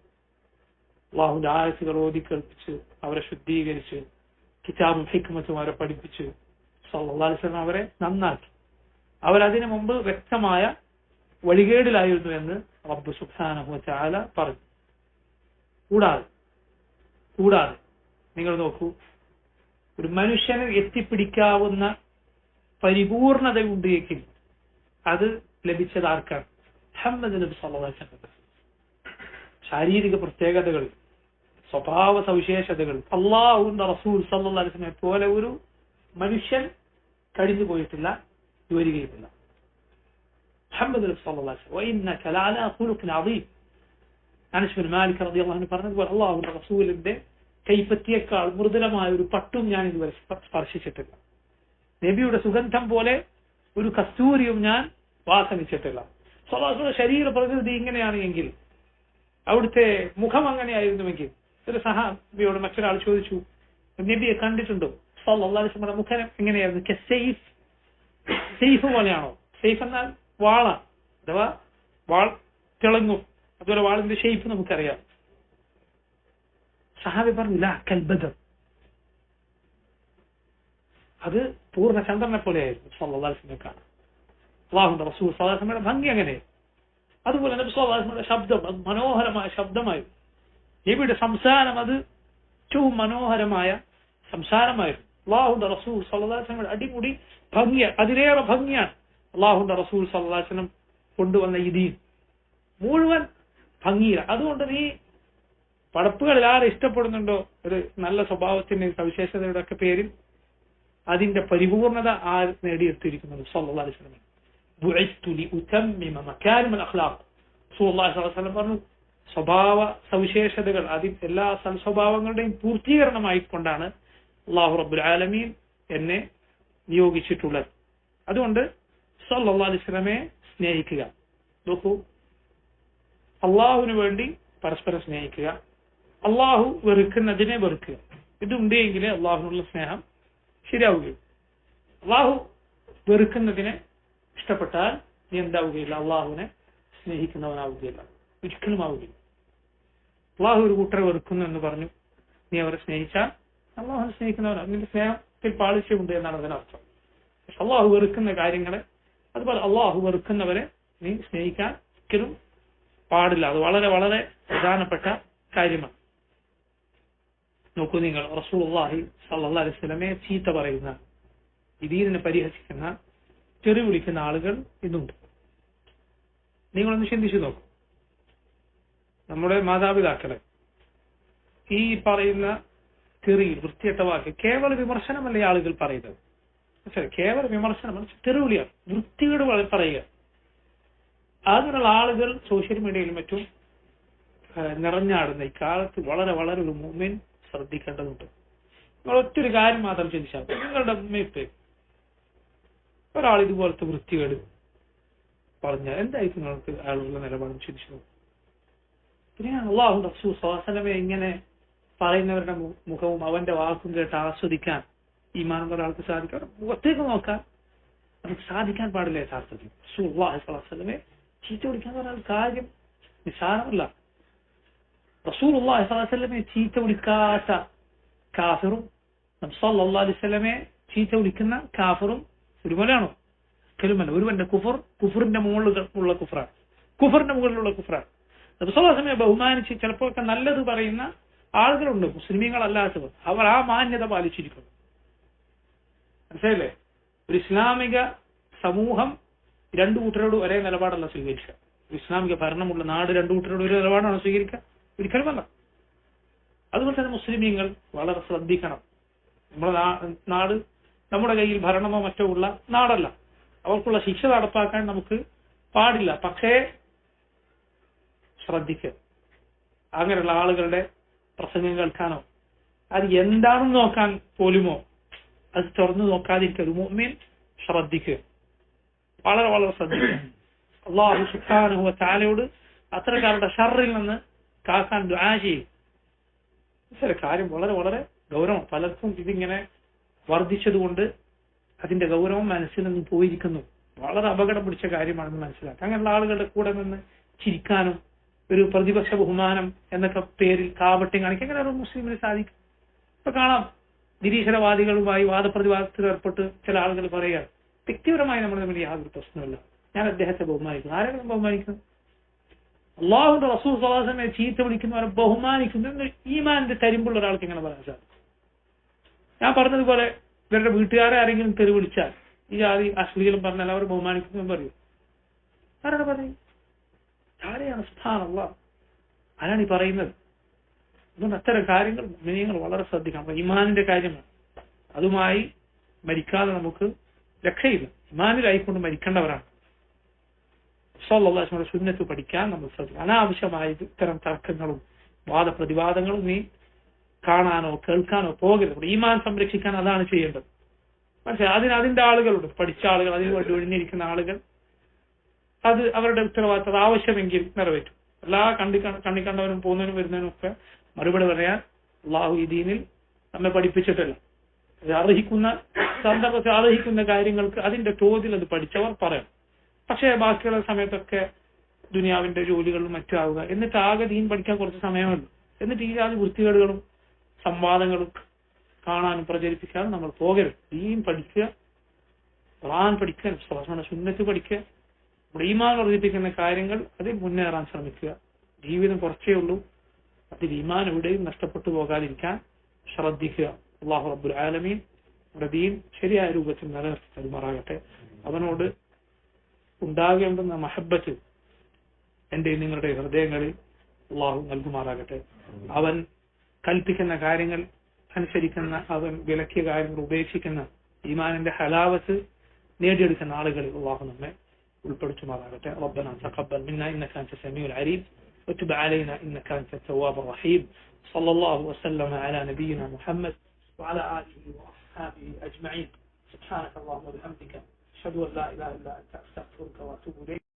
അല്ലാഹുവിന്റെ ആയത്തുകൾ ഓതി കേൾപ്പിച്ച് അവരെ ശുദ്ധീകരിച്ച് കിതാബും ഹിക്മത്തും അവരെ പഠിപ്പിച്ച് സല്ലല്ലാഹു അലൈഹി വസല്ലം അവരെ നന്നാക്കി. അവരതിനു മുമ്പ് വ്യക്തമായ വഴികേടിലായിരുന്നു എന്ന് റബ്ബ് സുബ്ഹാനഹു വ തആല പറഞ്ഞു. കൂടാതെ നിങ്ങൾ നോക്കൂ, ഒരു മനുഷ്യന് എത്തിപ്പിടിക്കാവുന്ന പരിപൂർണതയുണ്ട് എങ്കിൽ അത് ലഭിച്ചത് ആർക്കാണ്? മുഹമ്മദ് നബി സല്ലല്ലാഹു അലൈഹി വസല്ലം. ശാരീരിക പ്രത്യേകതകൾ, സ്വഭാവ സവിശേഷതകൾ അല്ലാഹുവിന്റെ റസൂൽ സല്ലല്ലാഹു അലൈഹി വസല്ലം പോലെ ഒരു മനുഷ്യൻ കഴിഞ്ഞു പോയിട്ടില്ല, വരികയുമില്ല. മുഹമ്മദ് നബി സല്ലല്ലാഹു അലൈഹി വസല്ലം വഇന്നക ലഅലാ ഖുലുഖിൻ അദീം. അനസ് ബിൻ മാലിക് റളിയല്ലാഹു അൻഹു പറഞ്ഞതുപോലെ അല്ലാഹുവിന്റെ റസൂലിന്റെ കൈപ്പത്തിയേക്കാൾ മൃദുലമായ ഒരു പട്ടും ഞാൻ ഇതുവരെ സ്പർശിച്ചിട്ടില്ല, നബിയുടെ സുഗന്ധം പോലെ ഒരു കസ്തൂരിയും ഞാൻ വാസനിച്ചിട്ടില്ല. സല്ലല്ലാഹു അലൈഹി വസല്ലം ശരീര പ്രകൃതി ഇങ്ങനെയാണ് എങ്കിൽ, അവിടുത്തെ മുഖം അങ്ങനെയായിരുന്നുവെങ്കിൽ, ഒരു സഹാബിയോട് മറ്റൊരാൾ ചോദിച്ചു, നബിയെ കണ്ടിട്ടുണ്ടോ? സല്ലല്ലാഹു അലൈഹി വസല്ലം മുഖം എങ്ങനെയായിരുന്നു? സെയ്ഫ് പോലെയാണോ? സെയ്ഫ് എന്നാൽ വാളാണ്, അഥവാ വാൾ തിളങ്ങും. അതുപോലെ വാളിന്റെ ഷേപ്പ് നമുക്കറിയാം. സഹാബി പറഞ്ഞു, ലാ കൽ ബദർ, അത് പൂർണ്ണ ചന്ദ്രനെ പോലെയായിരുന്നു സല്ലല്ലാഹു അലൈഹി വസല്ലം കാണാൻ. അല്ലാഹുവിന്റെ റസൂൽ സല്ലല്ലാഹു അലൈഹി വസല്ലമയുടെ ഭംഗി അങ്ങനെ. അതുപോലെ നബി സല്ലല്ലാഹു അലൈഹി വസല്ലമയുടെ ശബ്ദം, അത് മനോഹരമായ ശബ്ദമായിരുന്നു. നബിയുടെ സംസാരം അത് ഏറ്റവും മനോഹരമായ സംസാരമായിരുന്നു. അല്ലാഹുവിന്റെ റസൂൽ സല്ലല്ലാഹു അലൈഹി വസല്ലമയുടെ അടിമുടി ഭംഗിയാണ്, അതിലേറെ ഭംഗിയാണ് അല്ലാഹുവിന്റെ റസൂൽ സല്ലല്ലാഹു അലൈഹി വസല്ലം കൊണ്ടുവന്ന ഈ ദീൻ. മുഴുവൻ ഭംഗിയില്ല. അതുകൊണ്ട് നീ പടപ്പുകളിൽ ആരെ ഇഷ്ടപ്പെടുന്നുണ്ടോ ഒരു നല്ല സ്വഭാവത്തിന്റെ സവിശേഷതയുടെ ഒക്കെ പേരിൽ അതിന്റെ പരിപൂർണത ആര് നേടിയെടുത്തിരിക്കുന്നത് സല്ലല്ലാഹു അലൈഹി വസല്ലം. ബുഇസ്തു ലിഉതമ്മിമ മകാരിമൽ അഖ്ലാഖ്. റസൂലുള്ളാഹി സ്വല്ലല്ലാഹു അലൈഹി വസല്ലം പറഞ്ഞു, സ്വഭാവ സവിശേഷതകൾ അതിൽ എല്ലാ സൽസ്വഭാവങ്ങളുടെയും പൂർത്തീകരണമായിക്കൊണ്ടാണ് അല്ലാഹു റബ്ബുൽ ആലമീൻ എന്നെ നിയോഗിച്ചിട്ടുള്ളത്. അതുകൊണ്ട് സല്ലല്ലാഹു അലൈഹി വസല്ലമയെ സ്നേഹിക്കുക. നോക്കൂ, അള്ളാഹുവിന് വേണ്ടി പരസ്പരം സ്നേഹിക്കുക, അള്ളാഹു വെറുക്കുന്നതിനെ വെറുക്കുക. ഇതുണ്ടെങ്കിൽ അള്ളാഹുവിനുള്ള സ്നേഹം ശരിയാവുകയും അള്ളാഹു വെറുക്കുന്നതിനെ ഇഷ്ടപ്പെട്ടാൽ നീ എന്താവുകയില്ല, അള്ളാഹുവിനെ സ്നേഹിക്കുന്നവനാവുകയില്ല, ഒരിക്കലും ആവുകയില്ല. അള്ളാഹു ഒരു കൂട്ടരെ വെറുക്കുന്നു എന്ന് പറഞ്ഞു, നീ അവരെ സ്നേഹിച്ചാൽ അള്ളാഹുവിനെ സ്നേഹിക്കുന്നവനാണ്. നിന്റെ സ്നേഹത്തിൽ പാളിച്ചയുണ്ട് എന്നാണ് അതിനർത്ഥം. പക്ഷെ അള്ളാഹു വെറുക്കുന്ന കാര്യങ്ങളെ, അതുപോലെ അള്ളാഹു വെറുക്കുന്നവരെ നീ സ്നേഹിക്കാൻ ഒരിക്കലും പാടില്ല. അത് വളരെ വളരെ പ്രധാനപ്പെട്ട കാര്യമാണ്. നോക്കൂ നിങ്ങൾ, റസൂലുള്ളാഹി സ്വല്ലല്ലാഹു അലൈഹി വസല്ലമയെ ചീത്ത പറയുന്ന, ദീനിനെ പരിഹസിക്കുന്ന, തെറി വിളിക്കുന്ന ആളുകൾ ഇന്നുണ്ട്. നിങ്ങളൊന്ന് ചിന്തിച്ചു നോക്കൂ. നമ്മുടെ മാതാപിതാക്കളെ ഈ പറയുന്ന തെറി, വൃത്തികെട്ട വാക്ക് കേവല വിമർശനമല്ല ഈ ആളുകൾ പറയുന്നത്. കേവല വിമർശനമാണ്, തെറിവിളിയാണ്, വൃത്തികേട് പറയുക. അങ്ങനെയുള്ള ആളുകൾ സോഷ്യൽ മീഡിയയിലും മറ്റും നിറഞ്ഞാടുന്ന ഈ കാലത്ത് വളരെ വളരെ ഒരു മുഅ്മിൻ ശ്രദ്ധിക്കേണ്ടതുണ്ട്. നിങ്ങൾ ഒറ്റൊരു കാര്യം മാത്രം ചിന്തിച്ചാൽ, നിങ്ങളുടെ ഉമ്മയത്ത് ഒരാൾ ഇതുപോലത്തെ വൃത്തികേട് പറഞ്ഞാൽ എന്തായിരിക്കും നിങ്ങൾക്ക് ആളുകളുടെ നിലപാടും ചിന്തിച്ചു? പിന്നെ അല്ലാഹു റസൂൽ സ്വല്ലല്ലാഹു അലൈഹി വസല്ലമയെ ഇങ്ങനെ പറയുന്നവരുടെ മുഖവും അവന്റെ വാക്കും കേട്ട് ആസ്വദിക്കാൻ ഈമാനുള്ള ഒരാൾക്ക് സാധിക്കണം? മുഖത്തേക്ക് നോക്കാൻ നമുക്ക് സാധിക്കാൻ പാടില്ല. യഥാർത്ഥത്തിൽ റസൂലുള്ളാഹി സ്വല്ലല്ലാഹു അലൈഹി വസല്ലമയെ ചീത്ത വിളിക്കാൻ പറഞ്ഞാൽ കാര്യം നിസ്സാരമല്ല. റസൂലുള്ളാഹി സ്വല്ലല്ലാഹു അലൈഹി വസല്ലമയെ ചീത്ത വിളിക്കാത്ത കാഫിറും നബി സല്ലല്ലാഹു അലൈഹി വസല്ലമയെ ചീത്ത വിളിക്കുന്ന കാഫിറും ഒരുപോലെയാണോ? ഒരിക്കലുമല്ല. ഒരുവന്റെ കുഫറിന്റെ മുകളിലുള്ള കുഫറാണ്, കുഫറിന്റെ മുകളിലുള്ള കുഫറാണ്. നബി സല്ലല്ലാഹു അലൈഹി വസല്ലമയെ ബഹുമാനിച്ച് ചിലപ്പോഴൊക്കെ നല്ലത് പറയുന്ന ആളുകളുണ്ട്, മുസ്ലിമീങ്ങളല്ലാത്തവർ. അവർ ആ മാന്യത പാലിച്ചിരിക്കുന്നു. മനസ്സിലായില്ലേ? ഒരു ഇസ്ലാമിക സമൂഹം രണ്ടു കൂട്ടരോട് ഒരേ നിലപാടല്ല സ്വീകരിക്കുക. ഇസ്ലാമിക ഭരണമുള്ള നാട് രണ്ടു കൂട്ടരോട് ഒരു നിലപാടാണ് സ്വീകരിക്കുക? ഒരിക്കലുമല്ല. അതുപോലെ തന്നെ മുസ്ലിമീങ്ങൾ വളരെ ശ്രദ്ധിക്കണം. നമ്മുടെ നാട് നമ്മുടെ കയ്യിൽ ഭരണമോ മറ്റോ ഉള്ള നാടല്ല. അവർക്കുള്ള ശിക്ഷ നടപ്പാക്കാൻ നമുക്ക് പാടില്ല. പക്ഷേ ശ്രദ്ധിക്കുക. അങ്ങനെയുള്ള ആളുകളുടെ പ്രസംഗം കേൾക്കാനോ അത് എന്താണെന്ന് നോക്കാൻ പോലുമോ അത് തുറന്നു നോക്കാതിരിക്കുക. ഒരു മുഅ്മിൻ ശ്രദ്ധിക്കുക, വളരെ വളരെ ശ്രദ്ധിക്കുക. അല്ലാഹു സുബ്ഹാനഹു വ തആലയോട് അത്തരക്കാരുടെ ഷർറിൽ നിന്ന് കാക്കാൻ ദുആ ചെയ്യും. കാര്യം വളരെ വളരെ ഗൗരവം. പലർക്കും ഇതിങ്ങനെ വർദ്ധിച്ചതുകൊണ്ട് അതിന്റെ ഗൗരവം മനസ്സിൽ നിന്ന് പോയിരിക്കുന്നു. വളരെ അപകടം പിടിച്ച കാര്യമാണെന്ന് മനസ്സിലാക്കുക. അങ്ങനെയുള്ള ആളുകളുടെ കൂടെ നിന്ന് ചിരിക്കാനും ഒരു പ്രതിപക്ഷ ബഹുമാനം എന്നൊക്കെ പേരിൽ കാപട്യം കാണിക്കാൻ എങ്ങനെ ഒരു മുസ്ലിമിന് സാധിക്കും? ഇപ്പൊ കാണാം, നിരീശ്വരവാദികളുമായി വാദപ്രതിവാദത്തിൽ ഏർപ്പെട്ട് ചില ആളുകൾ പറയുക, വ്യക്തിപരമായി നമ്മൾ തമ്മിൽ യാതൊരു പ്രശ്നമില്ല, ഞാൻ അദ്ദേഹത്തെ ബഹുമാനിക്കുന്നു. ആരെങ്കിലും ബഹുമാനിക്കുന്നു? അള്ളാഹുവിന്റെ റസൂൽ സ്വല്ലല്ലാഹു അലൈഹി വസല്ലമയെ ചീത്ത വിളിക്കുന്നവരെ ബഹുമാനിക്കുന്നു എന്ന് ഈമാനിന്റെ തരിമ്പുള്ള ഒരാൾക്ക് എങ്ങനെ പറയാൻ സാധിക്കും? ഞാൻ പറഞ്ഞതുപോലെ ഇവരുടെ വീട്ടുകാരെ ആരെങ്കിലും തെറി വിളിച്ചാൽ, ഈ ജാതി അശ്ലീലം പറഞ്ഞാൽ അവർ ബഹുമാനിക്കുന്നു എന്ന് പറയും. ആരാണ് പറയും? ആരെയാണ്? സുബ്ഹാനല്ലാഹ്, ആരാണ് ഈ പറയുന്നത്? അതുകൊണ്ട് അത്തരം കാര്യങ്ങൾ മുഅ്മിനീങ്ങൾ വളരെ ശ്രദ്ധിക്കണം. ഈമാനിന്റെ കാര്യമാണ്. അതുമായി മരിക്കാതെ നമുക്ക് രക്ഷയില്ല. ഈമാനിലായിക്കൊണ്ട് മരിക്കേണ്ടവരാണ്. സ്വല്ലല്ലാഹു അലൈഹി വസല്ലം സുന്നത്ത് പഠിക്കാൻ നമ്മൾ ശ്രദ്ധിക്കണം. അനാവശ്യമായ ഇത്തരം തർക്കങ്ങളും വാദപ്രതിവാദങ്ങളും നീ കാണാനോ കേൾക്കാനോ പോകരുത്. ഈമാൻ സംരക്ഷിക്കാൻ അതാണ് ചെയ്യേണ്ടത്. പക്ഷേ അതിന്റെ ആളുകളുണ്ട്, പഠിച്ച ആളുകൾ, അതിനുവേണ്ടി ഒഴിഞ്ഞിരിക്കുന്ന ആളുകൾ. അത് അവരുടെ ഉത്തരവാദിത്തം ആവശ്യമെങ്കിൽ നിറവേറ്റും. എല്ലാ കണ്ണിക്കണ്ടവനും പോകുന്നതിനും വരുന്നതിനും ഒക്കെ മറുപടി പറയാൻ അള്ളാഹു ഈ ദീനിൽ നമ്മെ പഠിപ്പിച്ചിട്ടില്ല. അർഹിക്കുന്ന സന്ദർഭത്തിൽ അർഹിക്കുന്ന കാര്യങ്ങൾക്ക് അതിന്റെ തോതിൽ അത് പഠിച്ചവർ പറയണം. പക്ഷേ ബാക്കിയുള്ള സമയത്തൊക്കെ ദുനിയാവിന്റെ ജോലികളും മറ്റും ആവുക, എന്നിട്ട് ആകെ ദീൻ പഠിക്കാൻ കുറച്ച് സമയമുണ്ട്, എന്നിട്ട് ഈ ജാതി വൃത്തികേടുകളും സംവാദങ്ങളും കാണാനും പ്രചരിപ്പിക്കാനും നമ്മൾ പോകരുത്. ദീൻ പഠിക്കുക, ഖുർആൻ പഠിക്കുക, സുന്നത്ത് പഠിക്കുക, നമ്മുടെ ഈമാൻ വർദ്ധിപ്പിക്കുന്ന കാര്യങ്ങൾ അതിൽ മുന്നേറാൻ ശ്രമിക്കുക. ജീവിതം കുറച്ചേ ഉള്ളൂ, അതിൽ ഈമാൻ എവിടെയും നഷ്ടപ്പെട്ടു പോകാതിരിക്കാൻ ശ്രദ്ധിക്കുക. അല്ലാഹു റബ്ബുൽ ആലമീൻ നമ്മുടെ ദീൻ ശരിയായ രൂപത്തിൽ നിലനിർത്തി തരുമാറാകട്ടെ. അവനോട് ഉണ്ടാകേണ്ടുന്ന മഹബ്ബത്ത് എന്റെ നിങ്ങളുടെ ഹൃദയങ്ങളിൽ അല്ലാഹു നൽകുമാറാകട്ടെ. അവൻ കൽപ്പിക്കുന്ന കാര്യങ്ങൾ അനുസരിക്കുന്ന, അവൻ വിലക്കിയ കാര്യങ്ങൾ ഉപേക്ഷിക്കുന്ന ഈമാനിന്റെ ഹലാവത്ത് നേടിയെടുക്കുന്ന ആളുകളിൽ അല്ലാഹു നമ്മെ ഉൾപ്പെടുത്തുമാറാകട്ടെ. ربنا تقبل منا إنك أنت السميع العليم وتب علينا إنك أنت التواب الرحيم. صلى الله وسلم على نبينا محمد وعلى آله وأصحابه أجمعين. سبحانك اللهم وبحمدك أشهد أن لا إله إلا أنت أستغفرك وأتوب إليك.